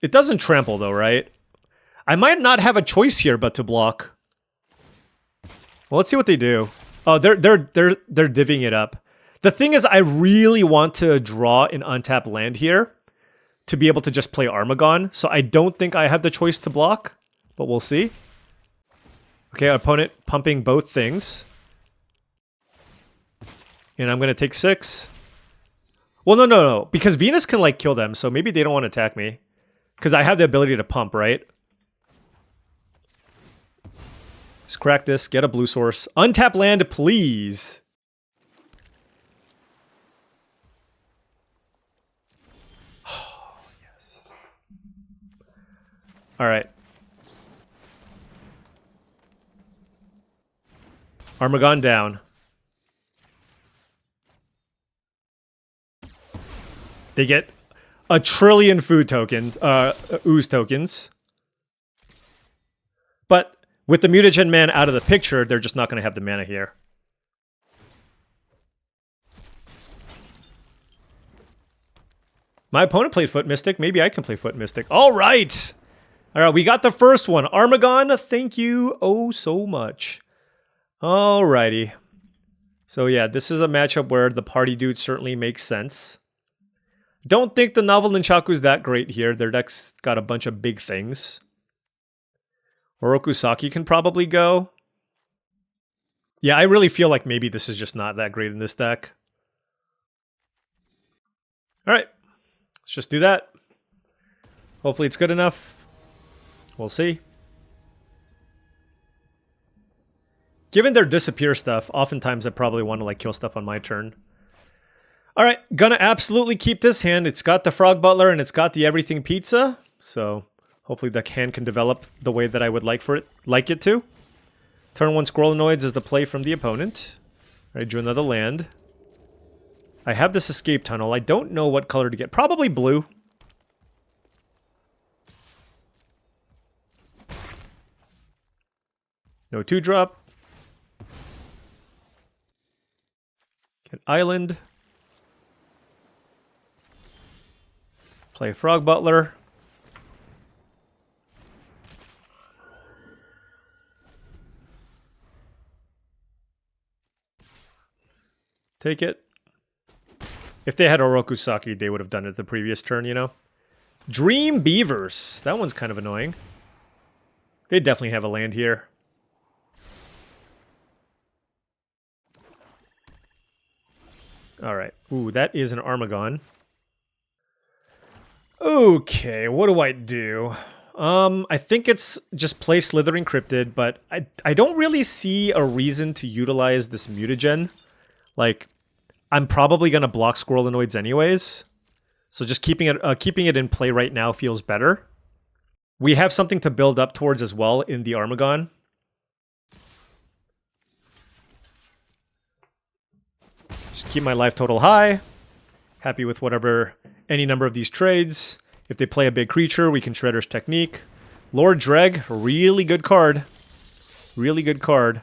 It doesn't trample, though, right? I might not have a choice here but to block. Well, let's see what they do. Oh, they're divvying it up. The thing is, I really want to draw an untapped land here to be able to just play Armagon, so I don't think I have the choice to block, but we'll see. Okay, opponent pumping both things. And I'm going to take 6. Well, no. Because Venus can, like, kill them, so maybe they don't want to attack me. Because I have the ability to pump, right? Let's crack this. Get a blue source. Untap land, please. Oh, yes. All right. Armagon down. They get a trillion food tokens, ooze tokens. But with the Mutagen Man out of the picture, they're just not going to have the mana here. My opponent played Foot Mystic. Maybe I can play Foot Mystic. All right. All right, we got the first one. Armagon, thank you oh so much. All righty. So yeah, this is a matchup where the party dude certainly makes sense. Don't think the Novel Nunchaku's that great here. Their deck's got a bunch of big things. Orokusaki can probably go. Yeah, I really feel like maybe this is just not that great in this deck. Alright, let's just do that. Hopefully it's good enough. We'll see. Given their disappear stuff, oftentimes I probably want to like kill stuff on my turn. Alright, gonna absolutely keep this hand. It's got the Frog Butler and it's got the Everything Pizza. So hopefully the hand can develop the way that I would like it to. Turn 1 Squirrelinoids is the play from the opponent. I drew another land. I have this escape tunnel. I don't know what color to get. Probably blue. No 2-drop. Get island. Play Frog Butler. Take it. If they had Orokusaki, they would have done it the previous turn, you know? Dream Beavers. That one's kind of annoying. They definitely have a land here. Alright. Ooh, that is an Armagon. Okay, what do I do? I think it's just play Slithering Cryptid, but I don't really see a reason to utilize this Mutagen. Like, I'm probably gonna block Squirrelinoids anyways, so just keeping it in play right now feels better. We have something to build up towards as well in the Armagon. Just keep my life total high. Happy with whatever, any number of these trades. If they play a big creature, we can Shredder's Technique. Lord Dreg, really good card. Really good card.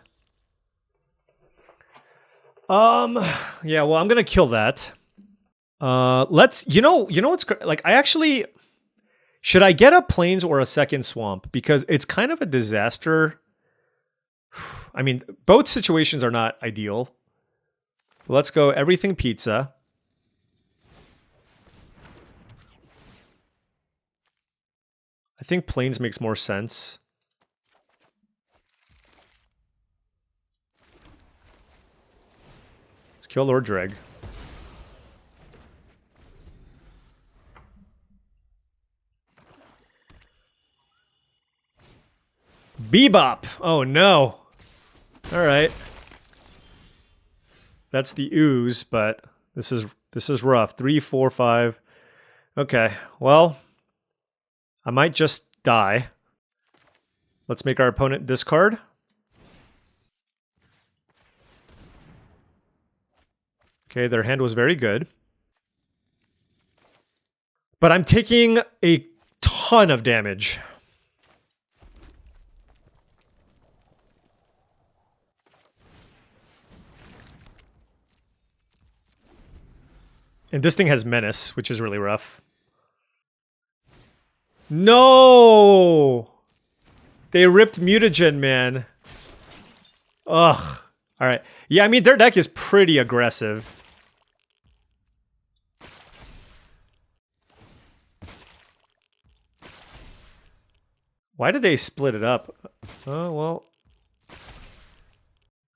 Yeah, well, I'm gonna kill that. Let's, you know what's, like, I actually, should I get a Plains or a second Swamp? Because it's kind of a disaster. I mean, both situations are not ideal. Let's go everything pizza. I think Plains makes more sense. Let's kill Lord Dreg. Bebop! Oh no. Alright. That's the ooze, but this is rough. 3, 4, 5. Okay, well, I might just die. Let's make our opponent discard. Okay, their hand was very good. But I'm taking a ton of damage. And this thing has Menace, which is really rough. No! They ripped Mutagen, man. Ugh. Alright. Yeah, I mean, their deck is pretty aggressive. Why did they split it up? Oh, well. I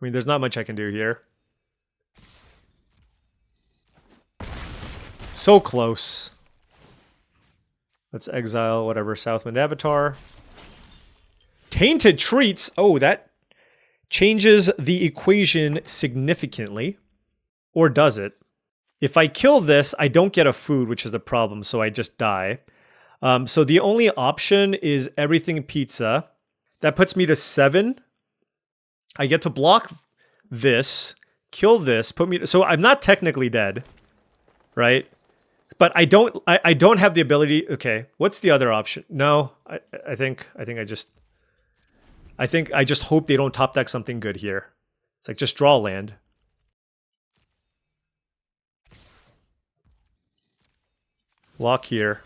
mean, there's not much I can do here. So close. Let's exile whatever Southwind Avatar. Tainted Treats! Oh, that changes the equation significantly. Or does it? If I kill this, I don't get a food, which is the problem, so I just die. So the only option is everything pizza. That puts me to 7. I get to block this, kill this, put me to, so I'm not technically dead, right? But I don't have the ability. Okay, what's the other option? No, I think I just hope they don't top deck something good here. It's like just draw land. Lock here.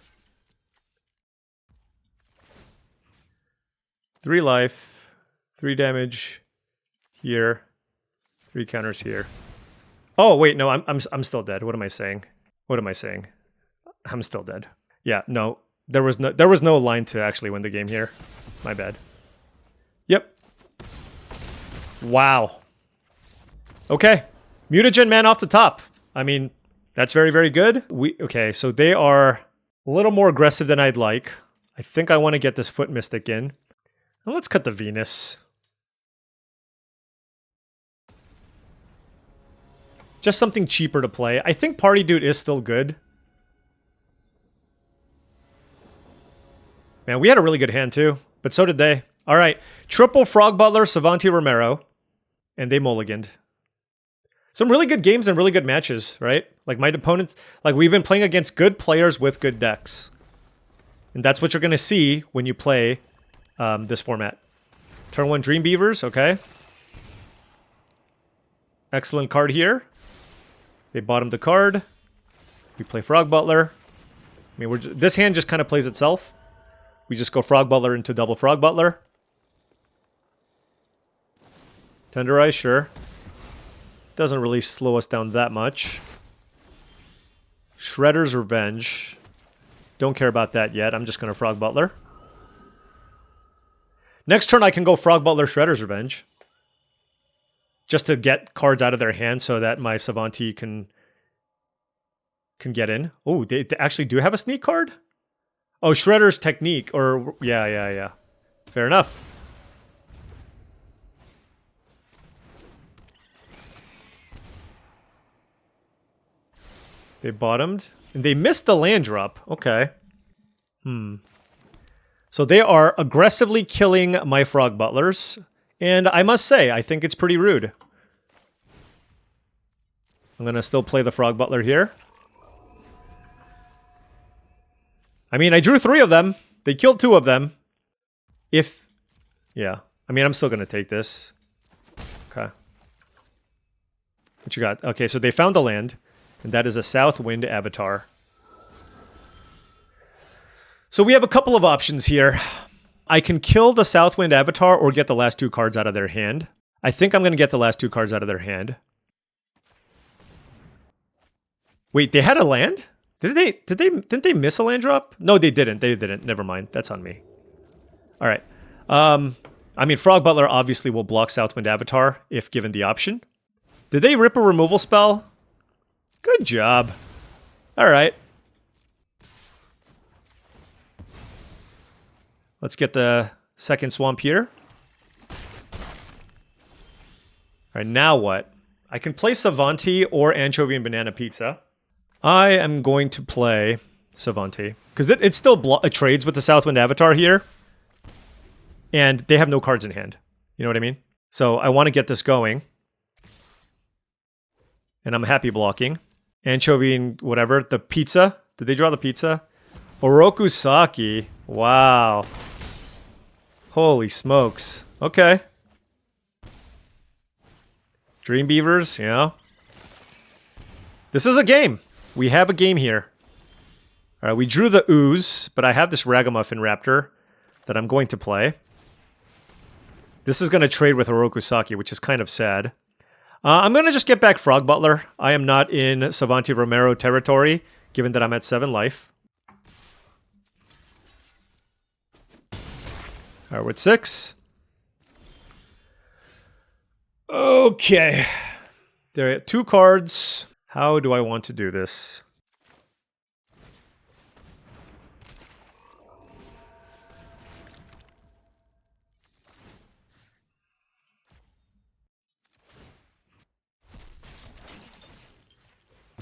3 life, 3 damage here, 3 counters here. Oh wait, no, I'm still dead. What am I saying? What am I saying? I'm still dead. Yeah, no. There was no line to actually win the game here. My bad. Yep. Wow. Okay. Mutagen man off the top. I mean, that's very, very good. Okay, so they are a little more aggressive than I'd like. I think I want to get this Foot Mystic in. Now let's cut the Venus. Just something cheaper to play. I think Party Dude is still good. Man, we had a really good hand too, but so did they. All right, triple Frog Butler, Savanti Romero, and they mulliganed. Some really good games and really good matches, right? Like my opponents, like we've been playing against good players with good decks. And that's what you're going to see when you play this format. Turn 1 Dream Beavers, okay. Excellent card here. They bottomed the card. We play Frog Butler. I mean, this hand just kind of plays itself. We just go Frog Butler into double Frog Butler. Tenderize, sure. Doesn't really slow us down that much. Shredder's Revenge. Don't care about that yet. I'm just going to Frog Butler. Next turn I can go Frog Butler, Shredder's Revenge. Just to get cards out of their hand so that my Savanti can get in. Oh, they actually do have a sneak card? Oh, Shredder's Technique. Or, yeah. Fair enough. They bottomed. And they missed the land drop. Okay. So they are aggressively killing my Frog Butlers. And I must say, I think it's pretty rude. I'm going to still play the Frog Butler here. I mean, I drew 3 of them. They killed 2 of them. Yeah. I mean, I'm still going to take this. Okay. What you got? Okay, so they found the land. And that is a Southwind Avatar. So we have a couple of options here. I can kill the Southwind Avatar or get the last 2 cards out of their hand. I think I'm going to get the last 2 cards out of their hand. Wait, they had a land? Didn't they miss a land drop? No, they didn't. They didn't. Never mind. That's on me. All right. I mean, Frog Butler obviously will block Southwind Avatar if given the option. Did they rip a removal spell? Good job. All right. Let's get the second swamp here. All right, now what? I can play Savanti or Anchovy and Banana Pizza. I am going to play Savanti because it still trades with the Southwind Avatar here. And they have no cards in hand. You know what I mean? So I want to get this going. And I'm happy blocking. Anchovy and whatever. The pizza. Did they draw the pizza? Oroku Saki. Wow. Holy smokes. Okay. Dream Beavers, yeah. This is a game. We have a game here. All right, we drew the Ooze, but I have this Ragamuffin Raptor that I'm going to play. This is going to trade with Oroku Saki, which is kind of sad. I'm going to just get back Frog Butler. I am not in Savanti Romero territory, given that I'm at 7 life. All right, we're at 6. Okay. There are 2 cards. How do I want to do this?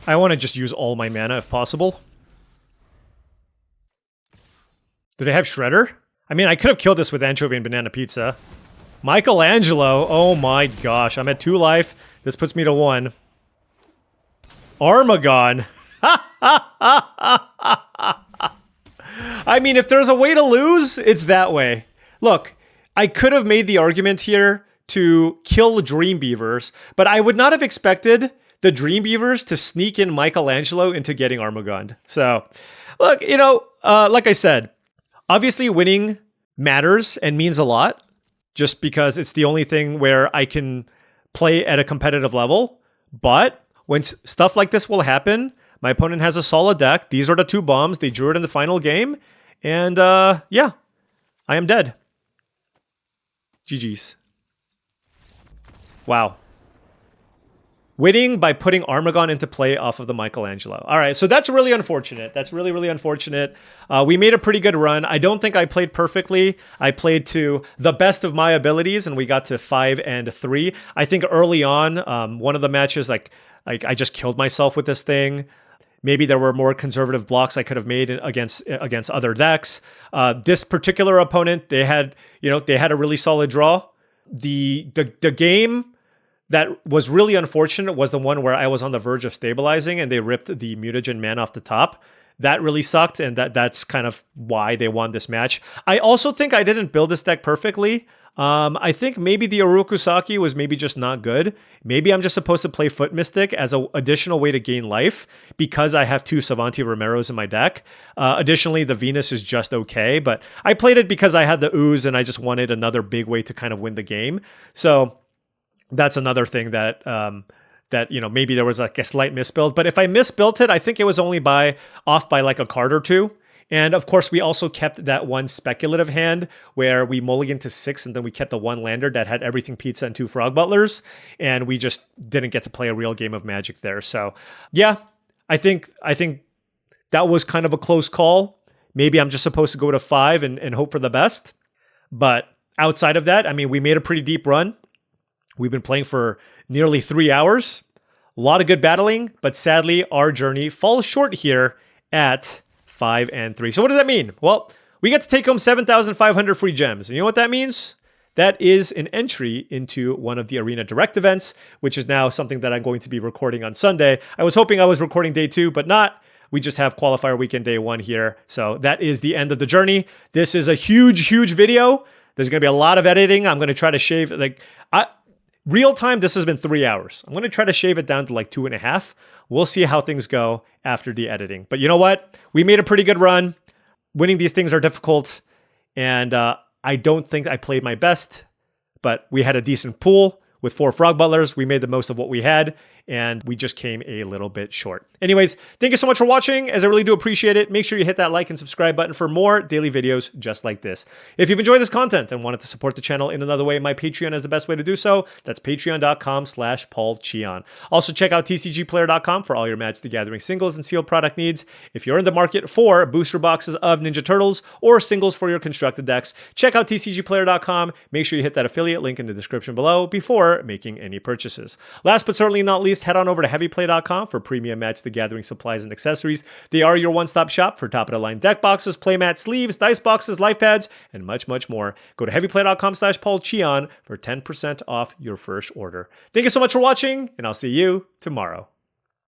I want to just use all my mana if possible. Do they have Shredder? I mean, I could have killed this with Anchovy and Banana Pizza. Michelangelo, oh my gosh, I'm at 2 life. This puts me to 1. Armagon. I mean, if there's a way to lose, it's that way. Look, I could have made the argument here to kill Dream Beavers, but I would not have expected the Dream Beavers to sneak in Michelangelo into getting Armagon. So, look, you know, like I said, obviously winning matters and means a lot, just because it's the only thing where I can play at a competitive level. But when stuff like this will happen, my opponent has a solid deck. These are the 2 bombs. They drew it in the final game. And yeah, I am dead. GG's. Wow. Winning by putting Armagon into play off of the Michelangelo. All right, so that's really unfortunate. That's really, really unfortunate. We made a pretty good run. I don't think I played perfectly. I played to the best of my abilities, and we got to 5 and 3. I think early on, one of the matches, like I just killed myself with this thing. Maybe there were more conservative blocks I could have made against other decks. This particular opponent, they had a really solid draw. The game that was really unfortunate was the one where I was on the verge of stabilizing and they ripped the Mutagen man off the top. That really sucked, and that's kind of why they won this match. I also think I didn't build this deck perfectly. I think maybe the Oroku Saki was maybe just not good. Maybe I'm just supposed to play Foot Mystic as an additional way to gain life because I have 2 Savanti Romeros in my deck. Additionally, the Venus is just okay, but I played it because I had the Ooze and I just wanted another big way to kind of win the game. So that's another thing that maybe there was like a slight misbuild. But if I misbuilt it, I think it was only off by like a card or 2. And of course, we also kept that one speculative hand where we mulliganed to 6 and then we kept the 1 lander that had everything pizza and 2 Frog Butlers. And we just didn't get to play a real game of Magic there. So yeah, I think that was kind of a close call. Maybe I'm just supposed to go to 5 and hope for the best. But outside of that, I mean, we made a pretty deep run. We've been playing for nearly 3 hours. A lot of good battling, but sadly, our journey falls short here at 5 and 3. So what does that mean? Well, we get to take home 7,500 free gems. And you know what that means? That is an entry into one of the Arena Direct events, which is now something that I'm going to be recording on Sunday. I was hoping I was recording day 2, but not. We just have Qualifier Weekend day 1 here. So that is the end of the journey. This is a huge, huge video. There's going to be a lot of editing. I'm going to try to shave, real time, this has been 3 hours. I'm going to try to shave it down to like 2.5. We'll see how things go after the editing. But you know what? We made a pretty good run. Winning these things are difficult. And I don't think I played my best, but we had a decent pool with 4 Frog Butlers. We made the most of what we had, and we just came a little bit short. Anyways, thank you so much for watching, as I really do appreciate it. Make sure you hit that like and subscribe button for more daily videos just like this. If you've enjoyed this content and wanted to support the channel in another way, my Patreon is the best way to do so. That's patreon.com/paulcheon. Also check out TCGplayer.com for all your Magic the Gathering singles and sealed product needs. If you're in the market for booster boxes of Ninja Turtles or singles for your constructed decks, check out TCGplayer.com. Make sure you hit that affiliate link in the description below before making any purchases. Last but certainly not least, head on over to heavyplay.com for premium Magic the Gathering supplies and accessories. They are your one-stop shop for top-of-the-line deck boxes, playmat sleeves, dice boxes, life pads, and much, much more. Go to heavyplay.com/paulcheon for 10% off your first order. Thank you so much for watching, and I'll see you tomorrow.